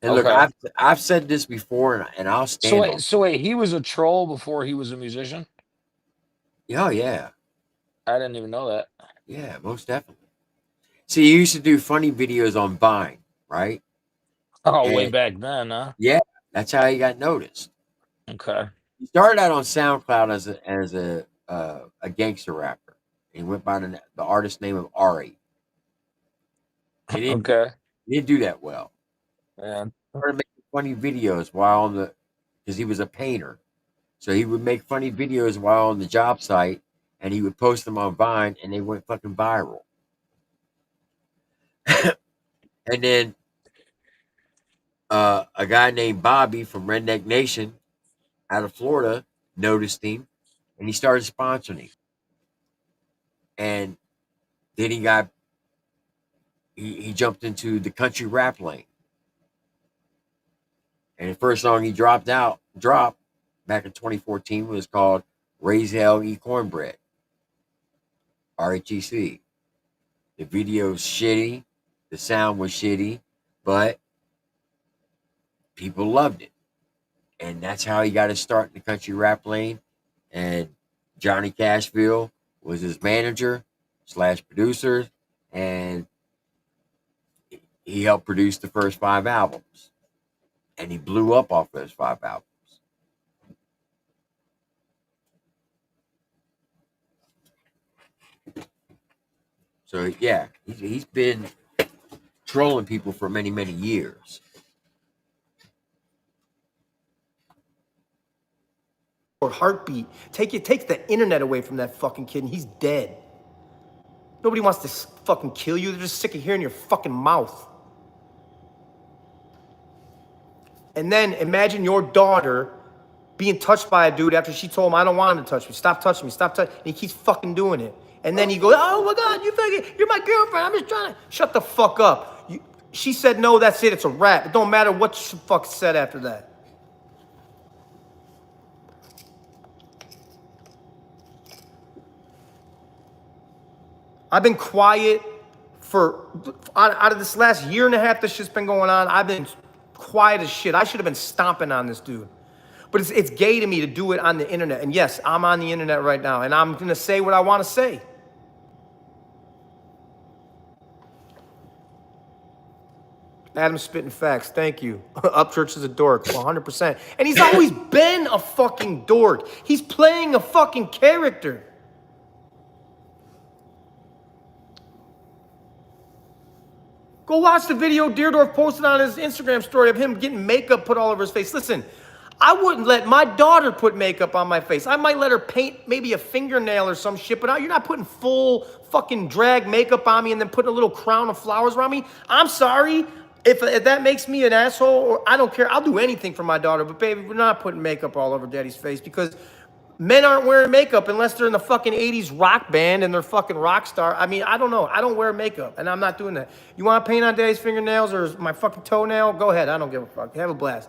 Speaker 5: And look,
Speaker 3: Okay.
Speaker 5: I've said this before, and I'll
Speaker 3: So
Speaker 5: stand
Speaker 3: wait,
Speaker 5: on.
Speaker 3: so wait, he was a troll before he was a musician?
Speaker 5: Oh yeah,
Speaker 3: I didn't even know that.
Speaker 5: yeah, most definitely. See, he used to do funny videos on Vine, right?
Speaker 3: Oh, way
Speaker 5: And
Speaker 3: back then, huh?
Speaker 5: yeah, that's how he got noticed.
Speaker 3: Okay.
Speaker 5: He started out on SoundCloud as a gangster rapper. He went by the artist name of Ari. He didn't
Speaker 3: Okay.
Speaker 5: he didn't do that well.
Speaker 3: Yeah.
Speaker 5: Started making funny videos while on the because he was a painter. So he would make funny videos while on the job site, and he would post them on Vine, and they went fucking viral. And then a guy named Bobby from Redneck Nation out of Florida noticed him, and he started sponsoring him. And then he jumped into the country rap lane. And the first song he dropped back in 2014 was called Raise Hell Eat Cornbread. RHEC. The video's shitty, the sound was shitty, but people loved it. And that's how he got his start in the country rap lane. And Johnny Cashville was his manager slash producer, and he helped produce the first 5 albums. And he blew up off those 5 albums. So yeah, he's been trolling people for many, many years.
Speaker 13: Or heartbeat. Take the internet away from that fucking kid and he's dead. Nobody wants to fucking kill you. They're just sick of hearing your fucking mouth. And then imagine your daughter being touched by a dude after she told him, I don't want him to touch me. Stop touching me. Stop touching me. And he keeps fucking doing it. And then he goes, oh my God, you're my girlfriend. I'm just trying to shut the fuck up. She said no, that's it. It's a wrap. It don't matter what she fuck said after that. I've been quiet out of this last year and a half this shit's been going on. I've been quiet as shit. I should have been stomping on this dude. But it's gay to me to do it on the internet. And yes, I'm on the internet right now, and I'm gonna say what I want to say. Adam's spitting facts. Thank you. Upchurch is a dork, 100%. And he's always been a fucking dork. He's playing a fucking character. Go watch the video Deerdorf posted on his Instagram story of him getting makeup put all over his face. Listen, I wouldn't let my daughter put makeup on my face. I might let her paint maybe a fingernail or some shit, but you're not putting full fucking drag makeup on me and then putting a little crown of flowers around me. I'm sorry. If that makes me an asshole, or I don't care. I'll do anything for my daughter, but baby, we're not putting makeup all over daddy's face because Men aren't wearing makeup unless they're in the fucking 80s rock band and they're fucking rock star. I mean, I don't know. I don't wear makeup and I'm not doing that. You want to paint on Daddy's fingernails or my fucking toenail? Go ahead. I don't give a fuck. Have a blast.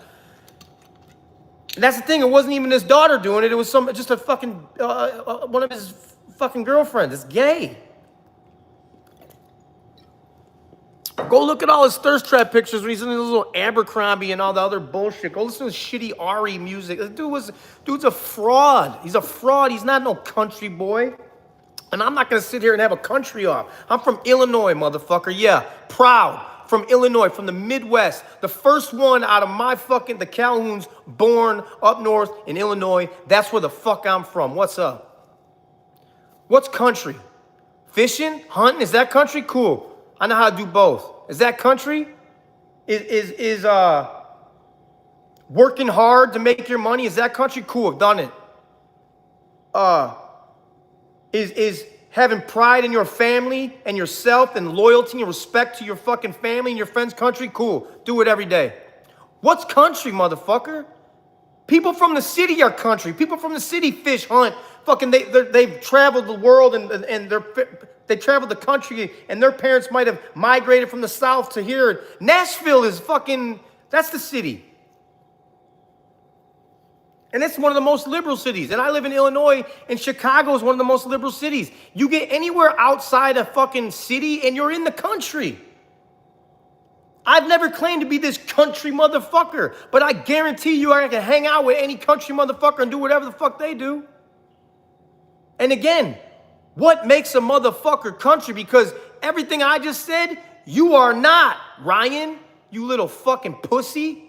Speaker 13: And that's the thing. It wasn't even his daughter doing it. It was just a fucking, one of his fucking girlfriends. It's gay. Go look at all his thirst trap pictures when he's in his little Abercrombie and all the other bullshit. Go listen to his shitty Ari music. This dude's a fraud. He's a fraud. He's not no country boy. And I'm not gonna sit here and have a country off. I'm from Illinois, motherfucker. Yeah, proud. From Illinois, from the Midwest. The first one out of my fucking, the Calhouns, born up north in Illinois. That's where the fuck I'm from. What's up? What's country? Fishing? Hunting? Is that country? Cool. I know how to do both. Is that country? Is working hard to make your money? Is that country? Cool, I've done it. Is having pride in your family and yourself and loyalty and respect to your fucking family and your friends' country? Cool, do it every day. What's country, motherfucker? People from the city are country. People from the city fish, hunt. Fucking they've traveled the world and they traveled the country and their parents might have migrated from the south to here. Nashville is fucking, that's the city. And it's one of the most liberal cities. And I live in Illinois, and Chicago is one of the most liberal cities. You get anywhere outside a fucking city and you're in the country. I've never claimed to be this country motherfucker, but I guarantee you I can hang out with any country motherfucker and do whatever the fuck they do. And again, what makes a motherfucker country? Because everything I just said, you are not, Ryan, you little fucking pussy.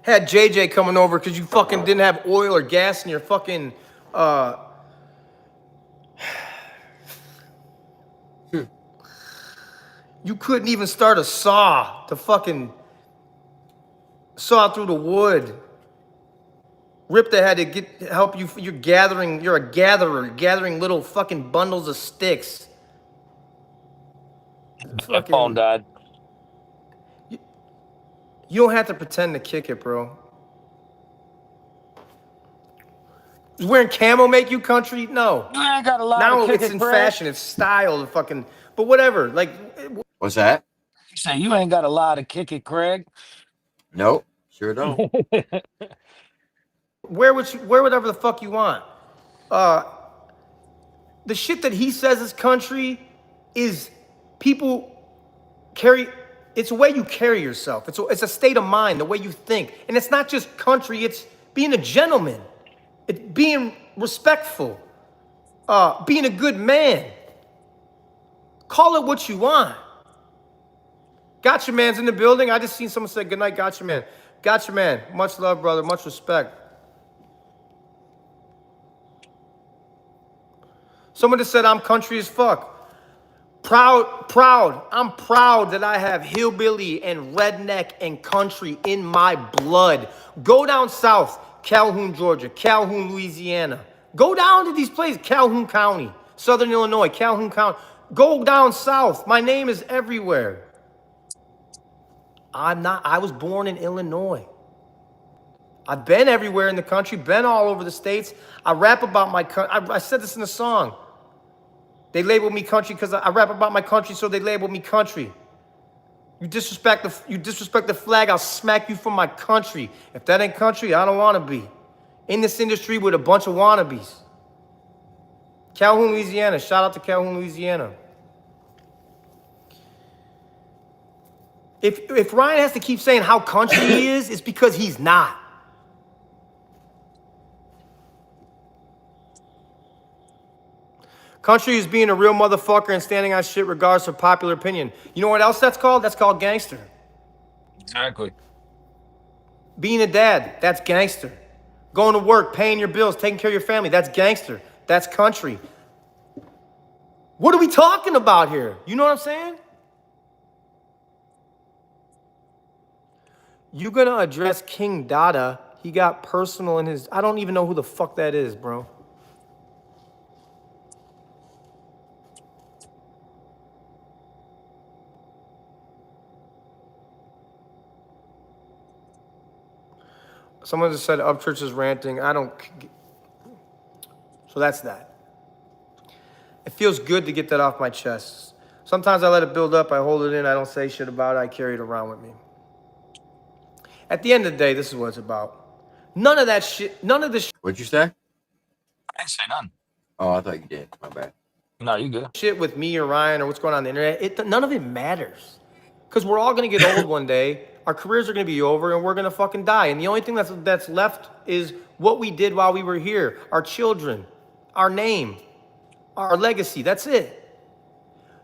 Speaker 13: Had JJ coming over because you fucking didn't have oil or gas in your fucking, You couldn't even start a saw to fucking saw through the wood. Ripta had to help you. You're a gatherer, gathering little fucking bundles of sticks.
Speaker 3: That phone died.
Speaker 13: You don't have to pretend to kick it, bro. Does wearing camo make you country? No.
Speaker 3: I ain't got a lot
Speaker 13: now
Speaker 3: of kick
Speaker 13: it's
Speaker 3: it,
Speaker 13: in
Speaker 3: Craig.
Speaker 13: fashion, it's style, the fucking, but whatever. Like,
Speaker 5: What's that?
Speaker 3: You say you ain't got a lot of kick it, Craig.
Speaker 5: Nope, sure don't.
Speaker 13: wear whatever the fuck you want. The shit that he says is country is people carry. It's the way you carry yourself. It's a state of mind, the way you think. And it's not just country, it's being a gentleman. It's being respectful. Being a good man. Call it what you want. Gotcha man's in the building. I just seen someone say goodnight, gotcha man. Gotcha man. Much love, brother. Much respect. Someone just said I'm country as fuck. Proud. I'm proud that I have hillbilly and redneck and country in my blood. Go down south, Calhoun, Georgia, Calhoun, Louisiana. Go down to these places, Calhoun County, Southern Illinois, Calhoun County. Go down south. My name is everywhere. I was born in Illinois. I've been everywhere in the country, been all over the states. I rap about my country. I said this in a song. They label me country because I rap about my country, so they label me country. You disrespect the flag, I'll smack you from my country. If that ain't country, I don't want to be. In this industry with a bunch of wannabes. Calhoun, Louisiana. Shout out to Calhoun, Louisiana. If Ryan has to keep saying how country he is, it's because he's not. Country is being a real motherfucker and standing on shit regardless of popular opinion. You know what else that's called? That's called gangster.
Speaker 3: Exactly.
Speaker 13: Being a dad, that's gangster. Going to work, paying your bills, taking care of your family, that's gangster. That's country. What are we talking about here? You know what I'm saying? You're gonna address King Dada. He got personal in his, I don't even know who the fuck that is, bro. Someone just said Upchurch is ranting. I don't. So that's that. It feels good to get that off my chest. Sometimes I let it build up. I hold it in. I don't say shit about it. I carry it around with me. At the end of the day, this is what it's about. None of that shit. None of this.
Speaker 5: What'd you say?
Speaker 3: I didn't say none.
Speaker 5: Oh, I thought you did. My bad.
Speaker 3: No, you good.
Speaker 13: Shit with me or Ryan or what's going on the internet. None of it matters. Because we're all gonna get old one day. Our careers are gonna be over, and we're gonna fucking die. And the only thing that's left is what we did while we were here. Our children, our name, our legacy. That's it.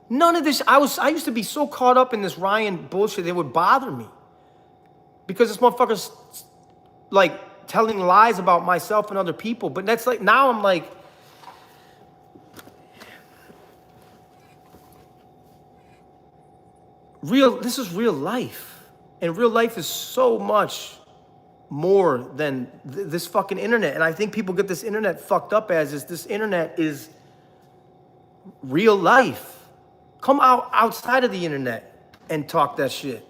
Speaker 13: None of this. I used to be so caught up in this Ryan bullshit it would bother me. Because this motherfucker's like telling lies about myself and other people. But that's like now I'm like, this is real life. And real life is so much more than this fucking internet. And I think people get this internet fucked up as is this internet is real life. Come outside of the internet and talk that shit.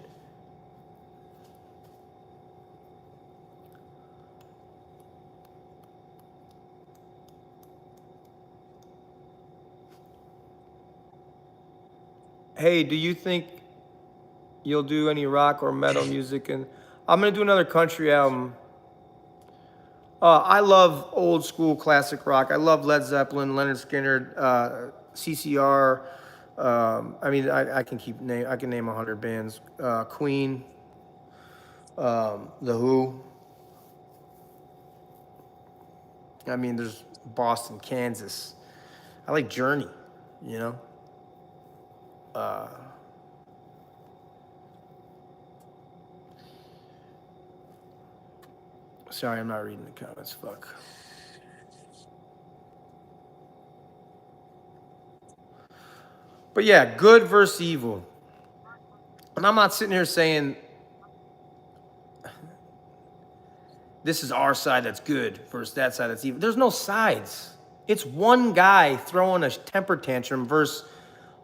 Speaker 13: Hey, do you think you'll do any rock or metal music? And I'm gonna do another country album. I love old school classic rock. I love Led Zeppelin, Leonard Skinner, CCR. I mean, I can name 100 bands. Queen, The Who. I mean, there's Boston, Kansas. I like Journey, you know. Sorry, I'm not reading the comments. Fuck. But yeah, good versus evil. And I'm not sitting here saying this is our side that's good versus that side that's evil. There's no sides. It's one guy throwing a temper tantrum versus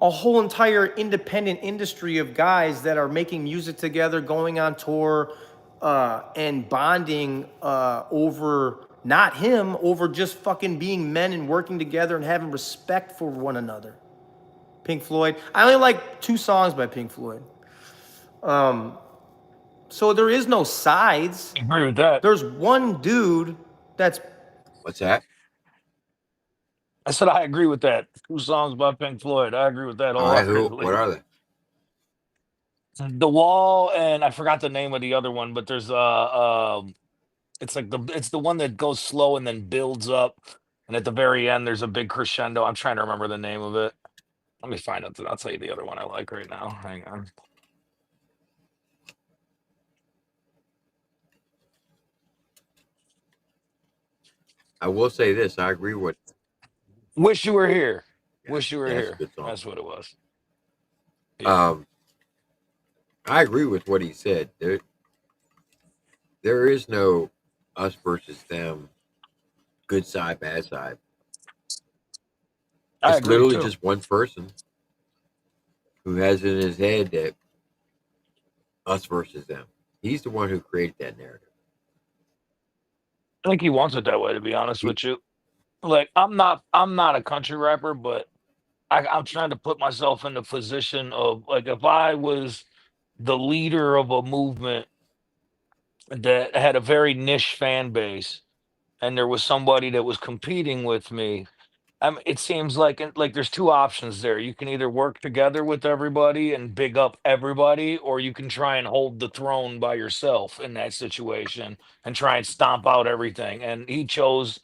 Speaker 13: a whole entire independent industry of guys that are making music together, going on tour, and bonding over not him, over just fucking being men and working together and having respect for one another. Pink Floyd. I only like 2 songs by Pink Floyd. So there is no sides.
Speaker 3: I agree with that.
Speaker 13: There's one dude that's.
Speaker 5: What's that?
Speaker 3: I said I agree with that. 2 songs by Pink Floyd. I agree with that
Speaker 5: All right,
Speaker 3: wholeheartedly.
Speaker 5: what are they?
Speaker 3: The Wall, and I forgot the name of the other one, but there's it's like it's the one that goes slow and then builds up, and at the very end there's a big crescendo. I'm trying to remember the name of it. Let me find out. I'll tell you the other one I like right now. Hang on.
Speaker 5: I will say this. I agree with.
Speaker 3: Wish You Were Here.
Speaker 5: Yeah,
Speaker 3: Wish You Were
Speaker 5: that's a
Speaker 3: Here.
Speaker 5: good song.
Speaker 3: That's what it was. Yeah.
Speaker 5: I agree with what he said. There is no us versus them, good side, bad side.
Speaker 3: I
Speaker 5: It's
Speaker 3: agree
Speaker 5: literally
Speaker 3: too.
Speaker 5: just one person who has it in his head that us versus them. He's the one who created that narrative.
Speaker 3: I think he wants it that way, to be honest with you. Like I'm not a country rapper, but I'm trying to put myself in the position of like if I was the leader of a movement that had a very niche fan base and there was somebody that was competing with me. It seems like there's 2 options there. You can either work together with everybody and big up everybody, or you can try and hold the throne by yourself in that situation and try and stomp out everything. And he chose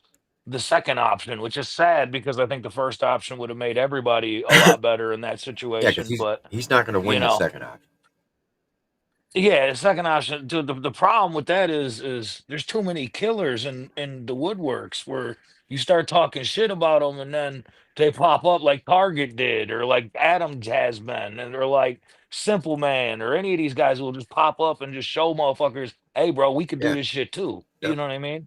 Speaker 3: the second option, which is sad because I think the first option would have made everybody a lot better in that
Speaker 5: Yeah, because
Speaker 3: situation. But
Speaker 5: he's not going to win the second option.
Speaker 3: yeah, the second option. The problem with that is there's too many killers in the woodworks where you start talking shit about them and then they pop up like Target did or like Adam has been and or like Simple Man or any of these guys will just pop up and just show motherfuckers, hey, bro, we could do
Speaker 5: Yeah.
Speaker 3: this shit too. You
Speaker 5: Yep.
Speaker 3: know what I mean?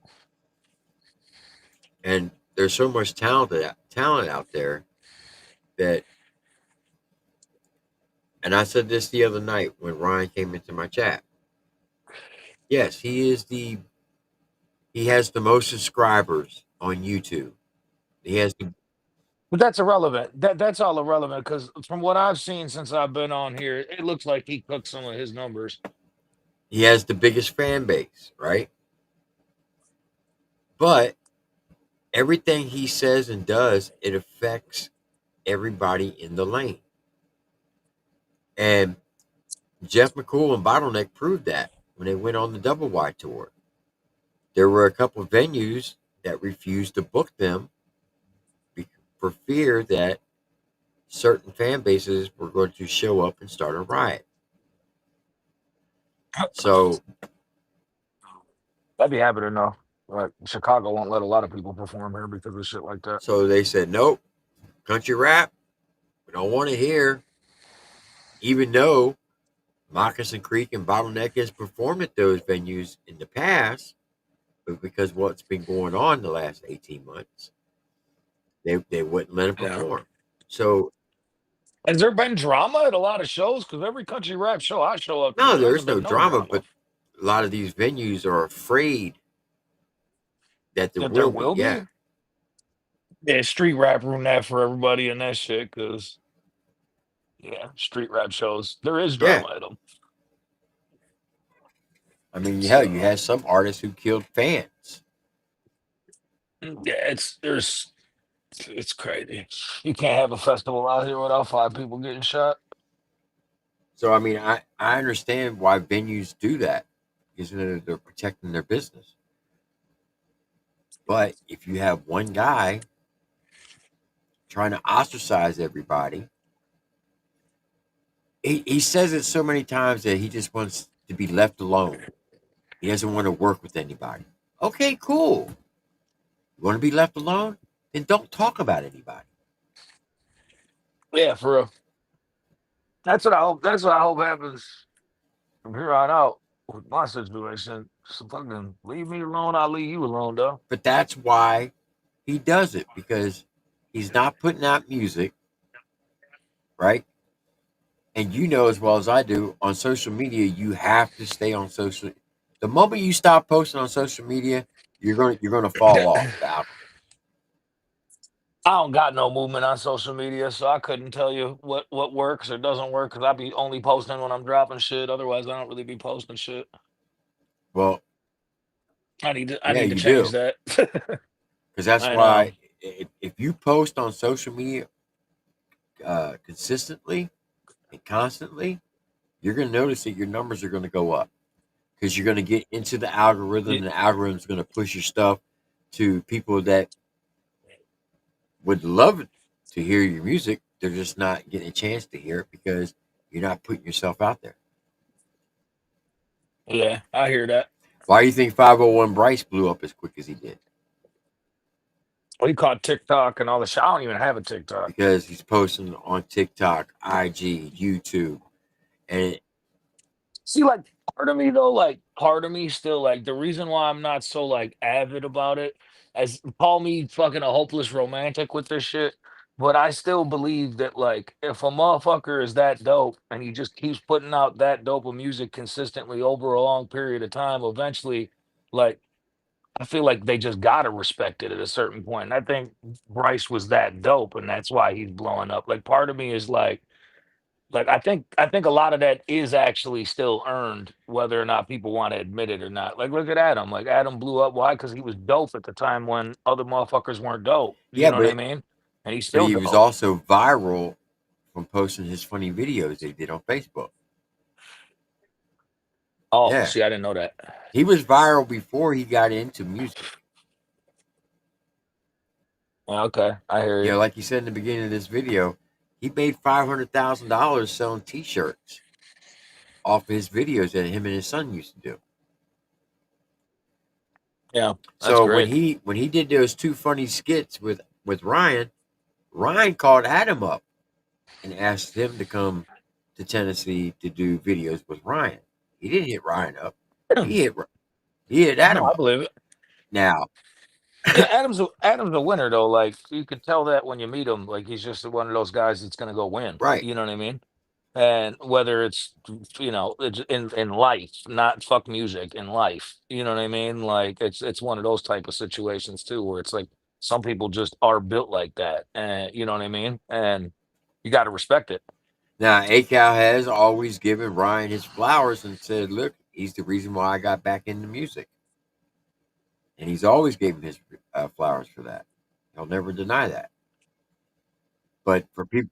Speaker 5: And there's so much talent out there that. And I said this the other night when Ryan came into my chat. Yes, he is the He has the most subscribers on YouTube. He has the,
Speaker 3: But that's irrelevant. That's all irrelevant because from what I've seen since I've been on here, it looks like he cooked some of his numbers.
Speaker 5: he has the biggest fan base, right? But everything he says and does, it affects everybody in the lane. And Jeff McCool and Bottleneck proved that when they went on the Double Wide tour. There were a couple of venues that refused to book them for fear that certain fan bases were going to show up and start a riot. So
Speaker 3: I'd be happy to know. Like Chicago won't let a lot of people perform here because of shit like that.
Speaker 5: So they said, nope, country rap, we don't want to hear. Even though Moccasin Creek and Bottleneck has performed at those venues in the past, but because what's been going on the last 18 months, they wouldn't let them perform. Yeah. So
Speaker 3: has there been drama at a lot of shows? Because every country rap show I show up to,
Speaker 5: no, there's no drama, but a lot of these venues are afraid that there will be. Yeah.
Speaker 3: Yeah, street rap ruined that for everybody and that shit. Because street rap shows, there is drama at them.
Speaker 5: I mean, hell, you had some artists who killed fans.
Speaker 3: Yeah, it's crazy. You can't have a festival out here without 5 people getting shot.
Speaker 5: So I mean, I understand why venues do that because they're protecting their business. But if you have one guy trying to ostracize everybody, he says it so many times that he just wants to be left alone. He doesn't want to work with anybody. Okay, cool. You want to be left alone? Then don't talk about anybody.
Speaker 3: Yeah, for real. That's what I hope. That's what I hope happens from here on out with my situation. Just fucking leave me alone. I'll leave you alone, though.
Speaker 5: But that's why he does it, because he's not putting out music, right? And you know as well as I do, on social media, you have to stay on social. The moment you stop posting on social media, you're gonna fall off the algorithm.
Speaker 3: I don't got no movement on social media, so I couldn't tell you what works or doesn't work because I be only posting when I'm dropping shit. Otherwise, I don't really be posting shit.
Speaker 5: Well,
Speaker 3: I need to change that.
Speaker 5: Because that's why if you post on social media consistently and constantly, you're going to notice that your numbers are going to go up because you're going to get into the algorithm, and the algorithm is going to push your stuff to people that would love to hear your music. They're just not getting a chance to hear it because you're not putting yourself out there.
Speaker 3: Yeah, I hear that.
Speaker 5: Why do you think 501 Bryce blew up as quick as he did?
Speaker 3: Well, he caught TikTok and all the shit. I don't even have a TikTok.
Speaker 5: Because he's posting on TikTok, IG, YouTube. And
Speaker 3: see, like, part of me still, like, the reason why I'm not so, like, avid about it, as call me fucking a hopeless romantic with this shit, but I still believe that, like, if a motherfucker is that dope and he just keeps putting out that dope of music consistently over a long period of time, eventually, like, I feel like they just gotta respect it at a certain point. And I think Bryce was that dope, and that's why he's blowing up. Like, part of me is like I think a lot of that is actually still earned, whether or not people want to admit it or not. Like, look at Adam. Like, Adam blew up. Why? Because he was dope at the time when other motherfuckers weren't dope. You know what I mean? And he's still.
Speaker 5: But he was also viral from posting his funny videos they did on Facebook.
Speaker 3: Oh, yeah. See, I didn't know that.
Speaker 5: He was viral before he got into music.
Speaker 3: Okay, I hear you.
Speaker 5: You know, like you said in the beginning of this video, he made $500,000 selling T-shirts off of his videos that him and his son used to do.
Speaker 3: Yeah.
Speaker 5: So great. when he did those 2 funny skits with Ryan called Adam up and asked him to come to Tennessee to do videos with Ryan. He didn't hit Ryan up. He hit Adam.
Speaker 3: No, I believe it.
Speaker 5: Now,
Speaker 3: yeah, Adam's a winner though. Like, you can tell that when you meet him. Like, he's just one of those guys that's gonna go win.
Speaker 5: Right.
Speaker 3: You know what I mean? And whether it's, it's in life, not fuck music, in life. You know what I mean? Like it's one of those type of situations too, where it's like some people just are built like that, and you know what I mean. And you got to respect it.
Speaker 5: Now, ACAL has always given Ryan his flowers and said, "Look, he's the reason why I got back into music," and he's always given his flowers for that. He'll never deny that. But for people,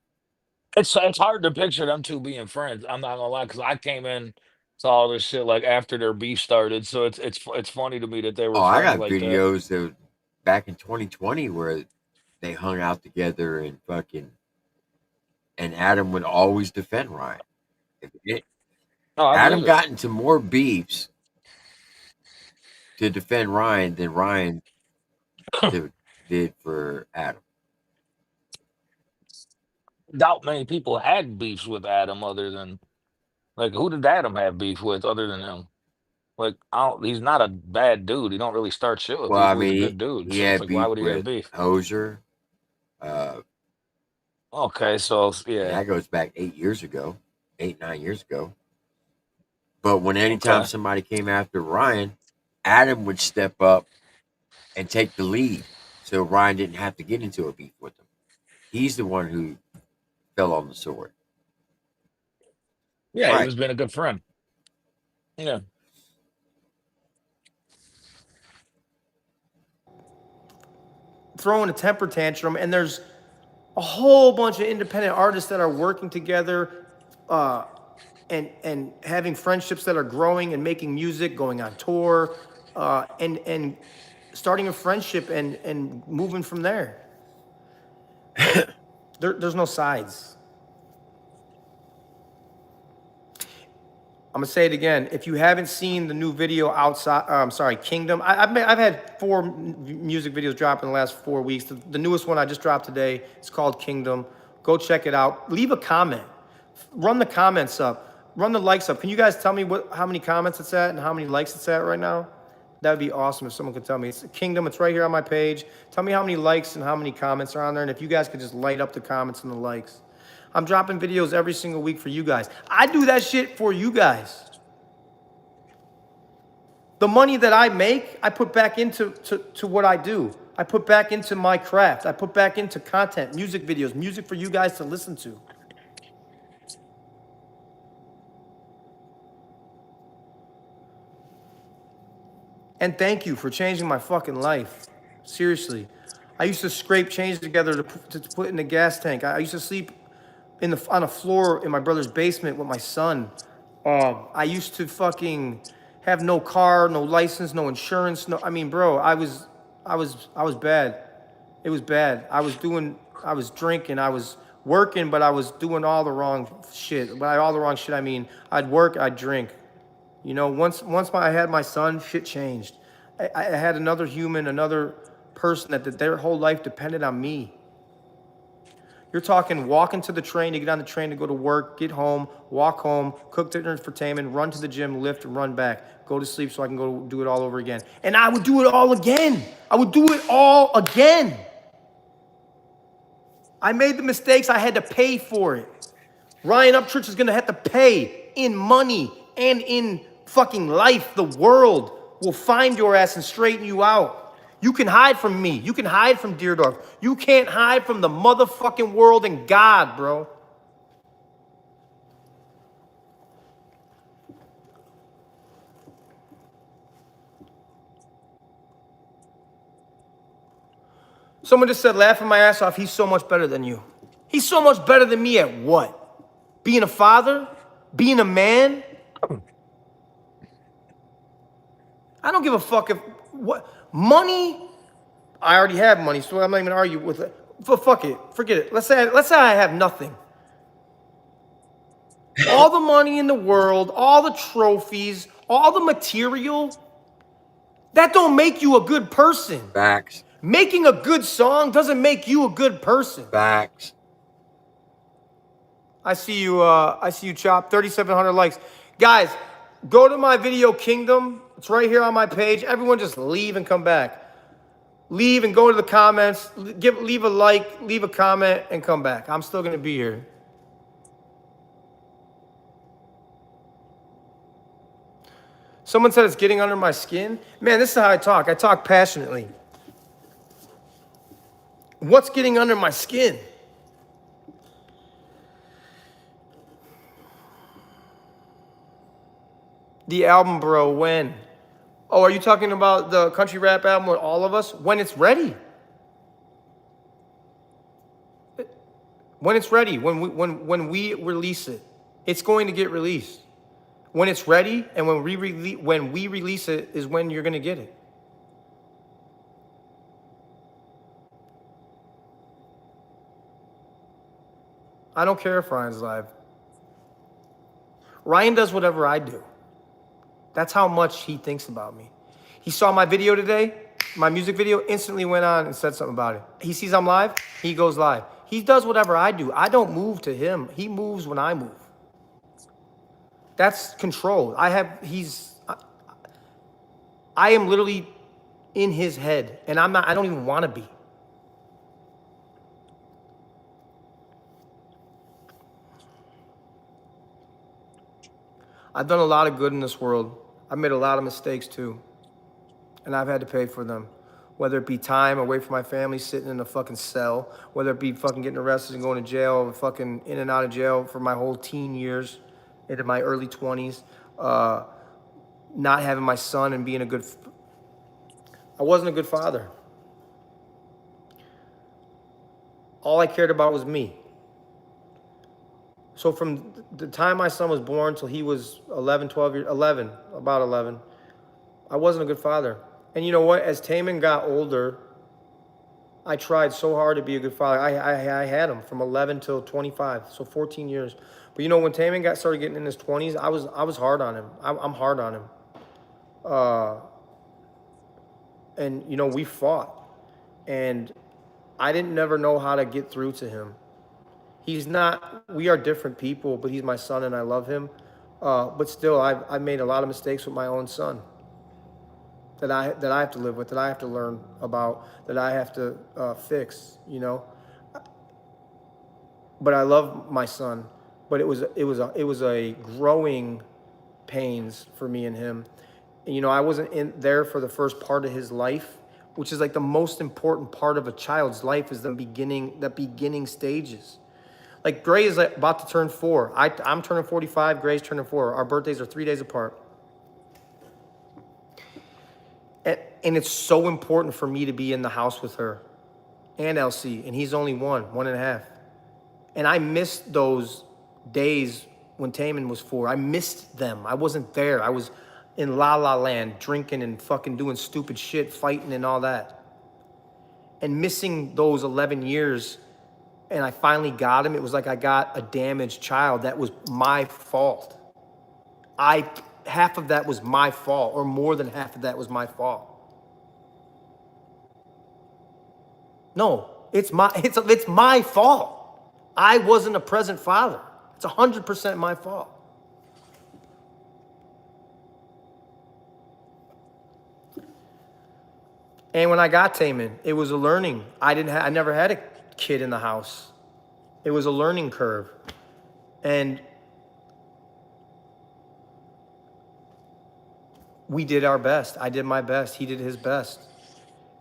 Speaker 3: It's hard to picture them two being friends. I'm not gonna lie, because I came in to all this shit like after their beef started. So it's funny to me that they were
Speaker 5: oh, I
Speaker 3: friends
Speaker 5: got
Speaker 3: like that.
Speaker 5: videos of back in 2020 where they hung out together and fucking, and Adam would always defend Ryan. If
Speaker 3: Oh, I
Speaker 5: Adam
Speaker 3: believe it.
Speaker 5: got into more beefs to defend Ryan than Ryan did for Adam.
Speaker 3: Doubt many people had beefs with Adam other than, like, who did Adam have beef with other than him? Like, he's not a bad dude. He don't really start shit with
Speaker 5: Well, I
Speaker 3: people. He's a
Speaker 5: mean,
Speaker 3: good dude.
Speaker 5: he
Speaker 3: So it's
Speaker 5: had
Speaker 3: like, why
Speaker 5: beef
Speaker 3: would he have
Speaker 5: with
Speaker 3: beef?
Speaker 5: Hoser, uh,
Speaker 3: Okay, so
Speaker 5: and
Speaker 3: yeah,
Speaker 5: that goes back 8 years ago, 8, 9 years ago. But when anytime
Speaker 3: okay.
Speaker 5: somebody came after Ryan, Adam would step up and take the lead, so Ryan didn't have to get into a beef with him. He's the one who fell on the sword.
Speaker 3: Yeah, he
Speaker 5: Right.
Speaker 3: was being a good friend. Yeah.
Speaker 13: Throwing a temper tantrum, and there's a whole bunch of independent artists that are working together, and having friendships that are growing and making music, going on tour, and starting a friendship and moving from there. There's no sides. I'm gonna say it again. If you haven't seen the new video outside, I'm sorry, Kingdom. I've had 4 music videos drop in the last 4 weeks. The newest one I just dropped today. It's called Kingdom. Go check it out. Leave a comment. Run the comments up. Run the likes up. Can you guys tell me how many comments it's at and how many likes it's at right now? That would be awesome if someone could tell me. It's Kingdom. It's right here on my page. Tell me how many likes and how many comments are on there. And if you guys could just light up the comments and the likes. I'm dropping videos every single week for you guys. I do that shit for you guys. The money that I make, I put back into what I do. I put back into my craft. I put back into content, music videos, music for you guys to listen to. And thank you for changing my fucking life. Seriously. I used to scrape change together to put in the gas tank. I used to sleep on a floor in my brother's basement with my son. I used to fucking have no car, no license, no insurance. No, I mean, bro, I was bad. It was bad. I was drinking, I was working, but I was doing all the wrong shit. By all the wrong shit, I mean, I'd work, I'd drink. You know, once I had my son, shit changed. I had another human, another person that their whole life depended on me. You're talking walking to the train, to get on the train to go to work, get home, walk home, cook dinner for Taman, run to the gym, lift, and run back. Go to sleep so I can go do it all over again. And I would do it all again. I would do it all again. I made the mistakes, I had to pay for it. Ryan Upchurch is gonna have to pay in money and in fucking life. The world will find your ass and straighten you out. You can hide from me. You can hide from Deerdorf. You can't hide from the motherfucking world and God, bro. Someone just said, laughing my ass off, he's so much better than you. He's so much better than me at what? Being a father? Being a man? I don't give a fuck if what money. I already have money, so I'm not even arguing with it. Fuck it, forget it. Let's say I have nothing. All the money in the world, all the trophies, all the material. That don't make you a good person.
Speaker 5: Facts.
Speaker 13: Making a good song doesn't make you a good person.
Speaker 5: Facts.
Speaker 13: I see you, Chop. 3,700 likes. Guys, go to my video Kingdom. It's right here on my page. Everyone just leave and come back. Leave and go to the comments. Leave a like, leave a comment, and come back. I'm still gonna be here. Someone said it's getting under my skin. Man, this is how I talk. I talk passionately. What's getting under my skin? The album, bro, when? Oh, are you talking about the country rap album with all of us? When it's ready. When it's ready, when we release it. It's going to get released. When it's ready and when we release it is when you're going to get it. I don't care if Ryan's live. Ryan does whatever I do. That's how much he thinks about me. He saw my video today, my music video, instantly went on and said something about it. He sees I'm live, he goes live. He does whatever I do. I don't move to him. He moves when I move. That's control. I am literally in his head, and I don't even want to be. I've done a lot of good in this world. I've made a lot of mistakes too, and I've had to pay for them. Whether it be time away from my family, sitting in a fucking cell, whether it be fucking getting arrested and going to jail, fucking in and out of jail for my whole teen years, into my early 20s, not having my son and being I wasn't a good father. All I cared about was me. So from the time my son was born till he was 11, about 11, I wasn't a good father. And you know what? As Taman got older, I tried so hard to be a good father. I had him from 11 till 25, so 14 years. But you know, when Taman started getting in his 20s, I was hard on him. I'm hard on him. And you know, we fought. And I didn't never know how to get through to him. We are different people, but he's my son and I love him. But still, I've made a lot of mistakes with my own son that I have to live with, that I have to learn about, that I have to fix, you know. But I love my son. But it was a growing pains for me and him. And, you know, I wasn't there for the first part of his life, which is like the most important part of a child's life, is the beginning stages. Like Gray is about to turn 4. I'm turning 45. Gray's turning 4. Our birthdays are 3 days apart. And it's so important for me to be in the house with her and Elsie. And he's only 1.5. And I missed those days when Taman was 4. I missed them. I wasn't there. I was in La La Land, drinking and fucking doing stupid shit, fighting and all that. And missing those 11 years. And I finally got him. It was like I got a damaged child. That was my fault. Half of that was my fault, or more than half of that was my fault. No, it's my fault. I wasn't a present father. It's 100% my fault. And when I got Taman, it was a learning. I never had a kid in the house. It was a learning curve. And we did our best. I did my best. He did his best.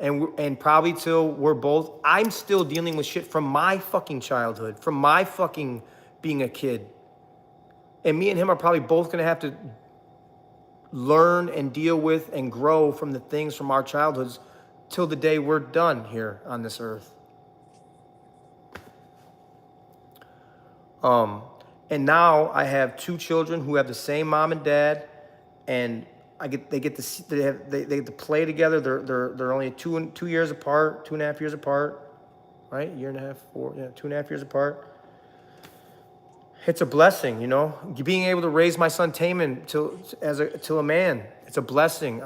Speaker 13: And probably till I'm still dealing with shit from my fucking childhood, from my fucking being a kid. And me and him are probably both going to have to learn and deal with and grow from the things from our childhoods till the day we're done here on this earth. And now I have 2 children who have the same mom and dad, and they get to play together. They're only 2 years apart, 2.5 years apart, right? 1.5, 4, 2.5 years apart. It's a blessing, you know, being able to raise my son Taman till a man. It's a blessing.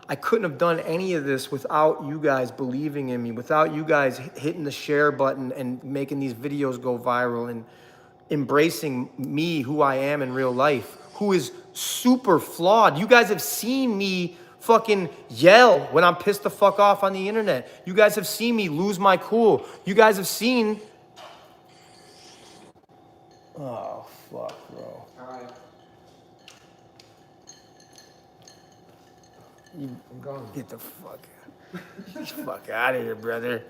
Speaker 13: I couldn't have done any of this without you guys believing in me, without you guys hitting the share button and making these videos go viral and embracing me, who I am in real life, who is super flawed. You guys have seen me fucking yell when I'm pissed the fuck off on the internet. You guys have seen me lose my cool. You guys have seen... Oh, fuck, bro. All right. I'm gone. Get the fuck out of here, brother.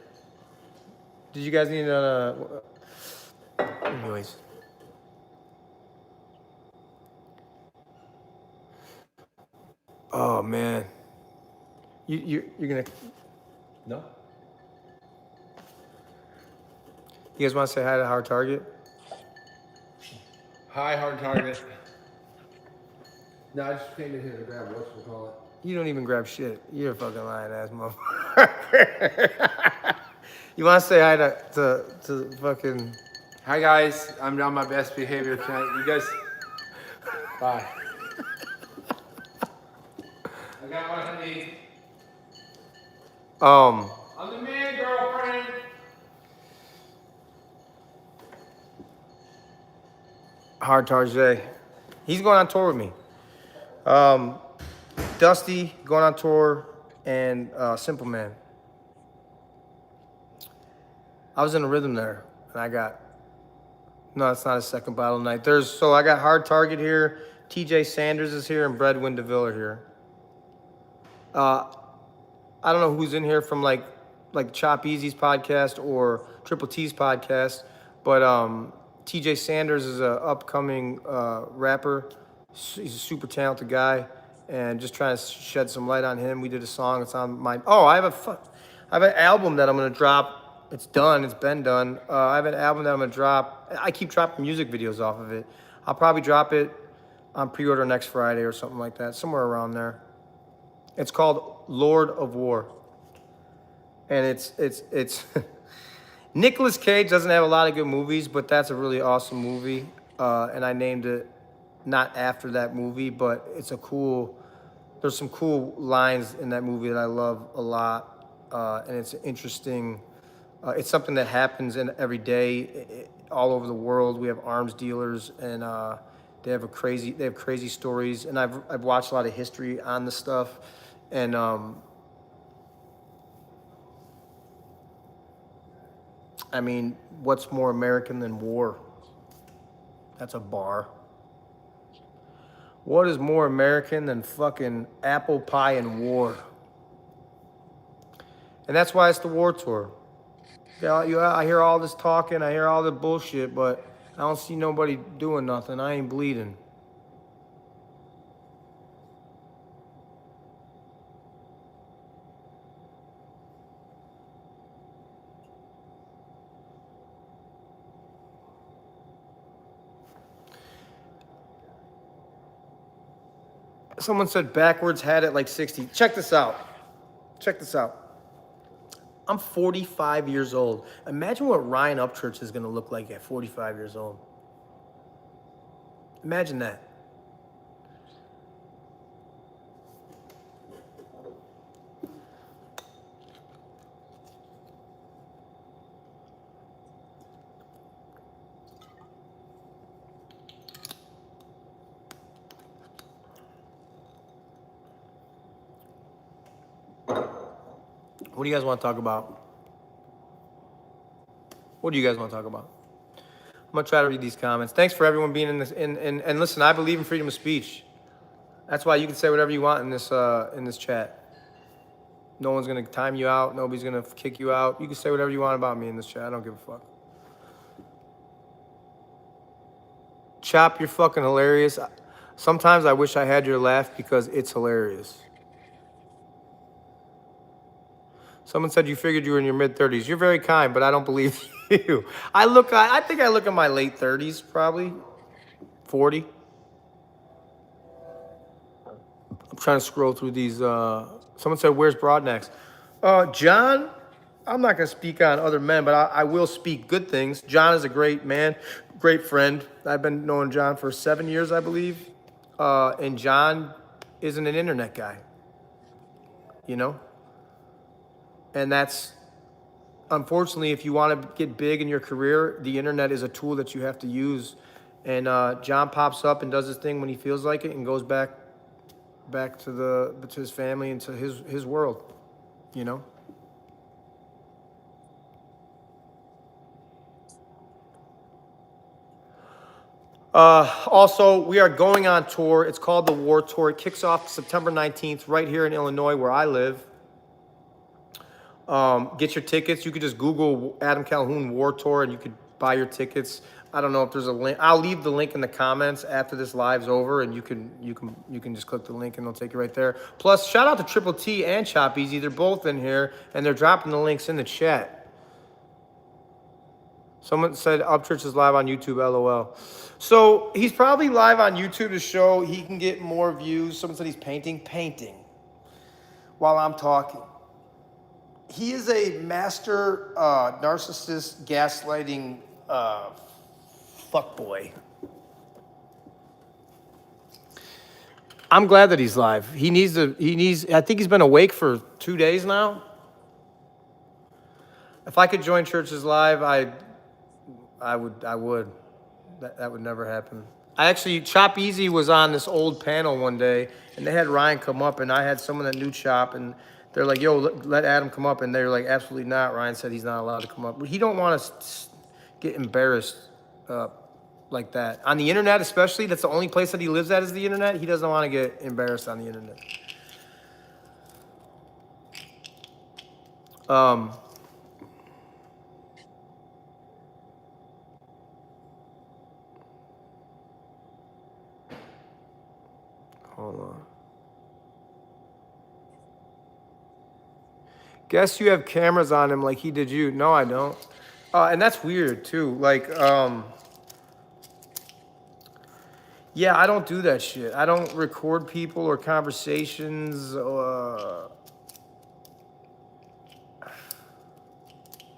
Speaker 13: Did you guys need anyways? Oh man. You're gonna. No. You guys want to say hi to Hard Target?
Speaker 14: Hi, Hard Target. No, I just came in here to grab whatchamacallit.
Speaker 13: You don't even grab shit. You're a fucking lying ass motherfucker. You want to say hi to fucking.
Speaker 14: Hi, guys. I'm on my best behavior tonight. You guys. Bye. I got what I need. I'm the man, girlfriend.
Speaker 13: Hard Target. He's going on tour with me. Dusty going on tour, and Simple Man. I was in a rhythm there, and I got. No, it's not a second bottle night. So I got Hard Target here, TJ Sanders is here, and Bredwin DeVille are here. I don't know who's in here from like Chop Easy's podcast or Triple T's podcast, but TJ Sanders is an upcoming rapper. He's a super talented guy, and just trying to shed some light on him. We did a song. It's on my. Oh, I have an album that I'm gonna drop. It's done. It's been done. I have an album that I'm gonna drop. I keep dropping music videos off of it. I'll probably drop it on pre-order next Friday or something like that, somewhere around there. It's called Lord of War. And it's Nicolas Cage doesn't have a lot of good movies, but that's a really awesome movie. And I named it not after that movie, but there's some cool lines in that movie that I love a lot. And it's interesting. It's something that happens in every day all over the world. We have arms dealers, and they have crazy stories. And I've watched a lot of history on the stuff, and I mean, what's more American than war? That's a bar. What is more American than fucking apple pie and war? And that's why it's the war tour. I hear all this talking, I hear all the bullshit, but I don't see nobody doing nothing. I ain't bleeding. Someone said backwards had it like 60. Check this out. I'm 45 years old. Imagine what Ryan Upchurch is going to look like at 45 years old. Imagine that. What do you guys want to talk about? I'm gonna try to read these comments. Thanks for everyone being in this. And listen, I believe in freedom of speech. That's why you can say whatever you want in this chat. No one's gonna time you out. Nobody's gonna kick you out. You can say whatever you want about me in this chat. I don't give a fuck. Chop, you're fucking hilarious. Sometimes I wish I had your laugh because it's hilarious. Someone said you figured you were in your mid-30s. You're very kind, but I don't believe you. I think I look in my late 30s, probably 40. I'm trying to scroll through these. Someone said, where's Broadnax? John, I'm not going to speak on other men, but I will speak good things. John is a great man, great friend. I've been knowing John for 7 years, I believe. And John isn't an internet guy, you know? And that's, unfortunately, if you want to get big in your career, the internet is a tool that you have to use. And John pops up and does his thing when he feels like it and goes back to his family and to his world, you know? Also, we are going on tour. It's called the War Tour. It kicks off September 19th right here in Illinois where I live. Get your tickets. You could just Google Adam Calhoun War Tour and you could buy your tickets. I don't know if there's a link. I'll leave the link in the comments after this live's over, and you can just click the link and they'll take you right there. Plus, shout out to TripleT and Chop Easy. They're both in here and they're dropping the links in the chat. Someone said Upchurch is live on YouTube, LOL. So he's probably live on YouTube to show he can get more views. Someone said he's painting while I'm talking. He is a master narcissist, gaslighting fuckboy. I'm glad that he's live. I think he's been awake for 2 days now. If I could join churches live, I would. That would never happen. Chop Easy was on this old panel one day, and they had Ryan come up, and I had someone that knew Chop, and they're like, yo, let Adam come up, and they're like, absolutely not. Ryan said he's not allowed to come up. But he don't want us to get embarrassed like that. On the internet especially, that's the only place that he lives at is the internet. He doesn't want to get embarrassed on the internet. Hold on. Guess you have cameras on him like he did you. No, I don't. And that's weird too. Like, yeah, I don't do that shit. I don't record people or conversations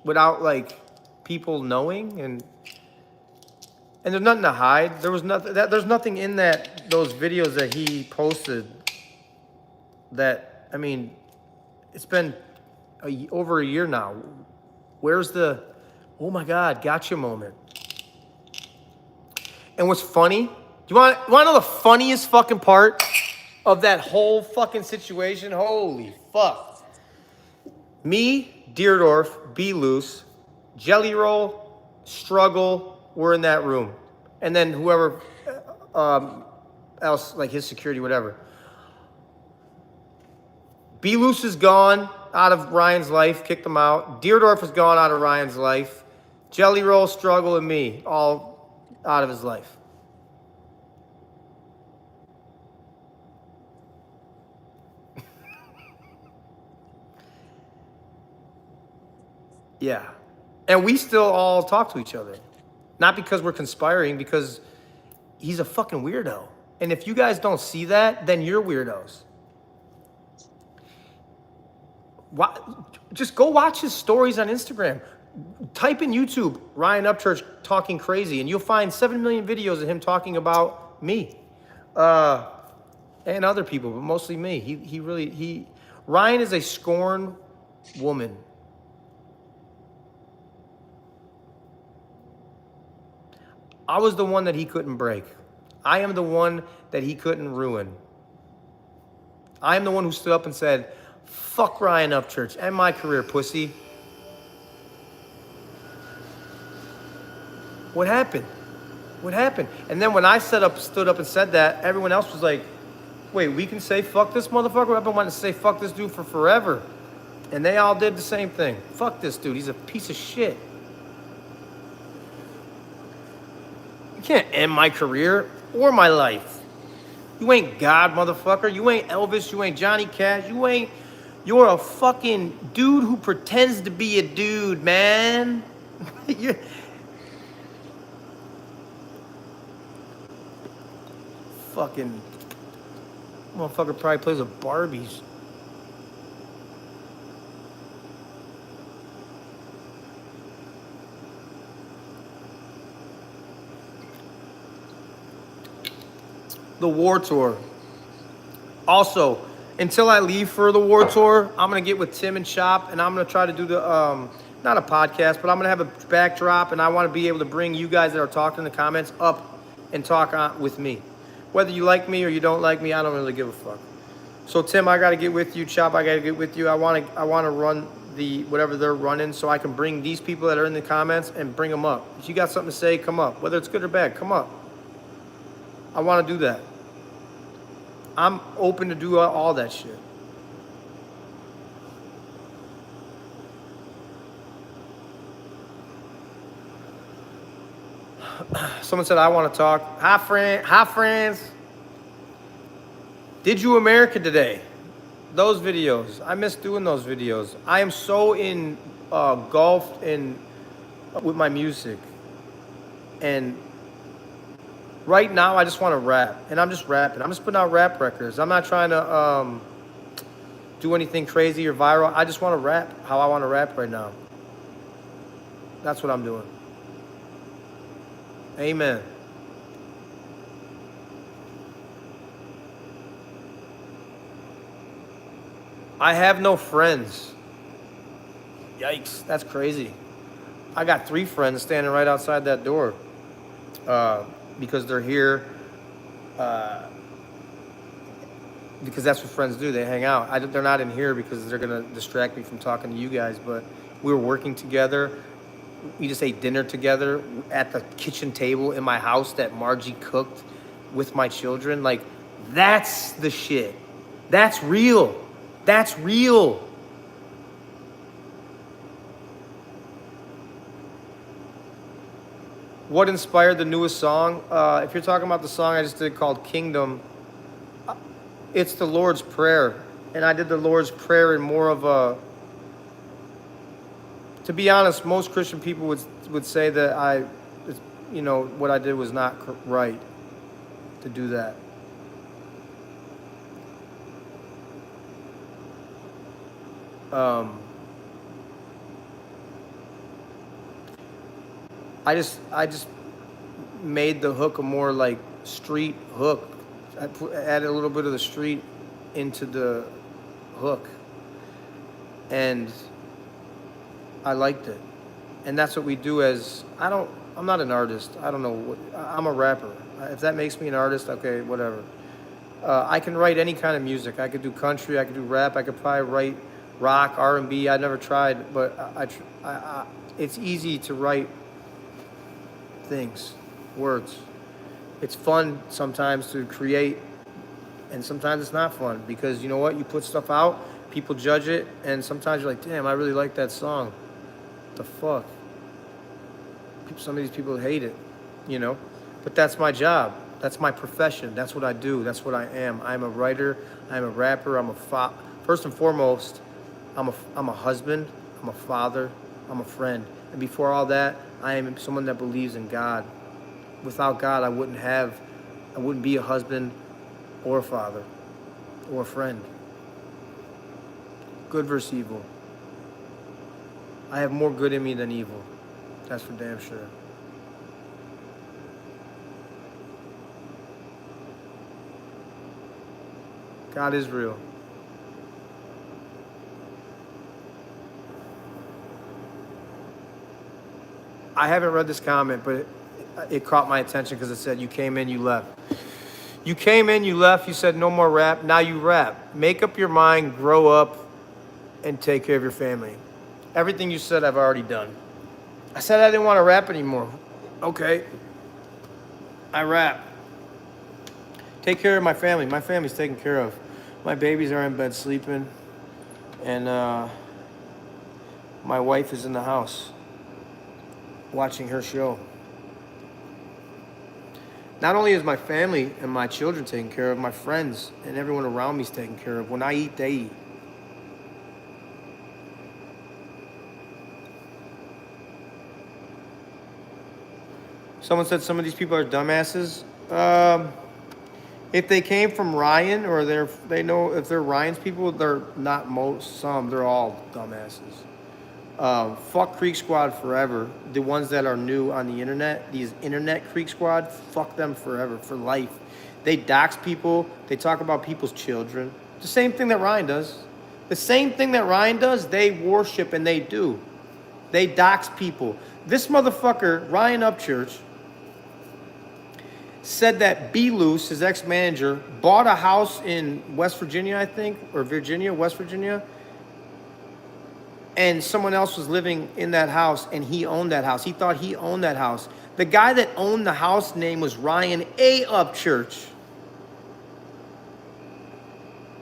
Speaker 13: without like people knowing, and there's nothing to hide. There's nothing in those videos that he posted that, I mean, it's been over a year now. Where's the, oh my God, gotcha moment? And what's funny, you want to know the funniest fucking part of that whole fucking situation? Holy fuck. Me, Deerdorf, Be Loose, Jelly Roll, Struggle, we're in that room. And then whoever else, like his security, whatever. Be Loose is gone out of Ryan's life, kicked him out. Deerdorf is gone out of Ryan's life. Jelly Roll, Struggle, and me, all out of his life. Yeah. And we still all talk to each other. Not because we're conspiring, because he's a fucking weirdo. And if you guys don't see that, then you're weirdos. Just go watch his stories on Instagram. Type in YouTube, Ryan Upchurch talking crazy, and you'll find 7 million videos of him talking about me. And other people, but mostly me. Ryan is a scorned woman. I was the one that he couldn't break. I am the one that he couldn't ruin. I am the one who stood up and said, fuck Ryan Upchurch and my career, pussy. What happened? What happened? And then when I stood up and said that, everyone else was like, wait, we can say fuck this motherfucker? I've been wanting to say fuck this dude for forever. And they all did the same thing. Fuck this dude. He's a piece of shit. You can't end my career or my life. You ain't God, motherfucker. You ain't Elvis. You ain't Johnny Cash. You're a fucking dude who pretends to be a dude, man. Fucking motherfucker probably plays with Barbies. The War Tour. Also, until I leave for the War Tour, I'm gonna get with Tim and Chop, and I'm gonna try to do the not a podcast, but I'm gonna have a backdrop, and I want to be able to bring you guys that are talking in the comments up and talk with me. Whether you like me or you don't like me, I don't really give a fuck. So Tim, I gotta get with you. Chop, I gotta get with you. I wanna run the whatever they're running, so I can bring these people that are in the comments and bring them up. If you got something to say, come up. Whether it's good or bad, come up. I want to do that. I'm open to do all that shit. Someone said, I want to talk. Hi, friend. Hi, friends. Did you America today? Those videos. I miss doing those videos. I am so engulfed in with my music. And right now, I just want to rap. And I'm just rapping. I'm just putting out rap records. I'm not trying to do anything crazy or viral. I just want to rap how I want to rap right now. That's what I'm doing. Amen. I have no friends. Yikes, that's crazy. I got 3 friends standing right outside that door because they're here. Because that's what friends do. They hang out. They're not in here because they're going to distract me from talking to you guys. But we were working together. We just ate dinner together at the kitchen table in my house that Margie cooked with my children. Like, that's the shit. That's real. That's real. What inspired the newest song? If you're talking about the song I just did called Kingdom, it's the Lord's Prayer. And I did the Lord's Prayer in more of a... To be honest, most Christian people would say that what I did was not right to do that. I just made the hook a more like street hook. I added a little bit of the street into the hook, and I liked it. And that's what we do as, I'm not an artist. I don't know I'm a rapper. If that makes me an artist, okay, whatever. I can write any kind of music. I could do country, I could do rap, I could probably write rock, R&B. I never tried, but it's easy to write things, words. It's fun sometimes to create, and sometimes it's not fun because you know what? You put stuff out, people judge it, and sometimes you're like, damn, I really like that song. What the fuck? Some of these people hate it, you know? But that's my job. That's my profession. That's what I do. That's what I am. I'm a writer. I'm a rapper. First and foremost, I'm a husband. I'm a father. I'm a friend. And before all that, I am someone that believes in God. Without God, I wouldn't be a husband or a father or a friend. Good versus evil. I have more good in me than evil. That's for damn sure. God is real. I haven't read this comment, but it caught my attention because it said, you came in, you left. You came in, you left, you said no more rap, now you rap. Make up your mind, grow up, and take care of your family. Everything you said, I've already done. I said I didn't want to rap anymore. Okay. I rap. Take care of my family. My family's taken care of. My babies are in bed sleeping, and my wife is in the house watching her show. Not only is my family and my children taken care of, my friends and everyone around me is taken care of. When I eat, they eat. Someone said some of these people are dumbasses. If they came from Ryan or they know if they're Ryan's people, they're not they're all dumbasses. Fuck Creek Squad forever. The ones that are new on the internet, these internet Creek Squad, fuck them forever, for life. They dox people. They talk about people's children. The same thing that Ryan does. The same thing that Ryan does, they worship and they do. They dox people. This motherfucker, Ryan Upchurch, said that B. Luce, his ex-manager, bought a house in West Virginia, I think, or Virginia, West Virginia, and someone else was living in that house and he owned that house. He thought he owned that house. The guy that owned the house name was Ryan A. Upchurch.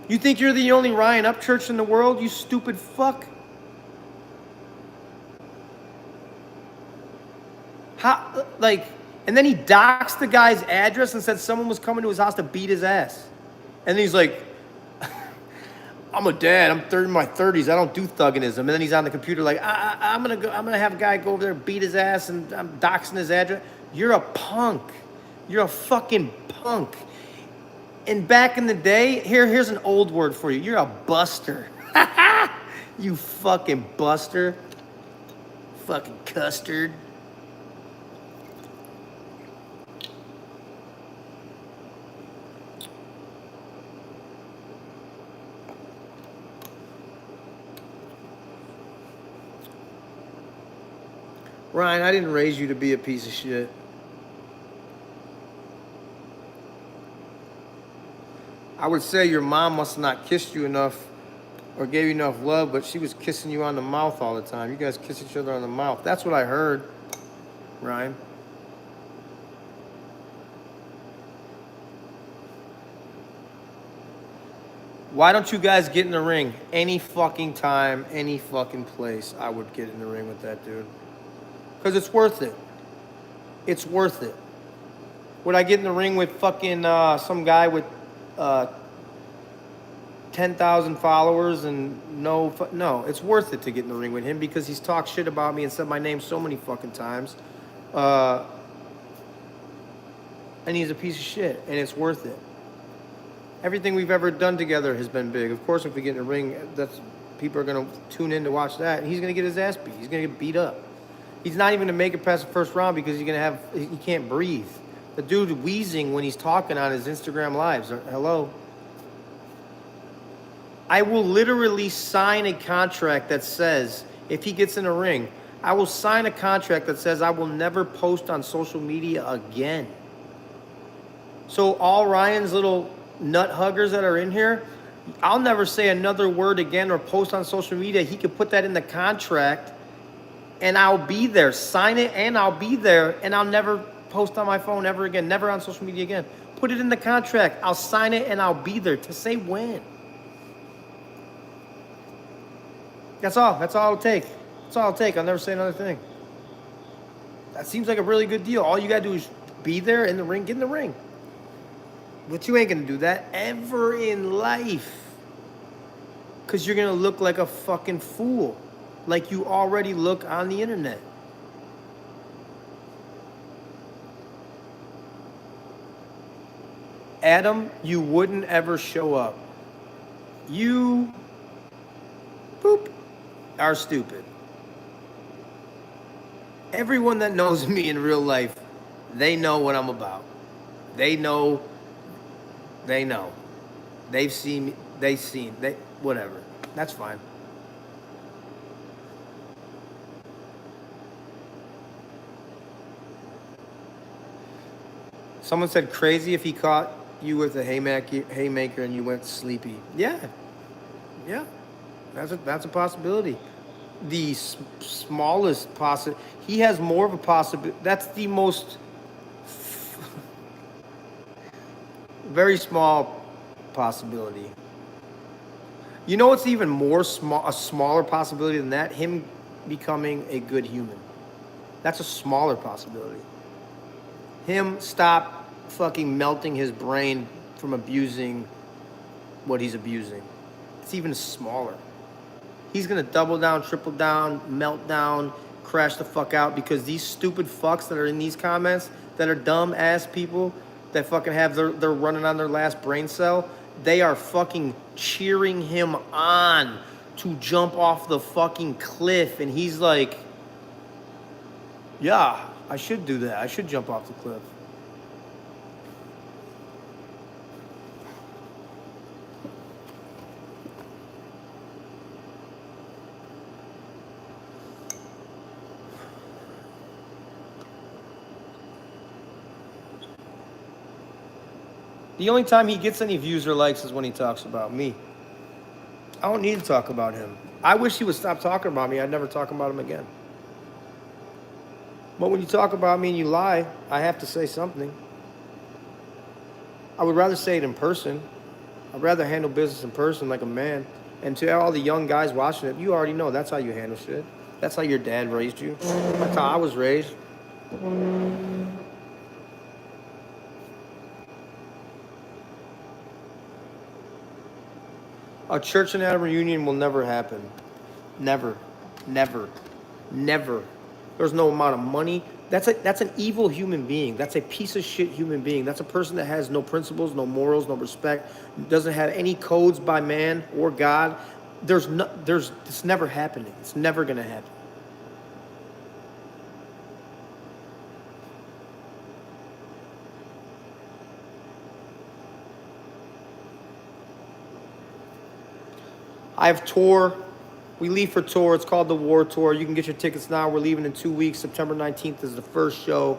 Speaker 13: You think you're the only Ryan Upchurch in the world, you stupid fuck? How, like, and then he doxed the guy's address and said someone was coming to his house to beat his ass. And then he's like, I'm a dad, I'm in my 30s, I don't do thugganism. And then he's on the computer like, I'm gonna have a guy go over there, beat his ass, and I'm doxing his address. You're a punk. You're a fucking punk. And back in the day, here's an old word for you. You're a buster. You fucking buster. Fucking custard. Ryan, I didn't raise you to be a piece of shit. I would say your mom must have not kissed you enough or gave you enough love, but she was kissing you on the mouth all the time. You guys kiss each other on the mouth. That's what I heard, Ryan. Why don't you guys get in the ring? Any fucking time, any fucking place, I would get in the ring with that dude. Because it's worth it. It's worth it. Would I get in the ring with fucking some guy with 10,000 followers and no, it's worth it to get in the ring with him because he's talked shit about me and said my name so many fucking times. And he's a piece of shit, and it's worth it. Everything we've ever done together has been big. Of course, if we get in the ring, people are going to tune in to watch that, and he's going to get his ass beat. He's going to get beat up. He's not even going to make it past the first round because he can't breathe. The dude wheezing when he's talking on his Instagram lives. Hello? I will literally sign a contract that says, if he gets in a ring, I will sign a contract that says I will never post on social media again. So all Ryan's little nut huggers that are in here, I'll never say another word again or post on social media. He could put that in the contract and I'll be there. Sign it and I'll be there, and I'll never post on my phone ever again, never on social media again. Put it in the contract. I'll sign it and I'll be there. To say when. That's all. That's all it'll take. That's all it'll take. I'll never say another thing. That seems like a really good deal. All you gotta do is be there in the ring, get in the ring. But you ain't gonna do that ever in life. Because you're gonna look like a fucking fool. Like you already look on the internet. Adam, you wouldn't ever show up. You, boop, are stupid. Everyone that knows me in real life, they know what I'm about. They know. They've seen me, whatever. That's fine. Someone said crazy if he caught you with a haymaker and you went sleepy. Yeah, that's a possibility. The smallest possibility. He has more of a possibility. That's the most very small possibility. You know what's even more a smaller possibility than that? Him becoming a good human. That's a smaller possibility. Him stop fucking melting his brain from abusing what he's abusing. It's even smaller. He's gonna double down, triple down, melt down, crash the fuck out because these stupid fucks that are in these comments that are dumb ass people that fucking have they're running on their last brain cell, they are fucking cheering him on to jump off the fucking cliff, and he's like, yeah, I should do that. I should jump off the cliff. The only time he gets any views or likes is when he talks about me. I don't need to talk about him. I wish he would stop talking about me. I'd never talk about him again. But when you talk about me and you lie, I have to say something. I would rather say it in person. I'd rather handle business in person like a man. And to all the young guys watching it, you already know that's how you handle shit. That's how your dad raised you. That's how I was raised. A Church and Adam reunion will never happen. Never. Never. Never. There's no amount of money. That's an evil human being. That's a piece of shit human being. That's a person that has no principles, no morals, no respect, doesn't have any codes by man or God. It's never happening. It's never gonna happen. I have tour. We leave for tour. It's called the War Tour. You can get your tickets now. We're leaving in 2 weeks. September 19th is the first show.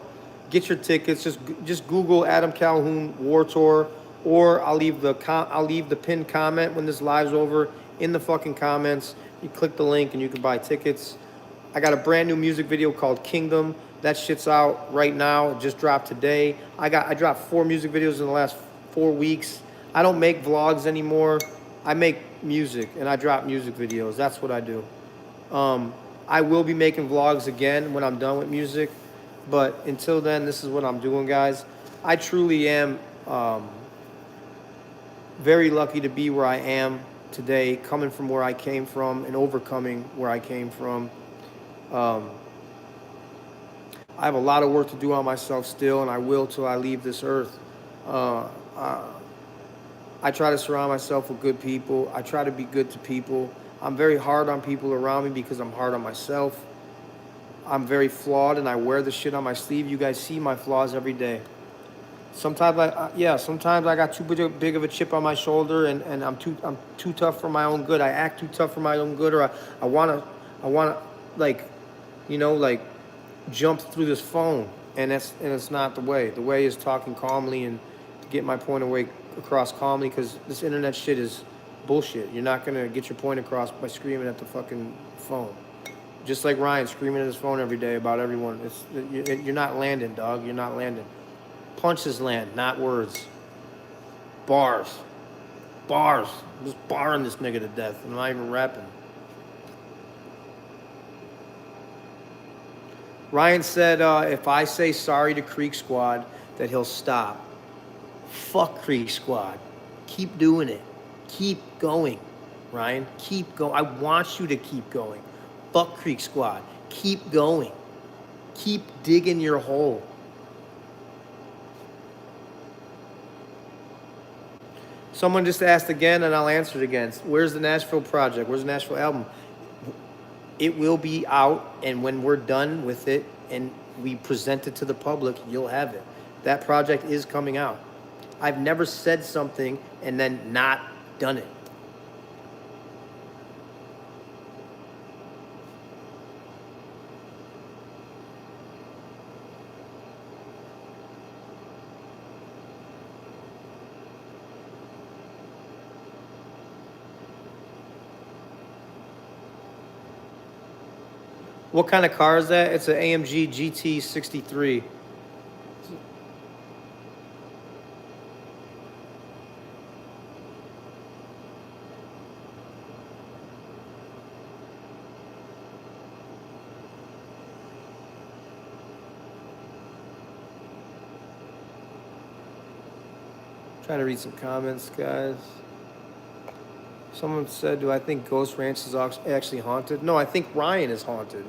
Speaker 13: Get your tickets. Just Google Adam Calhoun War Tour, or I'll leave the pinned comment when this live's over in the fucking comments. You click the link and you can buy tickets. I got a brand new music video called Kingdom. That shit's out right now. It just dropped today. I dropped 4 music videos in the last 4 weeks. I don't make vlogs anymore. I make music and I drop music videos. That's what I do. I will be making vlogs again when I'm done with music, but until then, this is what I'm doing, guys. I truly am very lucky to be where I am today, coming from where I came from and overcoming where I came from. I have a lot of work to do on myself still, and I will till I leave this earth. I try to surround myself with good people. I try to be good to people. I'm very hard on people around me because I'm hard on myself. I'm very flawed and I wear the shit on my sleeve. You guys see my flaws every day. Sometimes sometimes I got too big of a chip on my shoulder and I'm too tough for my own good. I act too tough for my own good, or I wanna jump through this phone, and it's not the way. The way is talking calmly and to get my point across calmly, because this internet shit is bullshit. You're not gonna get your point across by screaming at the fucking phone. Just like Ryan screaming at his phone every day about everyone. You're not landing, dog. You're not landing. Punches land, not words. Bars. I'm just barring this nigga to death. I'm not even rapping. Ryan said if I say sorry to Creek Squad, that he'll stop. Fuck Creek Squad. Keep doing it. Keep going, Ryan. Keep going. I want you to keep going. Fuck Creek Squad. Keep going. Keep digging your hole. Someone just asked again, and I'll answer it again. Where's the Nashville project? Where's the Nashville album? It will be out, and when we're done with it and we present it to the public, you'll have it. That project is coming out. I've never said something and then not done it. What kind of car is that? It's an AMG GT63. Trying to read some comments, guys. Someone said, do I think Ghost Ranch is actually haunted? No, I think Ryan is haunted.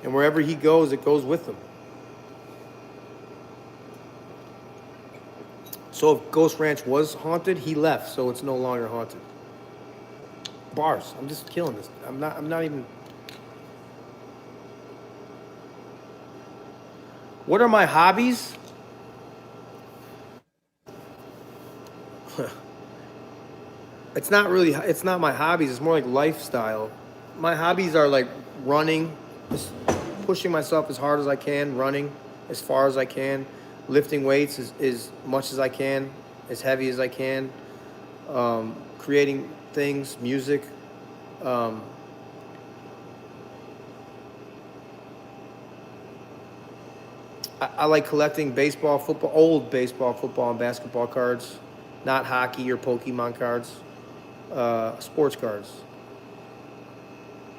Speaker 13: And wherever he goes, it goes with him. So if Ghost Ranch was haunted, he left, so it's no longer haunted. Bars. I'm just killing this. I'm not even. What are my hobbies? It's not my hobbies. It's more like lifestyle. My hobbies are like running, just pushing myself as hard as I can, running as far as I can, lifting weights as much as I can, as heavy as I can, creating things, music. I like collecting baseball, football, old baseball, football, and basketball cards, not hockey or Pokemon cards. Sports cards,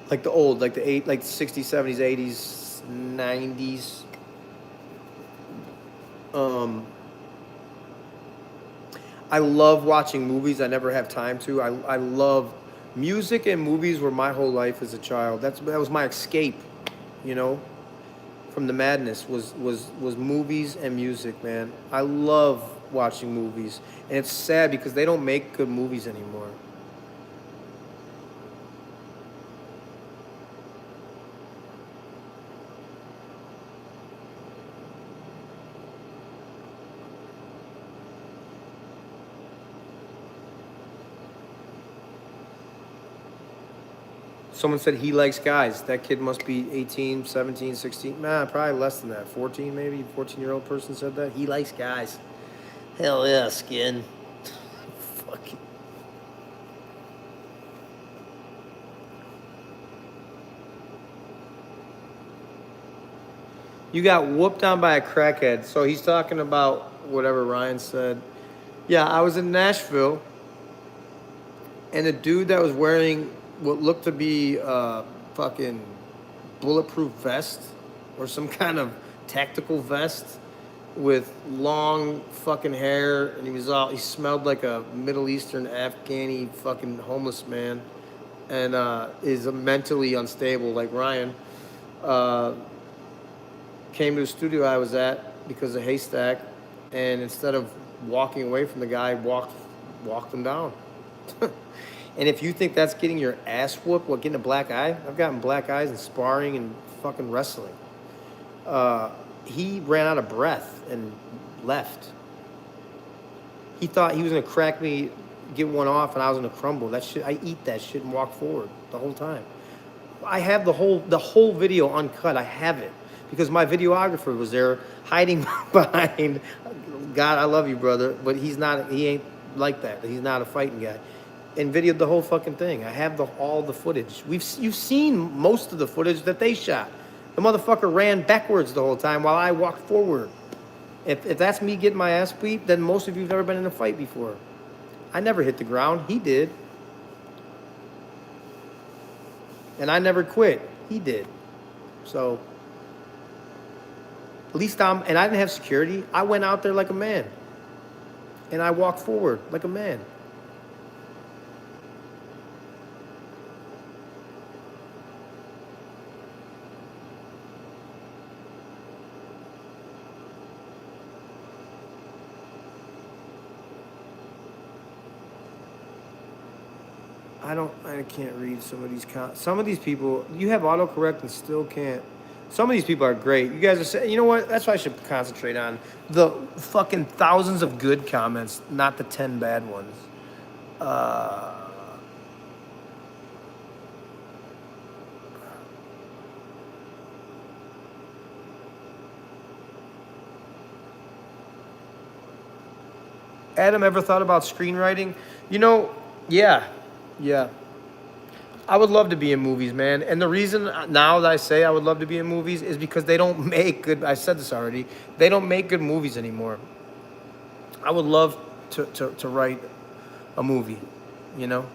Speaker 13: like the old, like the 60s, 70s, 80s, 90s. I love watching movies. I never have time to. I love music, and movies were my whole life as a child. That was my escape, you know, from the madness was movies and music, man. I love watching movies, and it's sad because they don't make good movies anymore. Someone said he likes guys. That kid must be 18, 17, 16. Nah, probably less than that. 14 maybe. 14-year-old person said that. He likes guys. Hell yeah, skin. Fucking. You got whooped on by a crackhead. So he's talking about whatever Ryan said. Yeah, I was in Nashville, and a dude that was wearing what looked to be fucking bulletproof vest or some kind of tactical vest with long fucking hair, and he smelled like a Middle Eastern Afghani fucking homeless man, and is mentally unstable like Ryan. Came to the studio I was at because of Haystack, and instead of walking away from the guy, walked him down. And if you think that's getting your ass whooped, getting a black eye? I've gotten black eyes in sparring and fucking wrestling. He ran out of breath and left. He thought he was gonna crack me, get one off, and I was gonna crumble. That shit, I eat that shit and walk forward the whole time. I have the whole video uncut. I have it because my videographer was there hiding behind. God, I love you, brother, but he ain't like that. He's not a fighting guy. And videoed the whole fucking thing. I have all the footage. You've seen most of the footage that they shot. The motherfucker ran backwards the whole time while I walked forward. If that's me getting my ass beat, then most of you have never been in a fight before. I never hit the ground. He did. And I never quit. He did. So, at least and I didn't have security. I went out there like a man. And I walked forward like a man. I can't read some of these people. You have autocorrect and still can't. Some of these people are great. You guys are saying, you know what? That's what I should concentrate on. The fucking thousands of good comments, not the 10 bad ones. Adam, ever thought about screenwriting? You know, yeah. I would love to be in movies, man. And the reason now that I say I would love to be in movies is because they don't make good, I said this already, they don't make good movies anymore. I would love to write a movie, you know?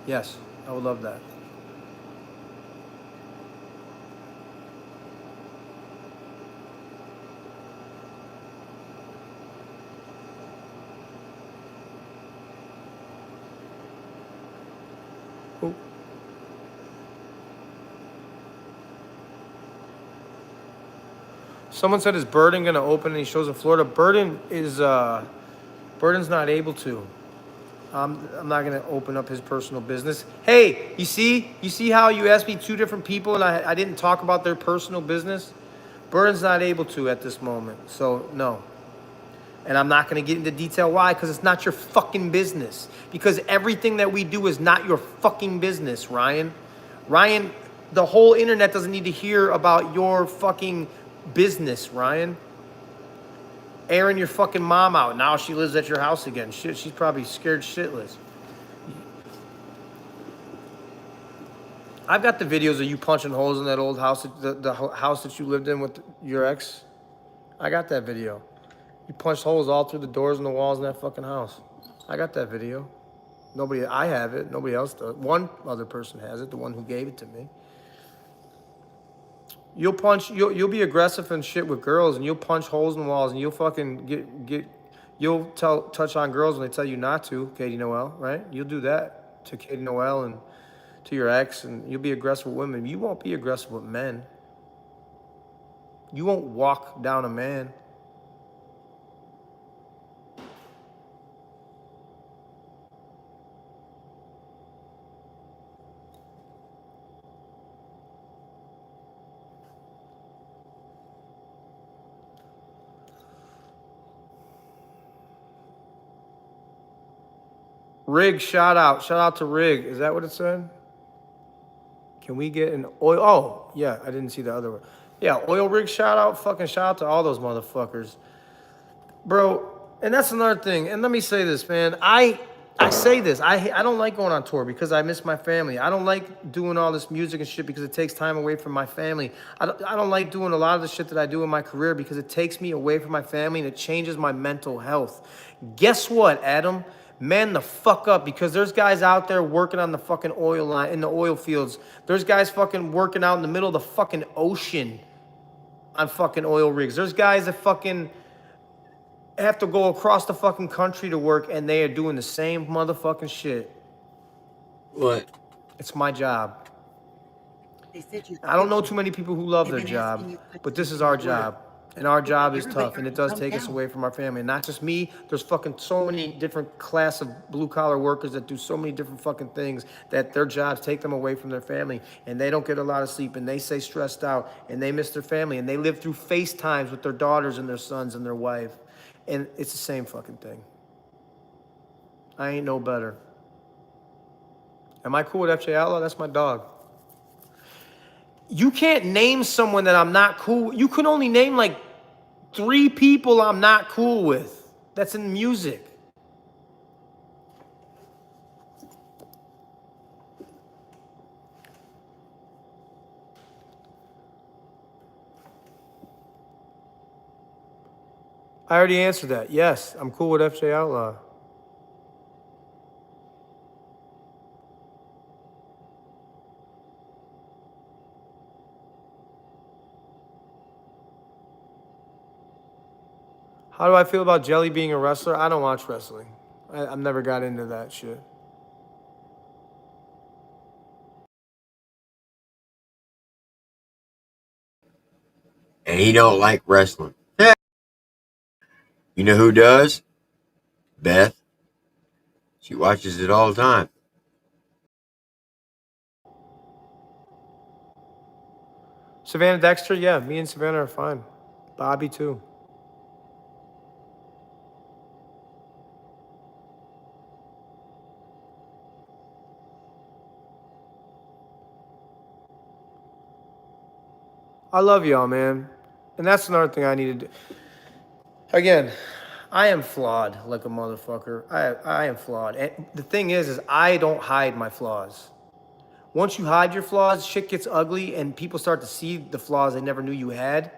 Speaker 13: Yes, I would love that. Someone said, is Burden going to open any shows in Florida? Burden's not able to. I'm not going to open up his personal business. Hey, you see how you asked me two different people and I didn't talk about their personal business? Burden's not able to at this moment, so no. And I'm not going to get into detail why, because it's not your fucking business. Because everything that we do is not your fucking business, Ryan. Ryan, the whole internet doesn't need to hear about your fucking business, Ryan. Airing your fucking mom out. Now she lives at your house again. Shit, she's probably scared shitless. I've got the videos of you punching holes in that old house, the house that you lived in with your ex. I got that video. You punched holes all through the doors and the walls in that fucking house. I got that video. I have it. Nobody else does. One other person has it, the one who gave it to me. You'll be aggressive and shit with girls, and you'll punch holes in walls, and you'll fucking you'll touch on girls when they tell you not to, Katie Noel, right? You'll do that to Katie Noel and to your ex, and you'll be aggressive with women. You won't be aggressive with men. You won't walk down a man. Rig, shout out. Shout out to Rig. Is that what it said? Can we get an oil? Oh, yeah, I didn't see the other one. Yeah, oil rig shout out. Fucking shout out to all those motherfuckers. Bro, and that's another thing. And let me say this, man. I say this. I don't like going on tour because I miss my family. I don't like doing all this music and shit because it takes time away from my family. I don't like doing a lot of the shit that I do in my career because it takes me away from my family and it changes my mental health. Guess what, Adam? Man the fuck up, because there's guys out there working on the fucking oil line, in the oil fields. There's guys fucking working out in the middle of the fucking ocean on fucking oil rigs. There's guys that fucking have to go across the fucking country to work, and they are doing the same motherfucking shit.
Speaker 5: What?
Speaker 13: It's my job.
Speaker 8: They said you
Speaker 13: I don't know too many people who love their job, but this is our job. And our job is tough, and it does take us away from our family. And not just me, there's fucking so many different class of blue-collar workers that do so many different fucking things that their jobs take them away from their family, and they don't get a lot of sleep, and they stay stressed out, and they miss their family, and they live through FaceTimes with their daughters and their sons and their wife. And it's the same fucking thing. I ain't no better. Am I cool with FJ Outlaw? That's my dog. You can't name someone that I'm not cool. You can only name like 3 people I'm not cool with. That's in music. I already answered that. Yes, I'm cool with FJ Outlaw. How do I feel about Jelly being a wrestler? I don't watch wrestling. I've never got into that shit.
Speaker 5: And he don't like wrestling. You know who does? Beth. She watches it all the time.
Speaker 13: Savannah Dexter, yeah, me and Savannah are fine. Bobby too. I love y'all, man. And that's another thing I need to do. Again, I am flawed like a motherfucker. I am flawed. And the thing is I don't hide my flaws. Once you hide your flaws, shit gets ugly and people start to see the flaws they never knew you had.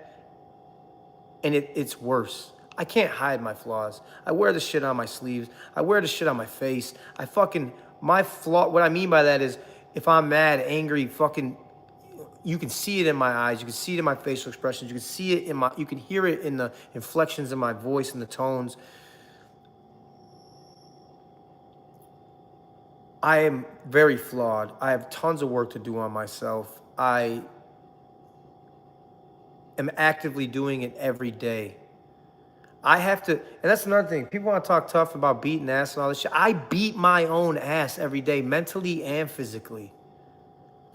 Speaker 13: And it's worse. I can't hide my flaws. I wear the shit on my sleeves. I wear the shit on my face. What I mean by that is if I'm mad, angry, fucking, you can see it in my eyes. You can see it in my facial expressions. You can see it you can hear it in the inflections in my voice and the tones. I am very flawed. I have tons of work to do on myself. I am actively doing it every day. I have to, and that's another thing. People want to talk tough about beating ass and all this shit. I beat my own ass every day, mentally and physically.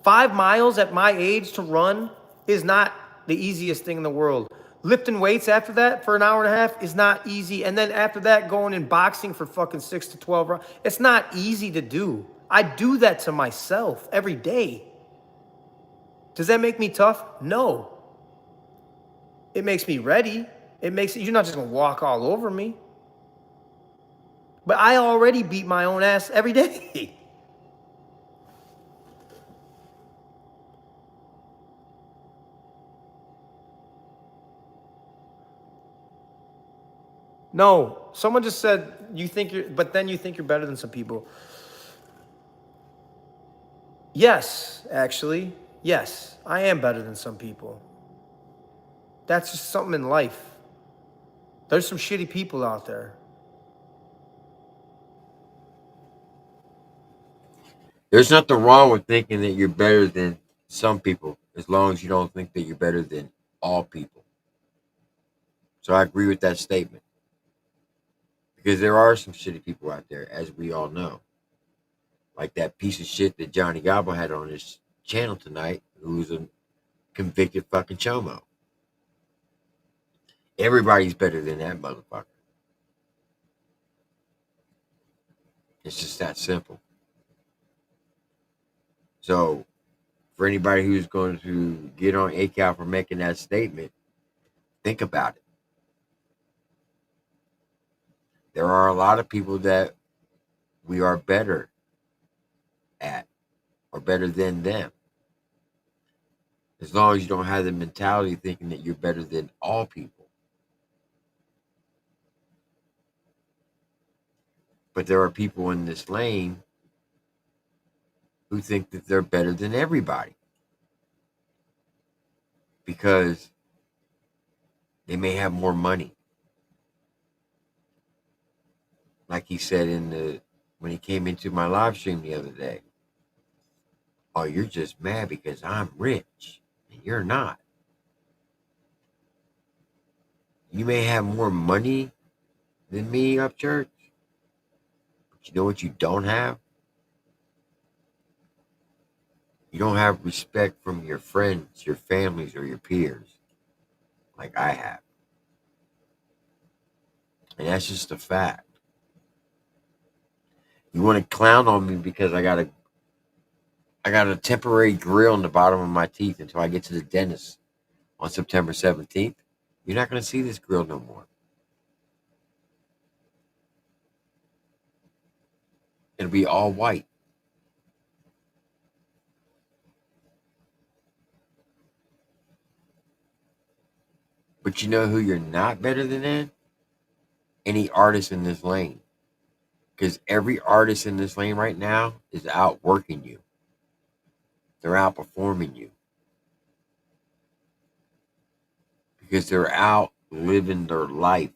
Speaker 13: 5 miles at my age to run is not the easiest thing in the world. Lifting weights after that for an hour and a half is not easy. And then after that, going in boxing for fucking 6 to 12 rounds, it's not easy to do. I do that to myself every day. Does that make me tough? No. It makes me ready. You're not just gonna walk all over me. But I already beat my own ass every day. No, someone just said you think you're, but then you think you're better than some people. Yes, actually, yes, I am better than some people. That's just something in life. There's some shitty people out there.
Speaker 5: There's nothing wrong with thinking that you're better than some people, as long as you don't think that you're better than all people. So I agree with that statement. Because there are some shitty people out there, as we all know. Like that piece of shit that Johnny Gobble had on his channel tonight, who's a convicted fucking chomo. Everybody's better than that motherfucker. It's just that simple. So, for anybody who's going to get on ACAL for making that statement, think about it. There are a lot of people that we are better at or better than them. As long as you don't have the mentality thinking that you're better than all people. But there are people in this lane who think that they're better than everybody because they may have more money. Like he said when he came into my live stream the other day. Oh, you're just mad because I'm rich and you're not. You may have more money than me, up church, but you know what you don't have? You don't have respect from your friends, your families, or your peers like I have. And that's just a fact. You want to clown on me because I got a temporary grill in the bottom of my teeth until I get to the dentist on September 17th. You're not going to see this grill no more. It'll be all white. But you know who you're not better than? Any artist in this lane. Because every artist in this lane right now is out working you. They're outperforming you. Because they're out living their life.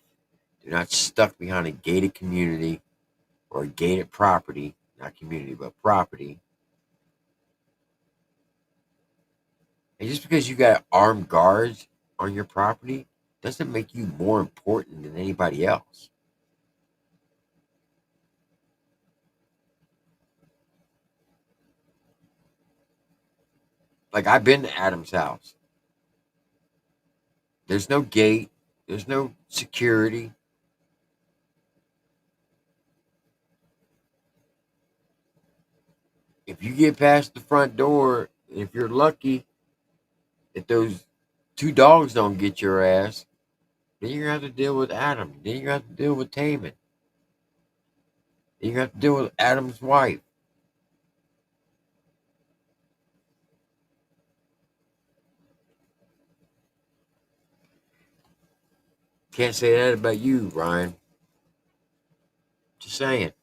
Speaker 5: They're not stuck behind a gated community or a gated property. Not community, but property. And just because you got armed guards on your property doesn't make you more important than anybody else. Like, I've been to Adam's house. There's no gate. There's no security. If you get past the front door, if you're lucky, if those two dogs don't get your ass, then you're going to have to deal with Adam. Then you're going to have to deal with Taman. Then you're going to have to deal with Adam's wife. Can't say that about you, Ryan. Just saying.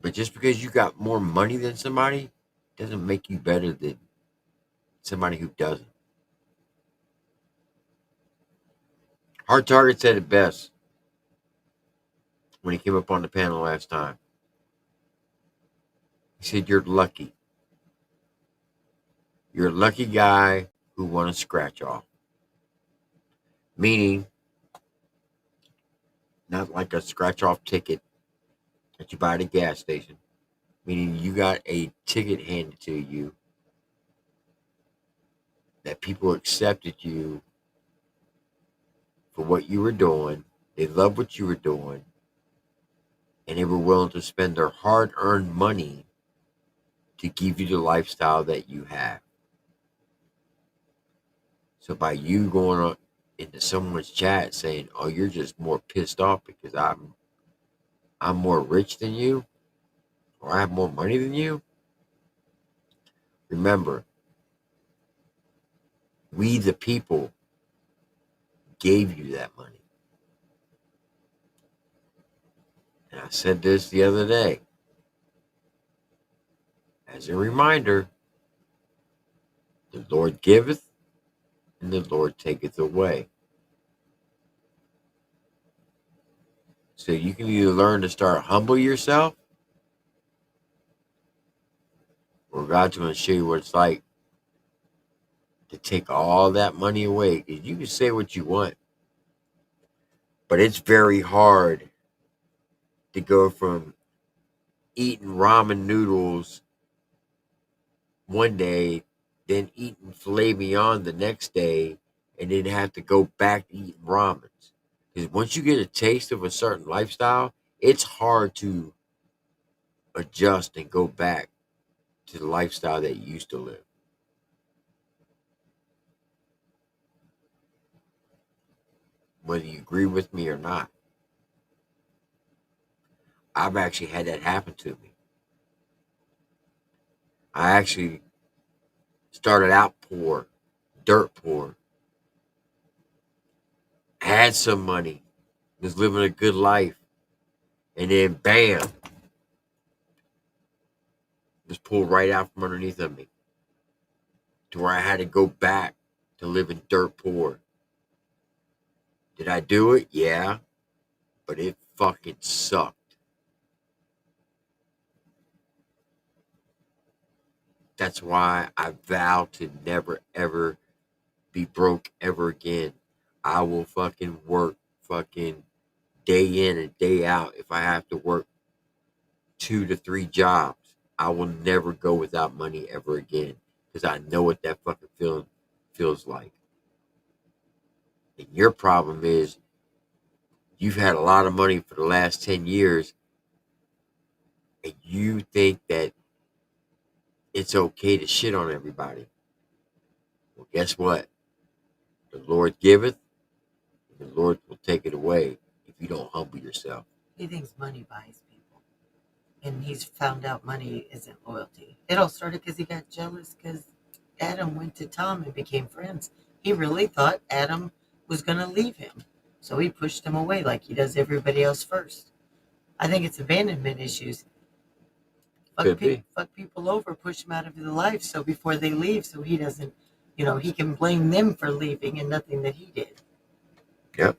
Speaker 5: But just because you got more money than somebody doesn't make you better than somebody who doesn't. Hard Target said it best when he came up on the panel last time. He said, you're lucky. You're a lucky guy who won a scratch off. Meaning, not like a scratch off ticket that you buy at a gas station. Meaning you got a ticket handed to you that people accepted you for what you were doing. They loved what you were doing. And they were willing to spend their hard-earned money to give you the lifestyle that you have. So by you going on into someone's chat saying, oh, you're just more pissed off because I'm more rich than you, or I have more money than you. Remember, we the people gave you that money. And I said this the other day. As a reminder, the Lord giveth and the Lord taketh away. So you can either learn to start humble yourself, or God's going to show you what it's like to take all that money away. Because you can say what you want, but it's very hard to go from eating ramen noodles one day, then eating filet mignon the next day, and then have to go back to eating ramen. Because once you get a taste of a certain lifestyle, it's hard to adjust and go back to the lifestyle that you used to live. Whether you agree with me or not, I've actually had that happen to me. I actually started out poor, dirt poor, had some money, was living a good life, and then bam, was pulled right out from underneath of me to where I had to go back to living dirt poor. Did I do it? Yeah, but it fucking sucked. That's why I vow to never ever be broke ever again. I will fucking work fucking day in and day out. If I have to work 2 to 3 jobs, I will never go without money ever again, because I know what that fucking feels like. And your problem is you've had a lot of money for the last 10 years and you think that it's okay to shit on everybody. Well, guess what? The Lord giveth, and the Lord will take it away if you don't humble yourself.
Speaker 8: He thinks money buys people. And he's found out money isn't loyalty. It all started because he got jealous because Adam went to Tom and became friends. He really thought Adam was going to leave him. So he pushed him away like he does everybody else first. I think it's abandonment issues. Fuck people over, push them out of their life so before they leave, so he doesn't, he can blame them for leaving and nothing that he did.
Speaker 5: Yep.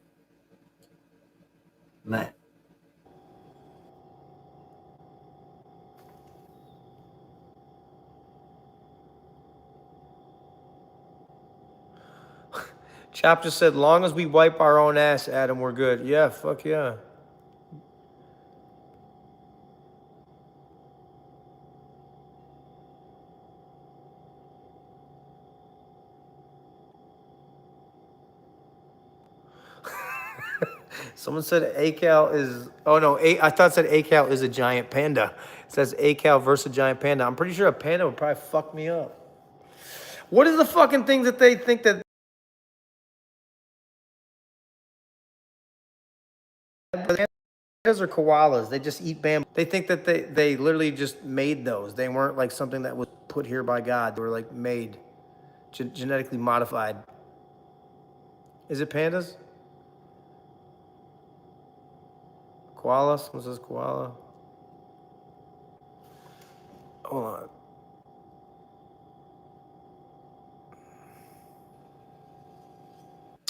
Speaker 8: But
Speaker 13: Chap just said, long as we wipe our own ass, Adam, we're good. Yeah, fuck yeah. Someone said ACAL is, oh no, I thought it said ACAL is a giant panda. It says ACAL versus a giant panda. I'm pretty sure a panda would probably fuck me up. What is the fucking thing that they think that pandas or koalas? They just eat bamboo. They think that they literally just made those. They weren't like something that was put here by God. They were like made, genetically modified. Is it pandas? Koala? Someone says koala. Hold on.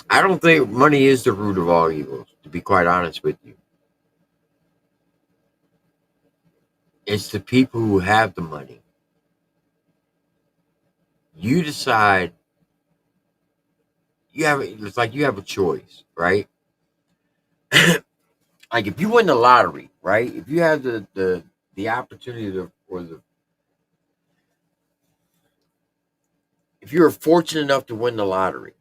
Speaker 5: I don't think money is the root of all evils, to be quite honest with you. It's the people who have the money. You decide. It's like you have a choice, right? Like if you win the lottery, right? If you have the opportunity if you're fortunate enough to win the lottery,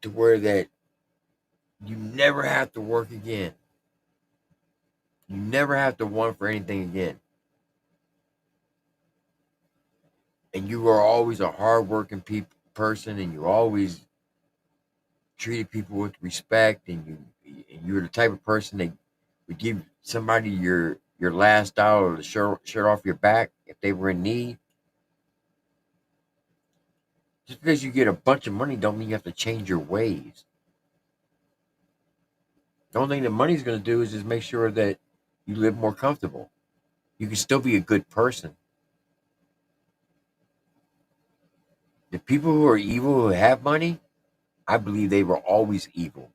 Speaker 5: to where that you never have to work again, you never have to want for anything again, and you are always a hardworking person, and you always treated people with respect, and you're the type of person that would give somebody your last dollar to shirt off your back if they were in need. Just because you get a bunch of money don't mean you have to change your ways. The only thing that money's going to do is just make sure that you live more comfortable. You can still be a good person. The people who are evil, who have money, I believe they were always evil.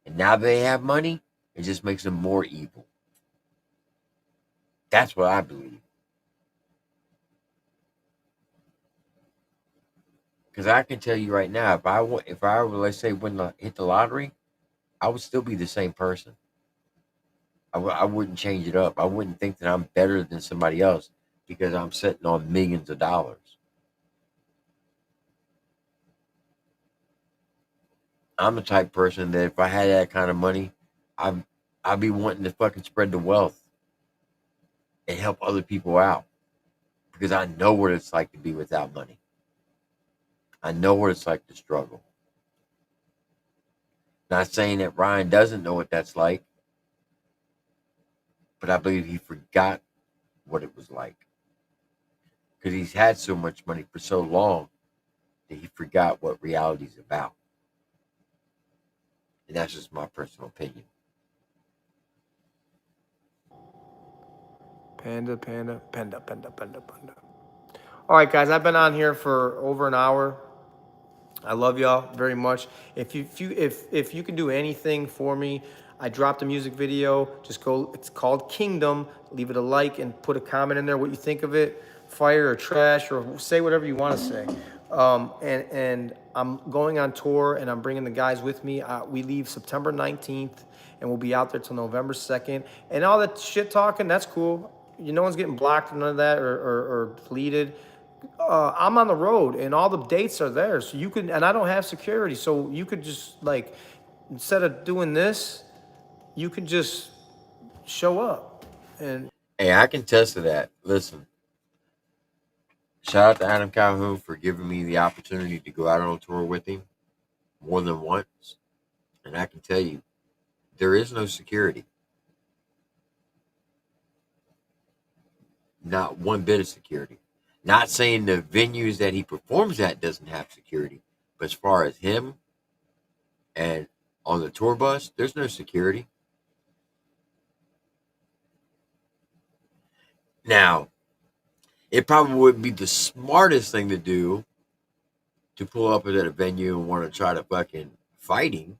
Speaker 5: And now they have money, it just makes them more evil. That's what I believe. Because I can tell you right now, if I were, let's say, hit the lottery, I would still be the same person. I wouldn't change it up. I wouldn't think that I'm better than somebody else because I'm sitting on millions of dollars. I'm the type of person that if I had that kind of money, I'd be wanting to fucking spread the wealth and help other people out because I know what it's like to be without money. I know what it's like to struggle. Not saying that Ryan doesn't know what that's like, but I believe he forgot what it was like because he's had so much money for so long that he forgot what reality's about. And that's just my personal opinion.
Speaker 13: Panda, panda, panda, panda, panda, panda. All right, guys, I've been on here for over an hour. I love y'all very much. If you can do anything for me, I dropped a music video. Just go. It's called Kingdom. Leave it a like and put a comment in there what you think of it, fire or trash, or say whatever you want to say. And I'm going on tour and I'm bringing the guys with me. We leave September 19th and we'll be out there till November 2nd. And all that shit talking, that's cool. No one's getting blocked, none of that, or deleted. I'm on the road and all the dates are there. So you could, and I don't have security. So you could just like, instead of doing this, you could just show up. And
Speaker 5: Hey, I can test to that. Listen, shout out to Adam Calhoun for giving me the opportunity to go out on tour with him more than once. And I can tell you, there is no security. Not one bit of security. Not saying the venues that he performs at doesn't have security, but as far as him and on the tour bus, there's no security. Now, it probably would be the smartest thing to do to pull up at a venue and want to try to fucking fight him,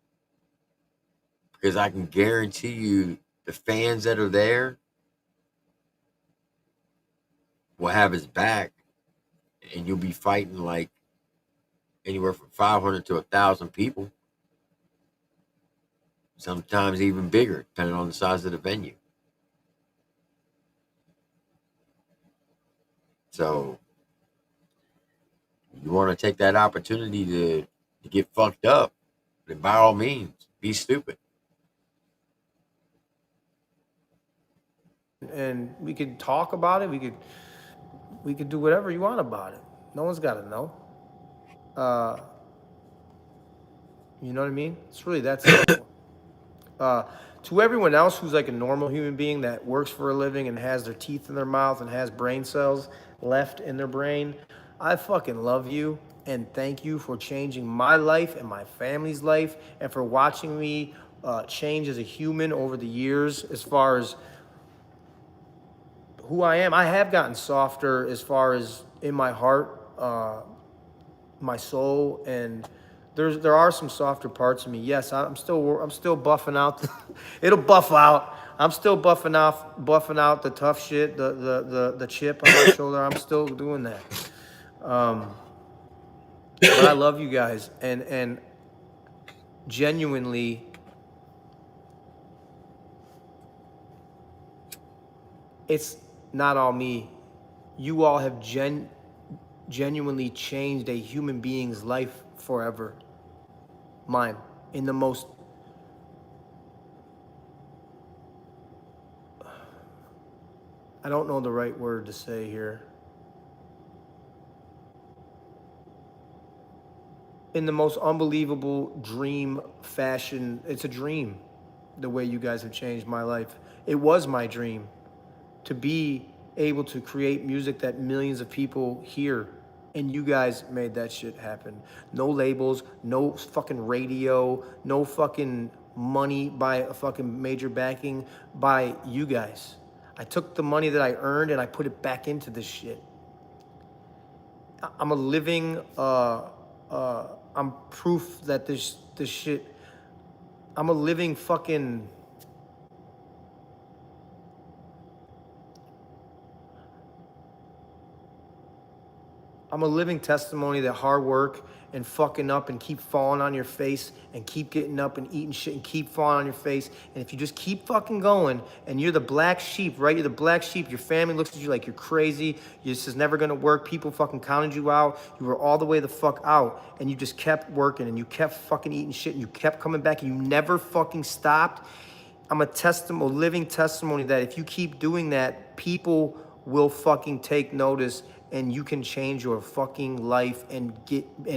Speaker 5: because I can guarantee you the fans that are there will have his back, and you'll be fighting like anywhere from 500 to 1,000 people, sometimes even bigger, depending on the size of the venue. So you want to take that opportunity to get fucked up, then by all means, be stupid.
Speaker 13: and we could talk about it. We could do whatever you want about it. No one's got to know. You know what I mean? It's really that simple. To everyone else who's like a normal human being that works for a living and has their teeth in their mouth and has brain cells left in their brain, I fucking love you and thank you for changing my life and my family's life and for watching me change as a human over the years as far as who I am. I have gotten softer as far as in my heart, my soul, and there are some softer parts of me. Yes, I'm still buffing out. It'll buff out. I'm still buffing out the tough shit, the chip on my shoulder. I'm still doing that. But I love you guys, and genuinely, it's not all me. You all have genuinely changed a human being's life forever. Mine, in the most, I don't know the right word to say here. In the most unbelievable dream fashion. It's a dream, the way you guys have changed my life. It was my dream to be able to create music that millions of people hear And you guys made that shit happen. No labels, no fucking radio, no fucking money by a fucking major backing by you guys. I took the money that I earned and I put it back into this shit. I'm a living, I'm proof that this shit, I'm a living fucking, I'm a living testimony that hard work and fucking up and keep falling on your face and keep getting up and eating shit and keep falling on your face. And if you just keep fucking going and you're the black sheep, right? You're the black sheep. Your family looks at you like you're crazy. This is never gonna work. People fucking counted you out. You were all the way the fuck out and you just kept working and you kept fucking eating shit and you kept coming back and you never fucking stopped. I'm a living testimony that if you keep doing that, people will fucking take notice and you can change your fucking life and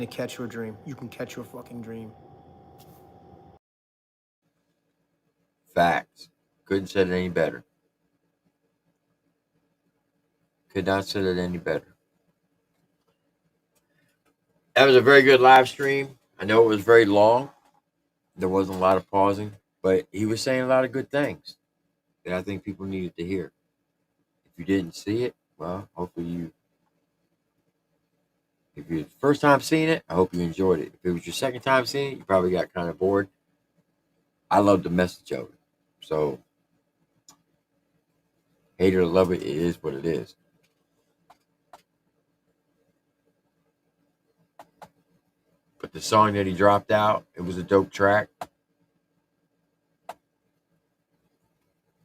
Speaker 13: catch your dream. You can catch your fucking dream.
Speaker 5: Facts. Couldn't said it any better. Could not said it any better. That was a very good live stream. I know it was very long. There wasn't a lot of pausing, but he was saying a lot of good things that I think people needed to hear. If you didn't see it, well, hopefully you. If you're the first time seeing it, I hope you enjoyed it. If it was your second time seeing it, you probably got kind of bored. I love the message of it. So, hate it or love it, it is what it is. But the song that he dropped out, it was a dope track.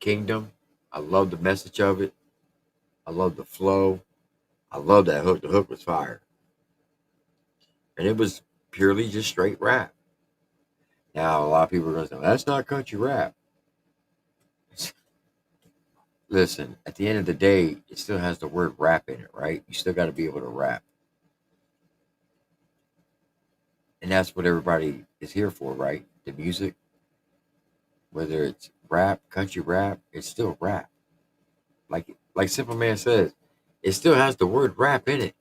Speaker 5: Kingdom. I love the message of it. I love the flow. I love that hook. The hook was fire. And it was purely just straight rap. Now, a lot of people are going to say, that's not country rap. Listen, at the end of the day, it still has the word rap in it, right? You still got to be able to rap. And that's what everybody is here for, right? The music, whether it's rap, country rap, it's still rap. Like Simple Man says, it still has the word rap in it.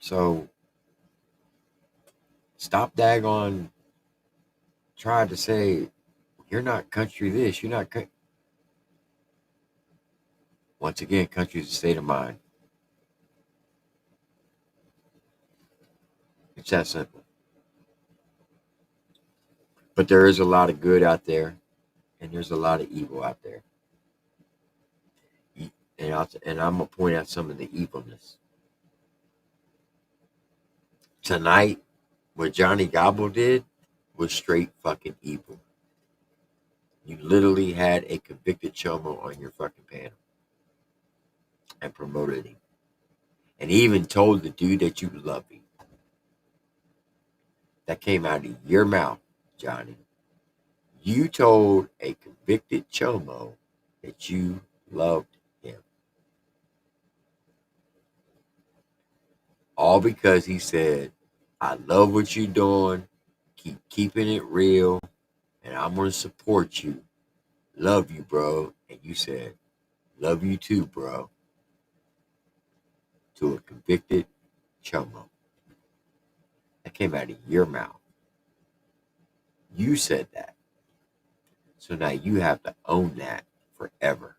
Speaker 5: So stop daggone trying to say you're not country this, you're not country. Once again, country is a state of mind. It's that simple. But there is a lot of good out there, and there's a lot of evil out there. And I'm going to point out some of the evilness. Tonight, what Johnny Gobble did was straight fucking evil. You literally had a convicted chomo on your fucking panel and promoted him. And even told the dude that you love him. That came out of your mouth, Johnny. You told a convicted chomo that you loved him. All because he said, I love what you're doing. Keep keeping it real. And I'm going to support you. Love you, bro. And you said, love you too, bro. To a convicted chomo. That came out of your mouth. You said that. So now you have to own that forever.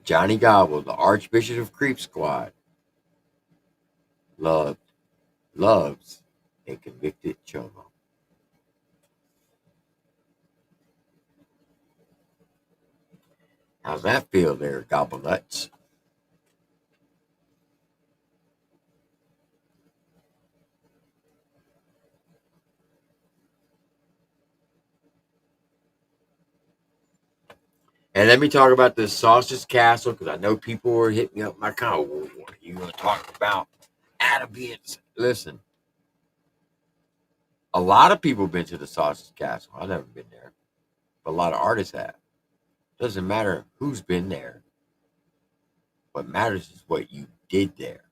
Speaker 5: Johnny Gobble, the Archbishop of Creep Squad, loves a convicted chomo. How's that feel there, Gobble Nuts? And let me talk about this Sausage Castle, because I know people were hitting me up my comment. What are you going to talk about? Adam being... Listen, a lot of people have been to the Sausage Castle. I've never been there. But a lot of artists have. Doesn't matter who's been there. What matters is what you did there.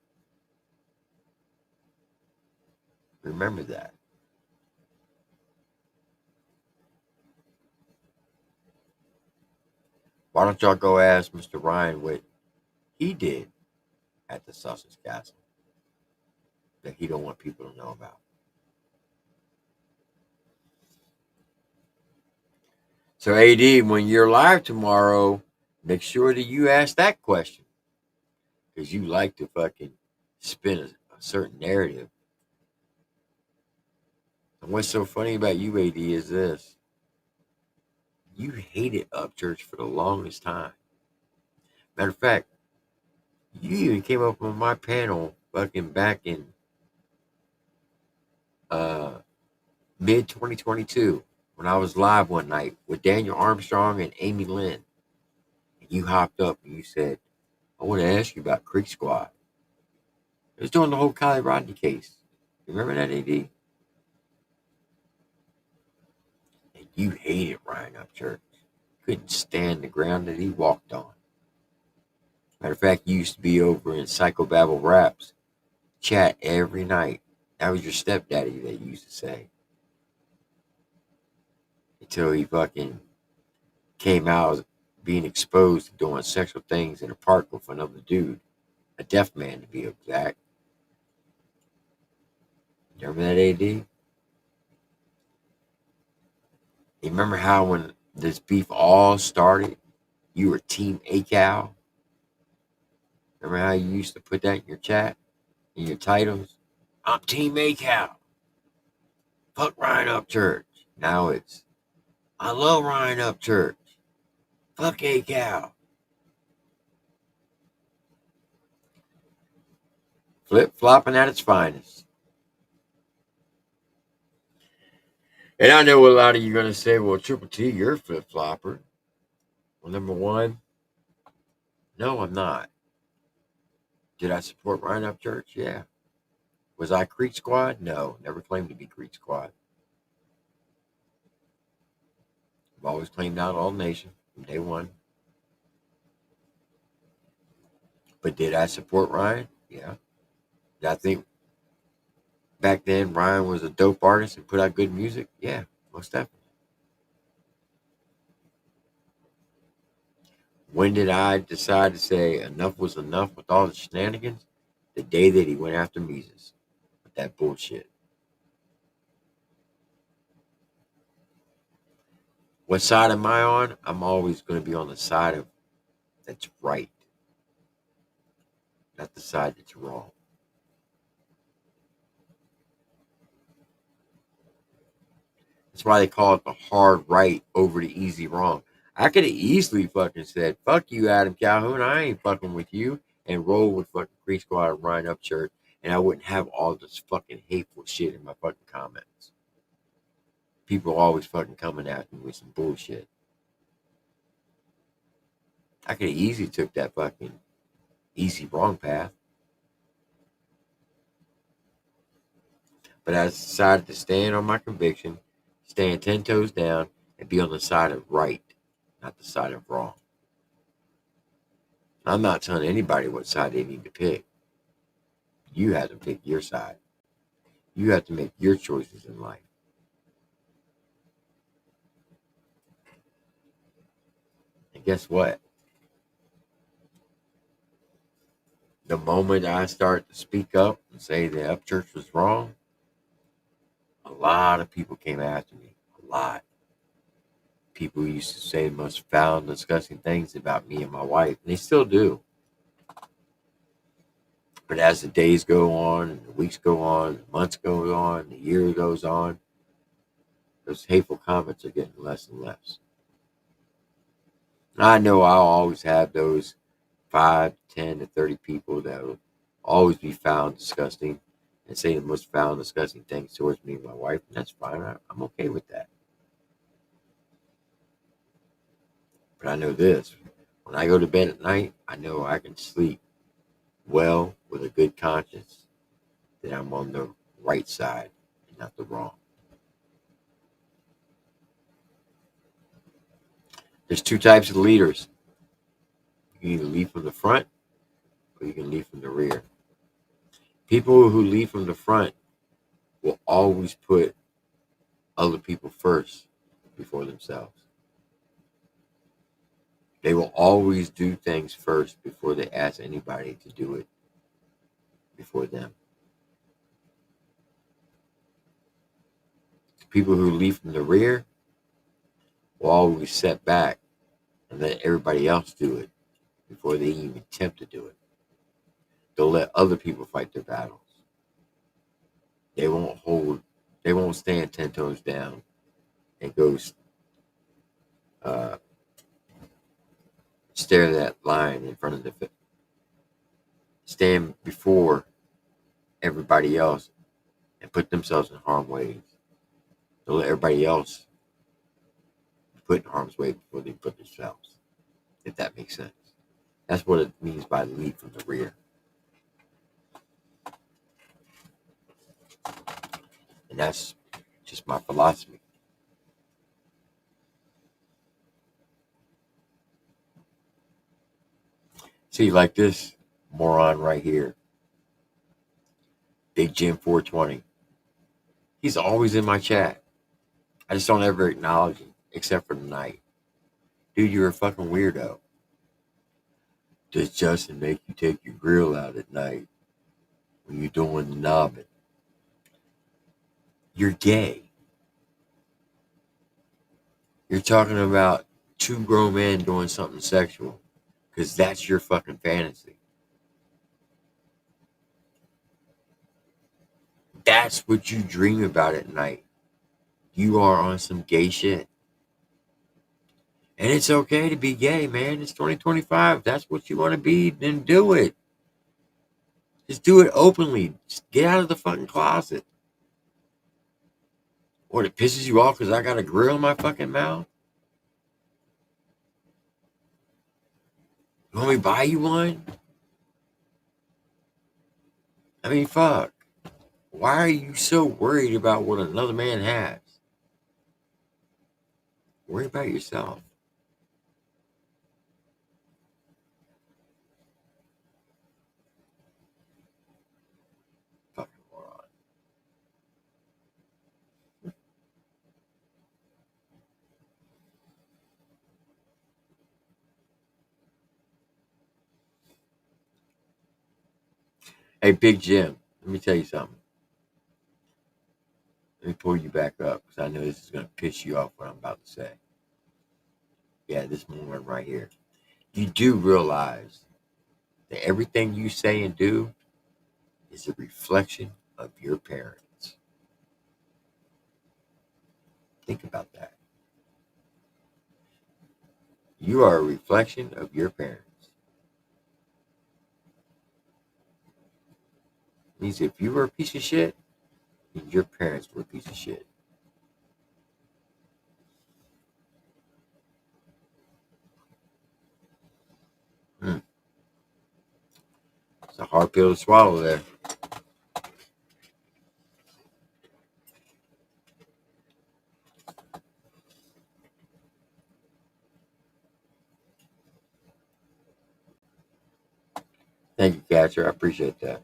Speaker 5: Remember that. Why don't y'all go ask Mr. Ryan what he did at the Sausage Castle that he don't want people to know about? So, AD, when you're live tomorrow, make sure that you ask that question, because you like to fucking spin a certain narrative. And what's so funny about you, AD, is this. You hated Upchurch for the longest time. Matter of fact, you even came up on my panel fucking back in mid 2022 when I was live one night with Daniel Armstrong and Amy Lynn. And you hopped up and you said, I want to ask you about Creek Squad. It was during the whole Kylie Rodney case. You remember that, AD? And you hated Ryan Upchurch. Couldn't stand the ground that he walked on. Matter of fact, you used to be over in Psychobabble Raps, chat every night. That was your stepdaddy that you used to say. Until he fucking came out being exposed to doing sexual things in a park with another dude. A deaf man, to be exact. You remember that, AD? You remember how when this beef all started, you were Team ACAL? Remember how you used to put that in your chat, in your titles? I'm Team ACAL. Fuck Ryan Upchurch. Now it's, I love Ryan Upchurch. Fuck ACAL. Flip-flopping at its finest. And I know a lot of you are going to say, well, Triple T, you're a flip-flopper. Well, number one, no, I'm not. Did I support Ryan Upchurch? Yeah. Was I Creek Squad? No, never claimed to be Creek Squad. I've always claimed out All Nation from day one. But did I support Ryan? Yeah. Did I think back then Ryan was a dope artist and put out good music? Yeah, most definitely. When did I decide to say enough was enough with all the shenanigans? The day that he went after Mises with that bullshit. What side am I on? I'm always going to be on the side of that's right, not the side that's wrong. That's why they call it the hard right over the easy wrong. I could have easily fucking said, fuck you, Adam Calhoun. I ain't fucking with you. And roll with fucking Creek Squad and Ryan Upchurch. And I wouldn't have all this fucking hateful shit in my fucking comments. People always fucking coming at me with some bullshit. I could have easily took that fucking easy wrong path. But I decided to stand on my conviction, stand 10 toes down, and be on the side of right, not the side of wrong. I'm not telling anybody what side they need to pick. You have to pick your side. You have to make your choices in life. And guess what? The moment I start to speak up and say that Upchurch was wrong, a lot of people came after me. A lot. People used to say the most foul and disgusting things about me and my wife, and they still do. But as the days go on, and the weeks go on, the months go on, the year goes on, those hateful comments are getting less and less. I know I'll always have those 5, 10 to 30 people that will always be found disgusting and say the most foul and disgusting things towards me and my wife, and that's fine. I'm okay with that. But I know this. When I go to bed at night, I know I can sleep well with a good conscience that I'm on the right side and not the wrong. There's two types of leaders. You can either lead from the front or you can lead from the rear. People who lead from the front will always put other people first before themselves. They will always do things first before they ask anybody to do it before them. People who lead from the rear will always set back and let everybody else do it before they even attempt to do it. They'll let other people fight their battles. They won't stand 10 toes down and go stare at that line in front of stand before everybody else and put themselves in harm's way. They'll let everybody else put in harm's way before they put themselves, if that makes sense. That's what it means by lead from the rear. And that's just my philosophy. See, like this moron right here, Big Jim 420. He's always in my chat. I just don't ever acknowledge him, except for tonight. Dude, you're a fucking weirdo. Does Justin make you take your grill out at night when you're doing the knobbing? You're gay. You're talking about two grown men doing something sexual because that's your fucking fantasy. That's what you dream about at night. You are on some gay shit. And it's okay to be gay, man. It's 2025. If that's what you want to be, then do it. Just do it openly. Just get out of the fucking closet. What, it pisses you off because I got a grill in my fucking mouth? You want me to buy you one? I mean, fuck. Why are you so worried about what another man has? Worry about yourself. Fucking moron. Hey, Big Jim, let me tell you something. Let me pull you back up because I know this is going to piss you off what I'm about to say. Yeah, this moment right here. You do realize that everything you say and do is a reflection of your parents. Think about that. You are a reflection of your parents. It means if you were a piece of shit, then your parents were a piece of shit. It's a hard pill to swallow there. Thank you, Catcher. I appreciate that.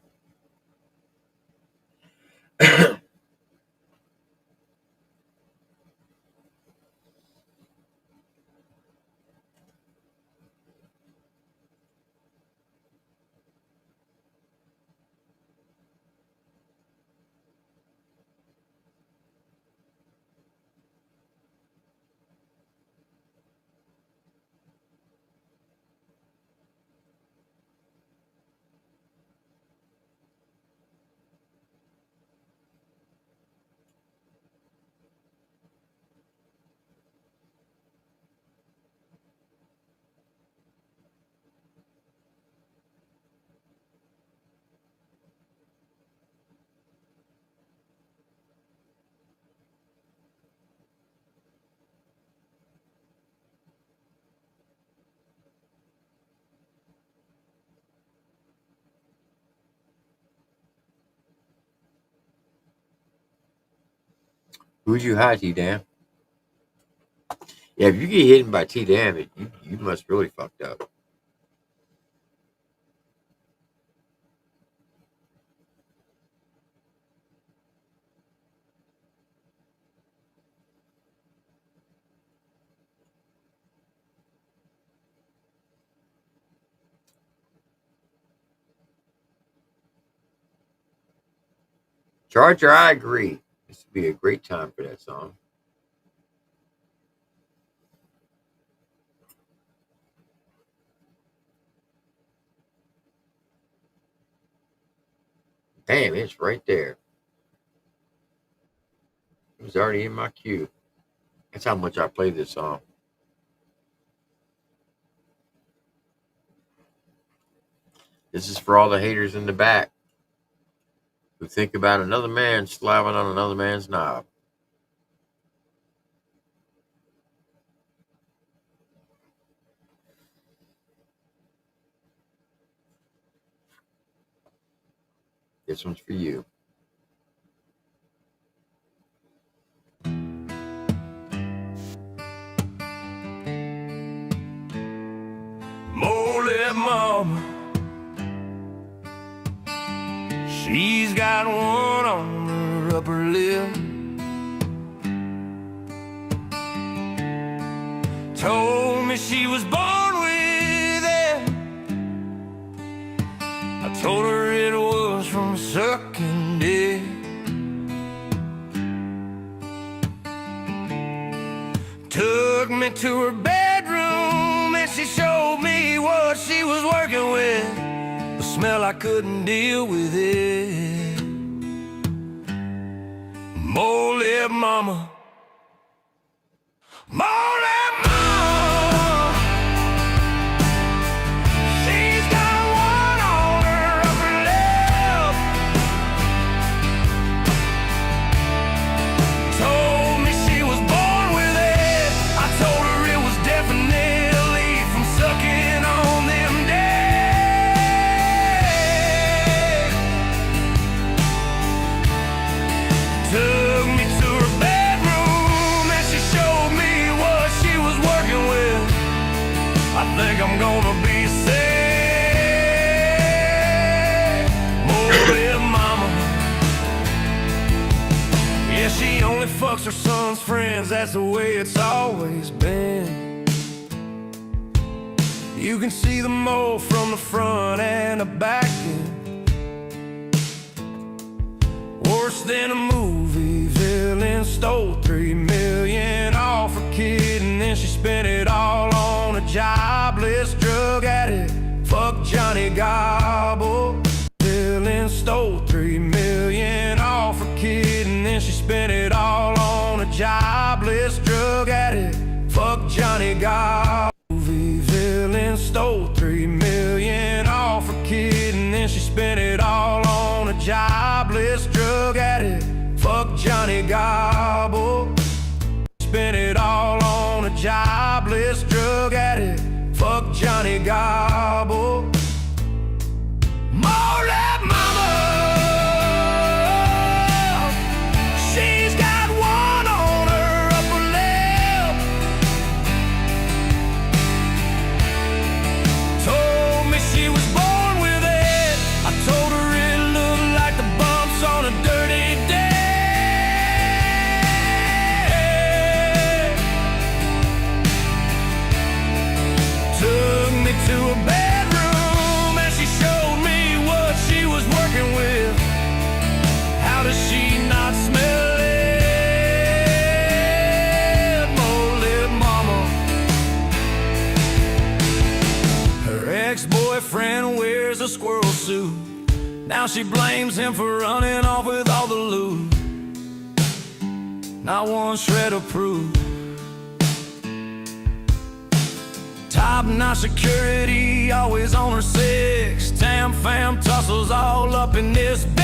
Speaker 5: Who'd you hire, T-Dam? Yeah, if you get hit by T-Dam, you must really fucked up. Charger, I agree. This would be a great time for that song. Damn, it's right there. It was already in my queue. That's how much I play this song. This is for all the haters in the back who think about another man slapping on another man's knob. This one's for you.
Speaker 2: Molly mama, she's got one on her upper lip. Told me she was born with it. I told her it was from sucking dick. Took me to her bedroom and she showed me what she was working with. The smell, I couldn't deal with it. Molly mama, Molly mama, she's got one on her upper lip. Told me she was born with it. I told her it was definitely from sucking on them dicks. Took me to her bedroom and she showed me what she was working with. I think I'm gonna be sick. Molly mama, yeah, she only fucks her son's friends. That's the way it's always been. You can see the mole from the front and the back end. Worse than a movie villain. Stole $3 million off her kid and then she spent it all on a jobless drug addict. Fuck Johnny Gobble. Villain stole $3 million off her kid and then she spent it all on a jobless drug addict. Fuck Johnny Gobble. Movie villain stole $3 million off her kid and then she spent it all on a jobless drug addict. Fuck Johnny Gobble. Spent it all on a jobless drug addict. Fuck Johnny Gobble. Molly mama, she's got one on her upper lip. Told me she was born with it. I told her it looked like the bumps on a dirty day. Took me to a bedroom and she showed me what she was working with. How does she not smell it? Molly mama. Her ex-boyfriend wears a squirrel suit. Now she blames him for running off with all the loot. Not one shred of proof. Top-notch security, always on her six. Tam fam tussles all up in this bed.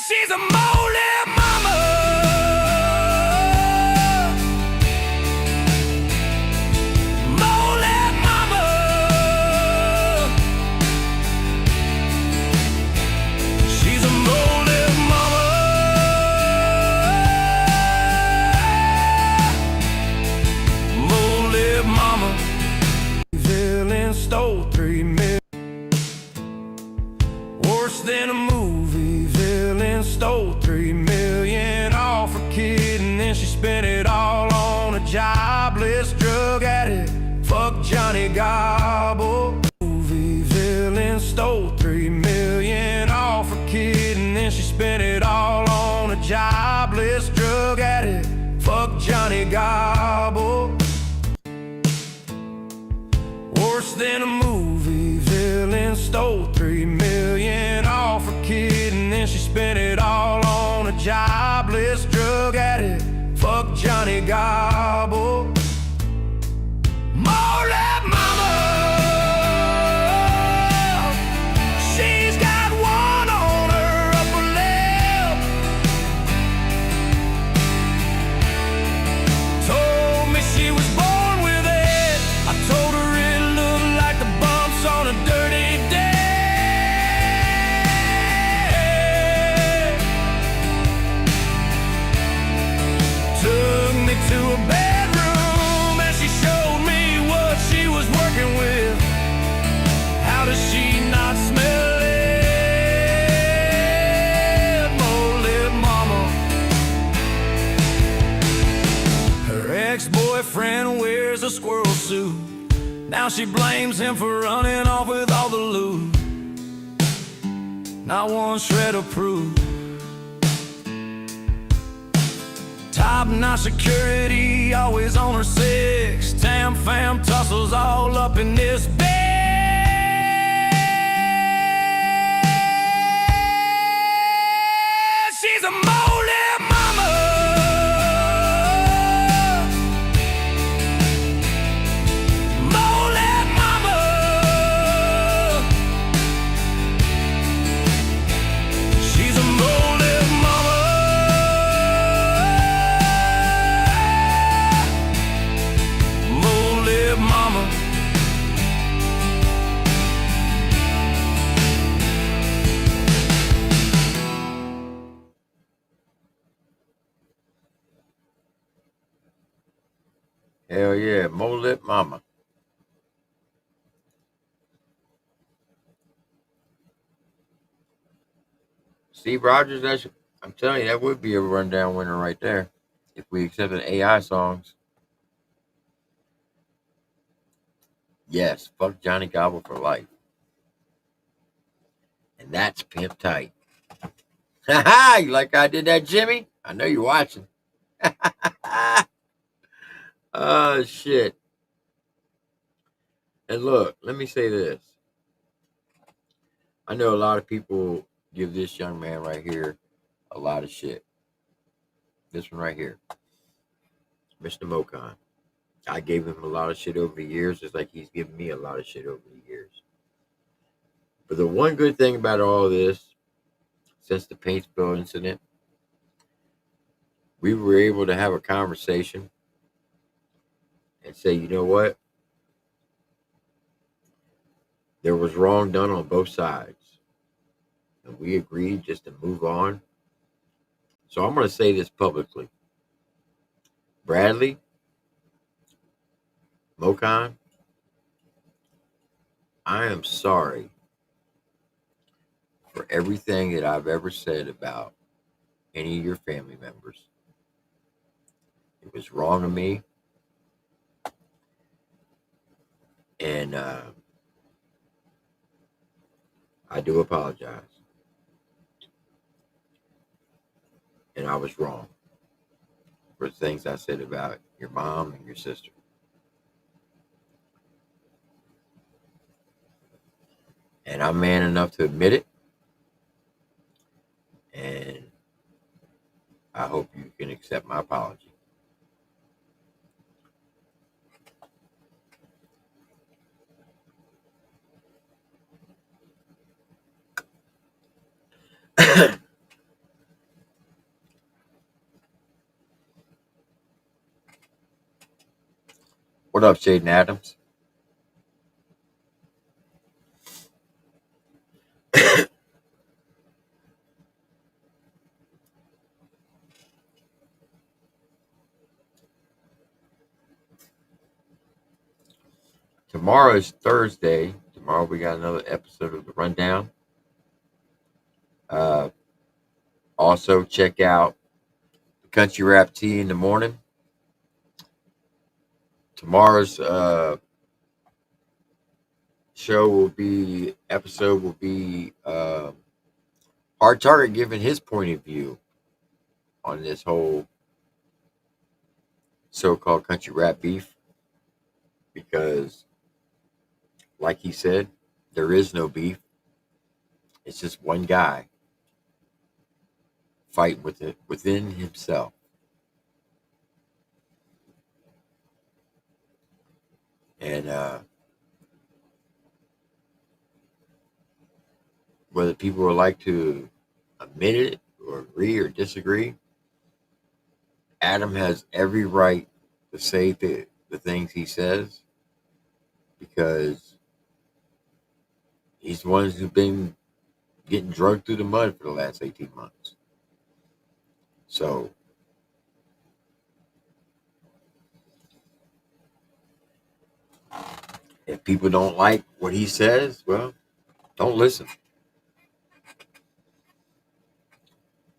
Speaker 2: She's a Molly mama. Molly mama. She's a Molly mama. Molly mama. Villain stole $3 million. Worse than a movie villain. Stole $3 million off her kid and then she spent it all on a jobless drug addict. Fuck Johnny Gobble. Movie stole $3 million off her kid, and then she spent it all on a jobless drug addict. Fuck Johnny Gobble. Worse than a movie villain. Stole $3 million off her kid, and then she spent it all on a jobless drug addict. Fuck Johnny Gobble. More like mama. She's got one on her upper lip. Told me she was born with it. I told her it looked like the bumps on a dirty day. Took me to a bedroom and she showed me what she was working with. How does she not smell it? Mole mama. Her ex-boyfriend wears a squirrel suit. Now she blames him for running off with all the loot. Not one shred of proof. Top-notch security, always on her six. Tam fam tussles all up in this bed. She's a moldy mama. Moldy mama. She's a moldy mama. Moldy mama.
Speaker 5: Hell yeah, Mo-Lip Mama. Steve Rogers, I'm telling you, that would be a rundown winner right there. If we accepted AI songs. Yes, fuck Johnny Gobble for life. And that's pimp tight. Ha! You like I did that, Jimmy? I know you're watching. Oh, shit. And look, let me say this. I know a lot of people give this young man right here a lot of shit. This one right here, Mr. Mokan. I gave him a lot of shit over the years, just like he's given me a lot of shit over the years. But the one good thing about all this, since the paint spill incident, we were able to have a conversation and say, you know what? There was wrong done on both sides. And we agreed just to move on. So I'm going to say this publicly. Bradley, Mokan, I am sorry for everything that I've ever said about any of your family members. It was wrong of me. And I do apologize. And I was wrong for the things I said about your mom and your sister. And I'm man enough to admit it. And I hope you can accept my apology. What up, Shaden Adams? Tomorrow is Thursday. Tomorrow we got another episode of The Rundown. Also, check out Country Rap Tea in the morning. Tomorrow's episode will be Hard Target giving his point of view on this whole so-called country rap beef, because, like he said, there is no beef. It's just one guy fighting within himself. And whether people would like to admit it or agree or disagree, Adam has every right to say the things he says, because he's the one who's been getting drugged through the mud for the last 18 months. So if people don't like what he says, well, don't listen.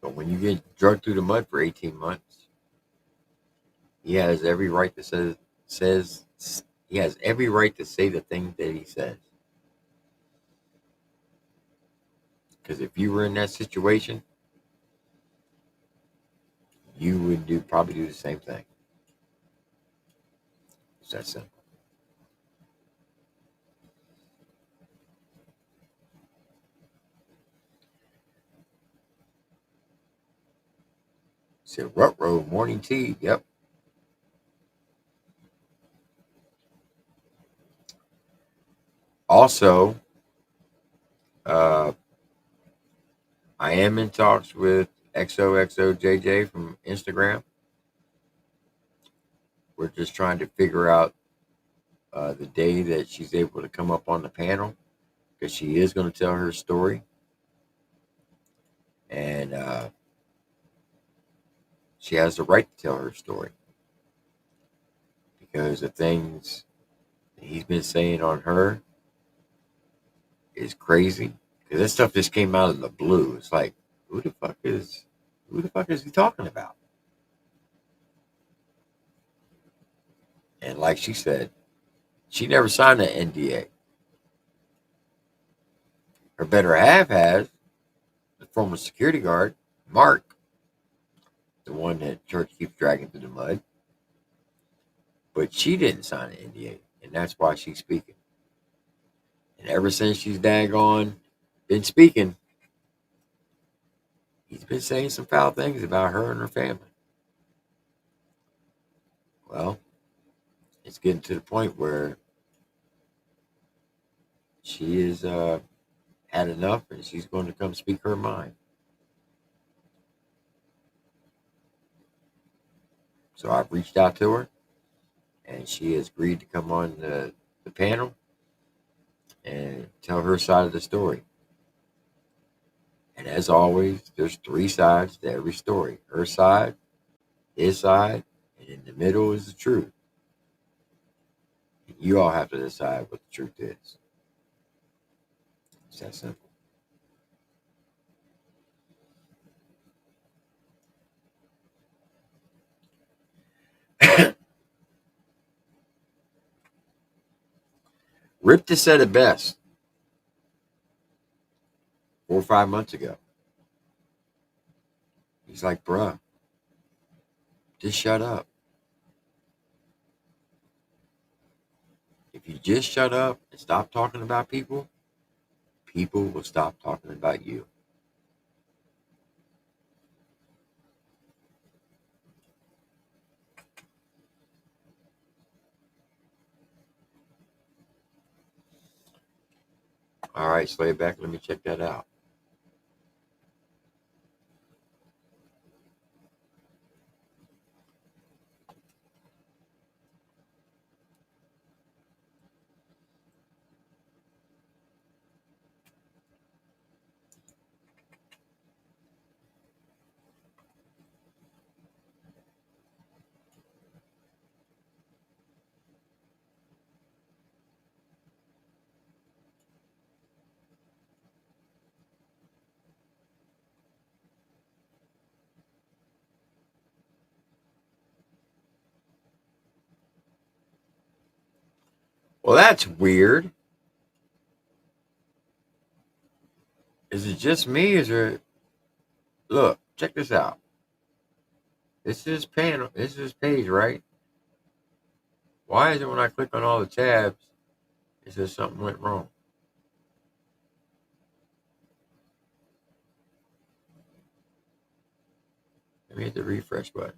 Speaker 5: But when you get drugged through the mud for 18 months, he has every right to he has every right to say the things that he says. Because if you were in that situation, you would probably do the same thing. It's that simple. So, rut row, morning tea. Yep. Also, I am in talks with XOXOJJ from Instagram. We're just trying to figure out the day that she's able to come up on the panel, because she is going to tell her story. And she has the right to tell her story, because the things he's been saying on her is crazy. Because this stuff just came out of the blue. It's like, who the fuck is he talking about? And like she said, she never signed an NDA. Her better half has, the former security guard, Mark, the one that church keeps dragging through the mud. But she didn't sign an NDA, and that's why she's speaking. And ever since she's daggone been speaking, he's been saying some foul things about her and her family. Well, it's getting to the point where she is had enough, and she's going to come speak her mind. So I've reached out to her, and she has agreed to come on the panel and tell her side of the story. And as always, there's three sides to every story: her side, his side, and in the middle is the truth. And you all have to decide what the truth is. It's that simple. Ripta said it best 4 or 5 months ago. He's like, bruh, just shut up. If you just shut up and stop talking about people, people will stop talking about you. All right, slay it back. Let me check that out. Well, that's weird. Is it just me? Is there? Look, check this out. This is his panel. This is his page, right? Why is it when I click on all the tabs, it says something went wrong? Let me hit the refresh button.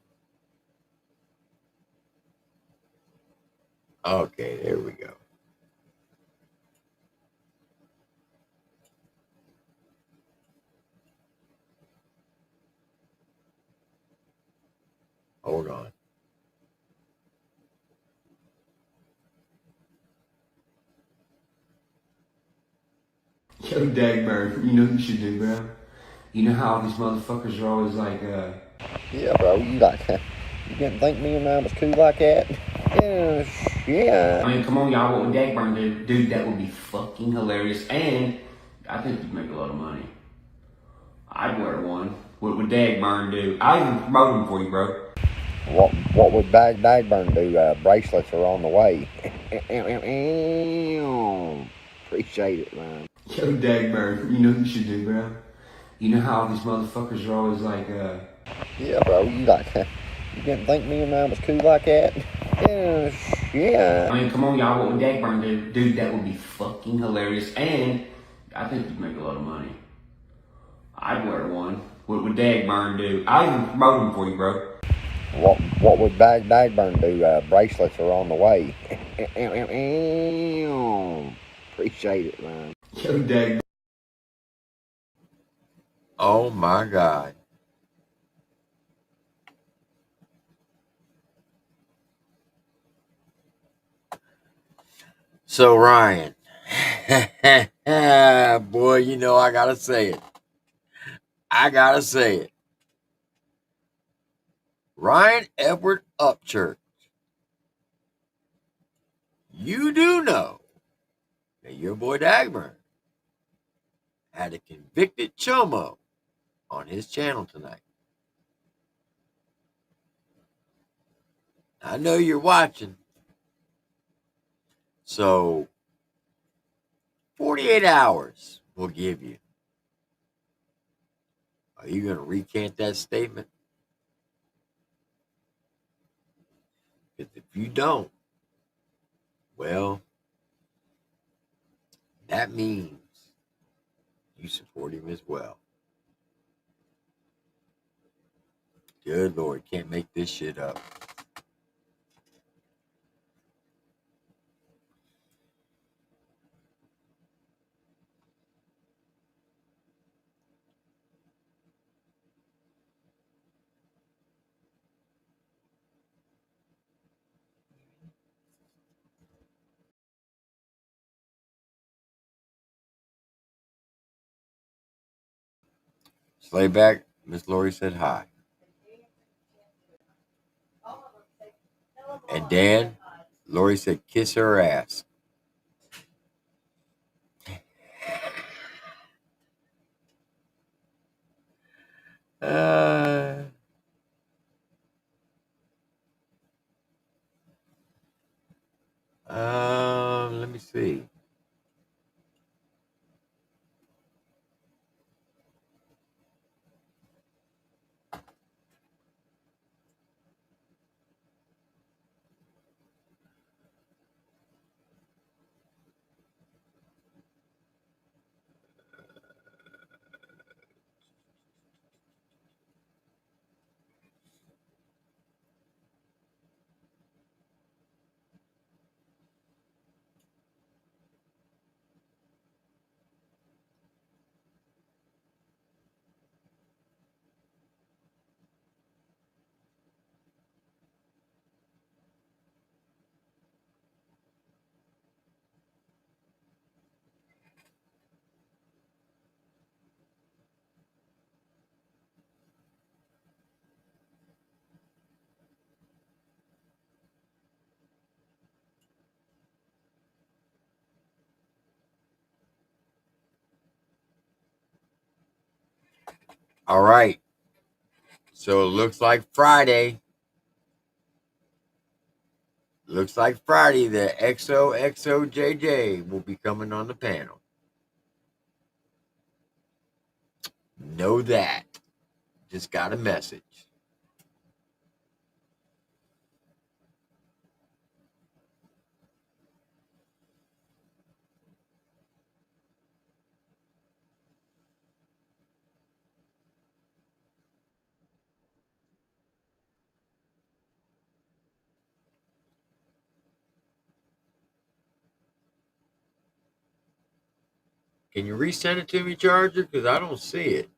Speaker 5: Okay, there we go. Hold on.
Speaker 12: Yo, Dagbird, you know what you should do, bro? You know how all these motherfuckers are always like,
Speaker 15: Yeah, bro, you didn't think me and mine was cool like that? Yeah.
Speaker 12: I mean, come on, y'all, what would Dagburn do? Dude, that would be fucking hilarious, and I think you'd make a lot of money. I'd wear one. What would Dagburn do? I'll even promote him for you, bro.
Speaker 15: What would Dagburn do? Bracelets are on the way. Appreciate it, man.
Speaker 12: Yo, Dagburn, you know what you should do, bro? You know how all these motherfuckers are always like,
Speaker 15: Yeah, bro, you didn't think me and mine was cool like that? Yeah.
Speaker 12: I mean, come on, y'all, what would Dagburn do? Dude, that would be fucking hilarious, and I think you'd make a lot of money. I'd wear one. What would Dagburn do? I'll even promote him for you, bro.
Speaker 15: What would Dagburn do? Bracelets are on the way. Appreciate it, man.
Speaker 12: Yo, Dag.
Speaker 5: Oh my God. So Ryan, boy, you know I gotta say it. I gotta say it. Ryan Edward Upchurch, you do know that your boy Dagburn had a convicted chomo on his channel tonight. I know you're watching. So 48 hours will give you. Are you going to recant that statement? Because if you don't, well, that means you support him as well. Good Lord, can't make this shit up. Slayback, Miss Lori said hi. And Dan, Lori said kiss her ass. Let me see. All right. So it looks like Friday. Looks like Friday the XOXOJJ will be coming on the panel. Know that. Just got a message. Can you resend it to me, Charger? Because I don't see it.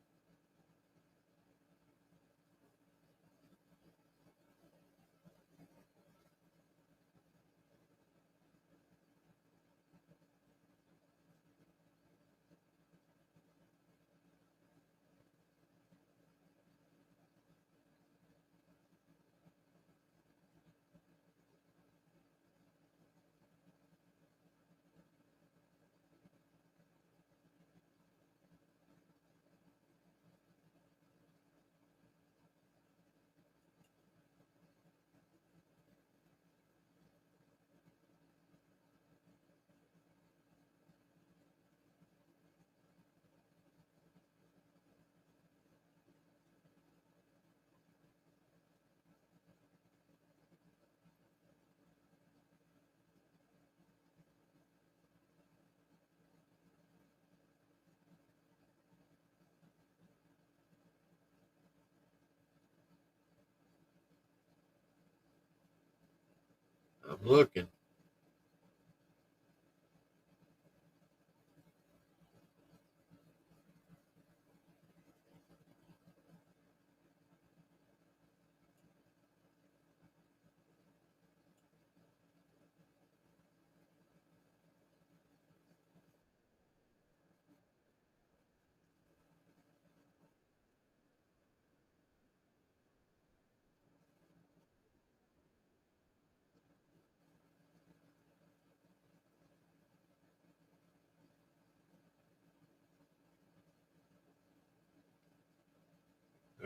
Speaker 5: I'm looking.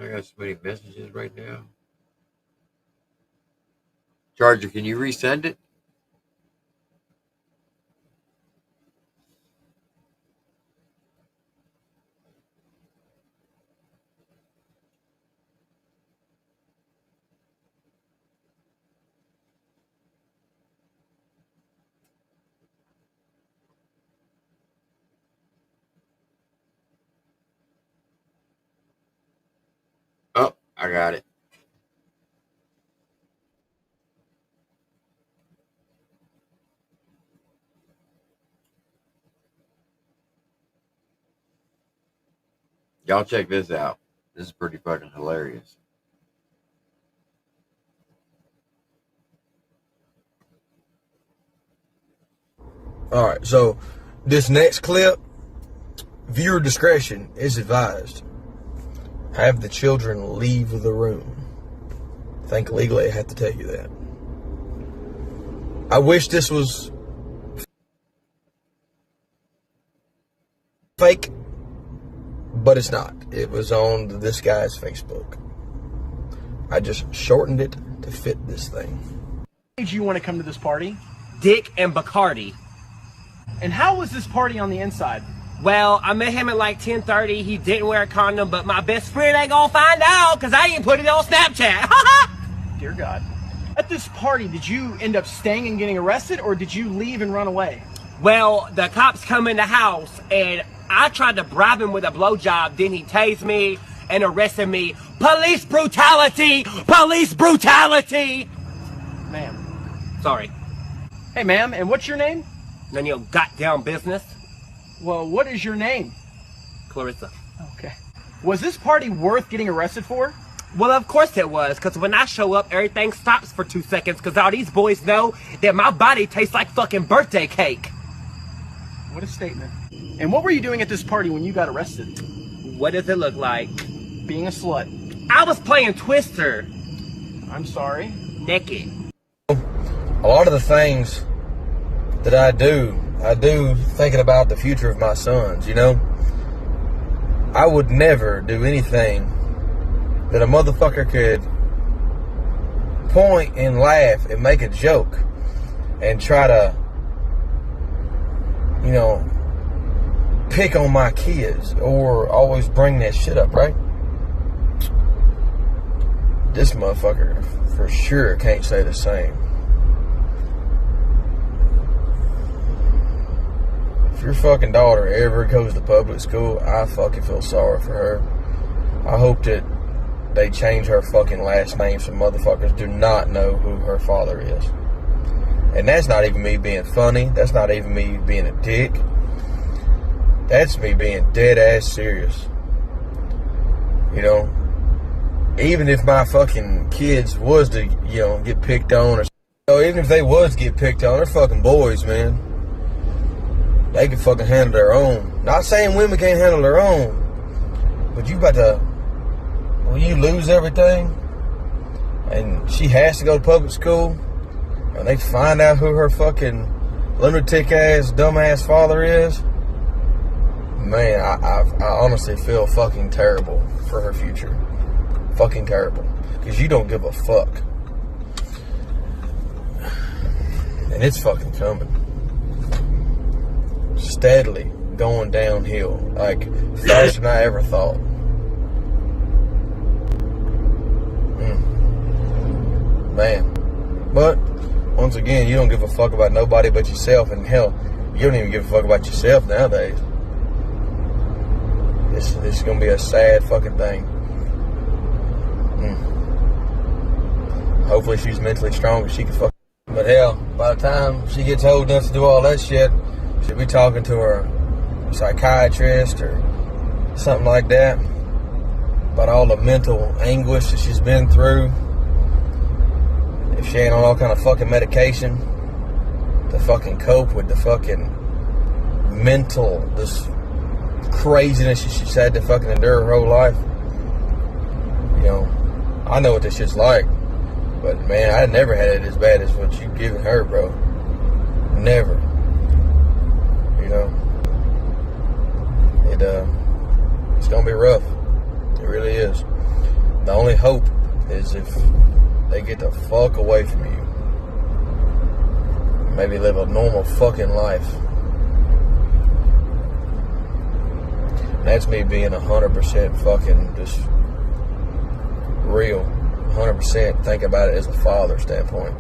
Speaker 5: I got so many messages right now. Charger, can you resend it? Oh, I got it. Y'all check this out. This is pretty fucking hilarious.
Speaker 16: All right, so this next clip, viewer discretion is advised. Have the children leave the room. I think legally I have to tell you that. I wish this was fake, but it's not. It was on this guy's Facebook. I just shortened it to fit this thing.
Speaker 17: Did you want to come to this party?
Speaker 18: Dick and Bacardi.
Speaker 17: And how was this party on the inside?
Speaker 18: Well, I met him at like 10:30. He didn't wear a condom, but my best friend ain't gonna find out because I ain't put it on Snapchat.
Speaker 17: Dear God. At this party, did you end up staying and getting arrested, or did you leave and run away?
Speaker 18: Well, the cops come in the house, and I tried to bribe him with a blowjob. Then he tased me and arrested me. Police brutality! Police brutality!
Speaker 17: Ma'am.
Speaker 18: Sorry.
Speaker 17: Hey, ma'am, and what's your name?
Speaker 18: None of your goddamn business.
Speaker 17: Well, what is your name?
Speaker 18: Clarissa.
Speaker 17: Okay. Was this party worth getting arrested for?
Speaker 18: Well, of course it was, because when I show up, everything stops for 2 seconds, because all these boys know that my body tastes like fucking birthday cake.
Speaker 17: What a statement. And what were you doing at this party when you got arrested?
Speaker 18: What does it look like?
Speaker 17: Being a slut.
Speaker 18: I was playing Twister.
Speaker 17: I'm sorry.
Speaker 18: Naked.
Speaker 16: A lot of the things that I do thinking about the future of my sons, you know? I would never do anything that a motherfucker could point and laugh and make a joke and try to, you know, pick on my kids or always bring that shit up, right? This motherfucker for sure can't say the same. If your fucking daughter ever goes to public school, I fucking feel sorry for her. I hope that they change her fucking last name so motherfuckers do not know who her father is. And that's not even me being funny. That's not even me being a dick. That's me being dead ass serious. You know, even if my fucking kids was to, you know, get picked on, or even if they was to get picked on, they're fucking boys, man. They can fucking handle their own. Not saying women can't handle their own, but you about to, when you lose everything, and she has to go to public school, and they find out who her fucking lunatic ass, dumb ass father is, man, I honestly feel fucking terrible for her future. Fucking terrible. Because you don't give a fuck. And it's fucking coming. Steadily going downhill. Like, faster than I ever thought. Man. But, once again, you don't give a fuck about nobody but yourself. And hell, you don't even give a fuck about yourself nowadays. This is going to be a sad fucking thing. Hopefully she's mentally strong and she can fuck. But hell, by the time she gets old enough to do all that shit, she'll be talking to her psychiatrist or something like that about all the mental anguish that she's been through. If she ain't on all kind of fucking medication to fucking cope with the fucking mental, this craziness she's had to fucking endure her whole life. You know, I know what this shit's like. But man, I never had it as bad as what you giving her, bro. Never. You know, it's gonna be rough. It really is. The only hope is if they get the fuck away from you. Maybe live a normal fucking life. And that's me being 100% fucking just real. 100% think about it as a father standpoint.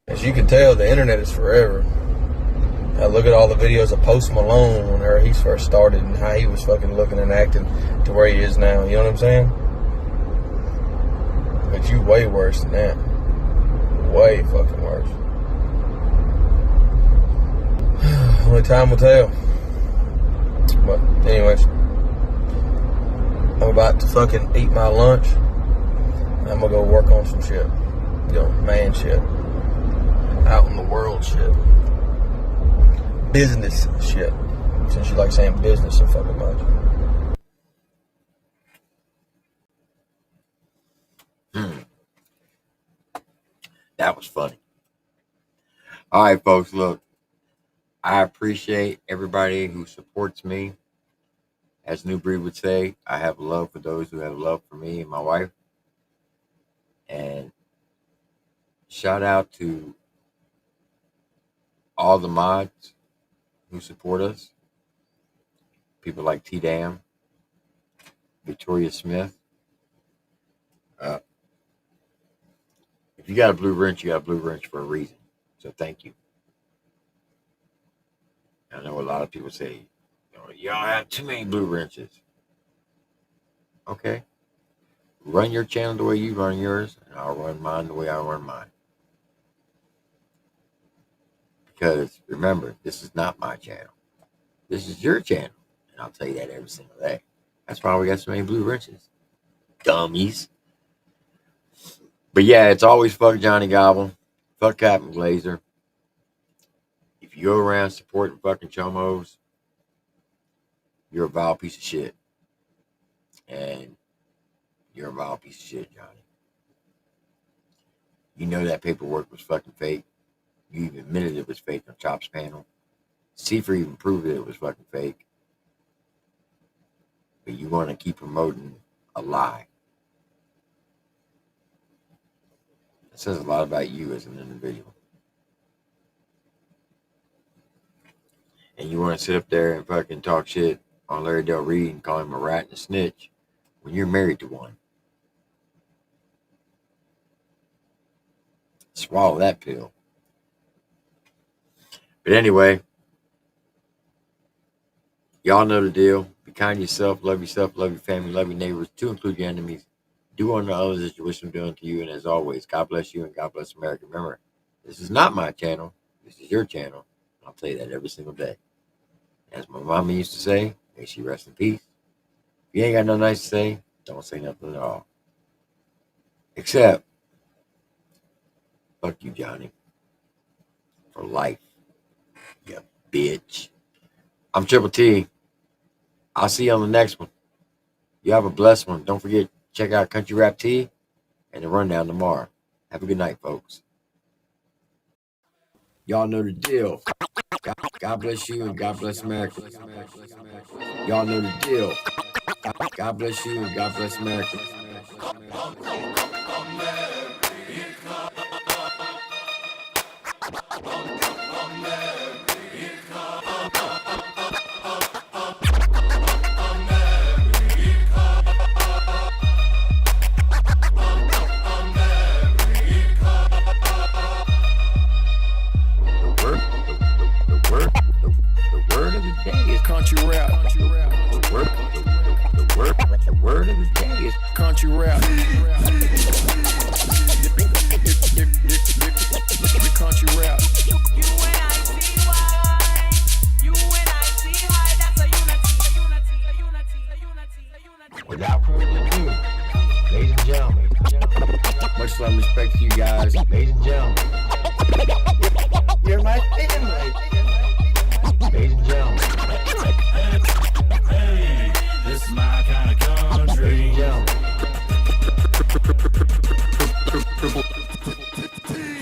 Speaker 16: As you can tell, the internet is forever. I look at all the videos of Post Malone when he first started and how he was fucking looking and acting to where he is now. You know what I'm saying? But you way worse than that. Way fucking worse. Only time will tell. But anyways, I'm about to fucking eat my lunch. I'm gonna go work on some shit. You know, man shit. Out in the world shit. Business shit. Since you like saying business so fucking much.
Speaker 5: That was funny. All right, folks, look. I appreciate everybody who supports me. As New Breed would say, I have love for those who have love for me and my wife. And shout out to all the mods who support us. People like T-Dam, Victoria Smith. If you got a blue wrench, you got a blue wrench for a reason. So thank you. I know a lot of people say, y'all have too many blue wrenches. Okay. Run your channel the way you run yours, and I'll run mine the way I run mine. Because remember, this is not my channel. This is your channel. And I'll tell you that every single day. That's why we got so many blue wrenches. Dummies. But yeah, it's always fuck Johnny Gobble. Fuck Captain Glazer. If you go around supporting fucking chomos, you're a vile piece of shit. And you're a vile piece of shit, Johnny. You know that paperwork was fucking fake. You even admitted it was fake on Chop's panel. Cipher even proved that it was fucking fake. But you want to keep promoting a lie. It says a lot about you as an individual. and you want to sit up there and fucking talk shit on Larry Del Reed and call him a rat and a snitch when you're married to one. Swallow that pill. But anyway, y'all know the deal. Be kind to yourself, love your family, love your neighbors, to include your enemies. Do unto others as you wish them done to you. And as always, God bless you and God bless America. Remember, this is not my channel. This is your channel. I'll tell you that every single day. As my mama used to say, may she rest in peace. If you ain't got nothing nice to say, don't say nothing at all. Except, fuck you, Johnny. For life. You bitch. I'm Triple T. I'll see you on the next one. You have a blessed one. Don't forget, check out Country Rap Tea and the Rundown tomorrow. Have a good night, folks. Y'all know the deal. God bless you and God bless America. Y'all know the deal. God bless you and God bless America. The word of the day is country rap. The word of the day is country rap. Country rap. Without further ado, ladies and gentlemen, much love and respect to you guys, ladies and gentlemen. You're my family. Ladies and gentlemen. Hey, this is my kind of country. Ladies and gentlemen.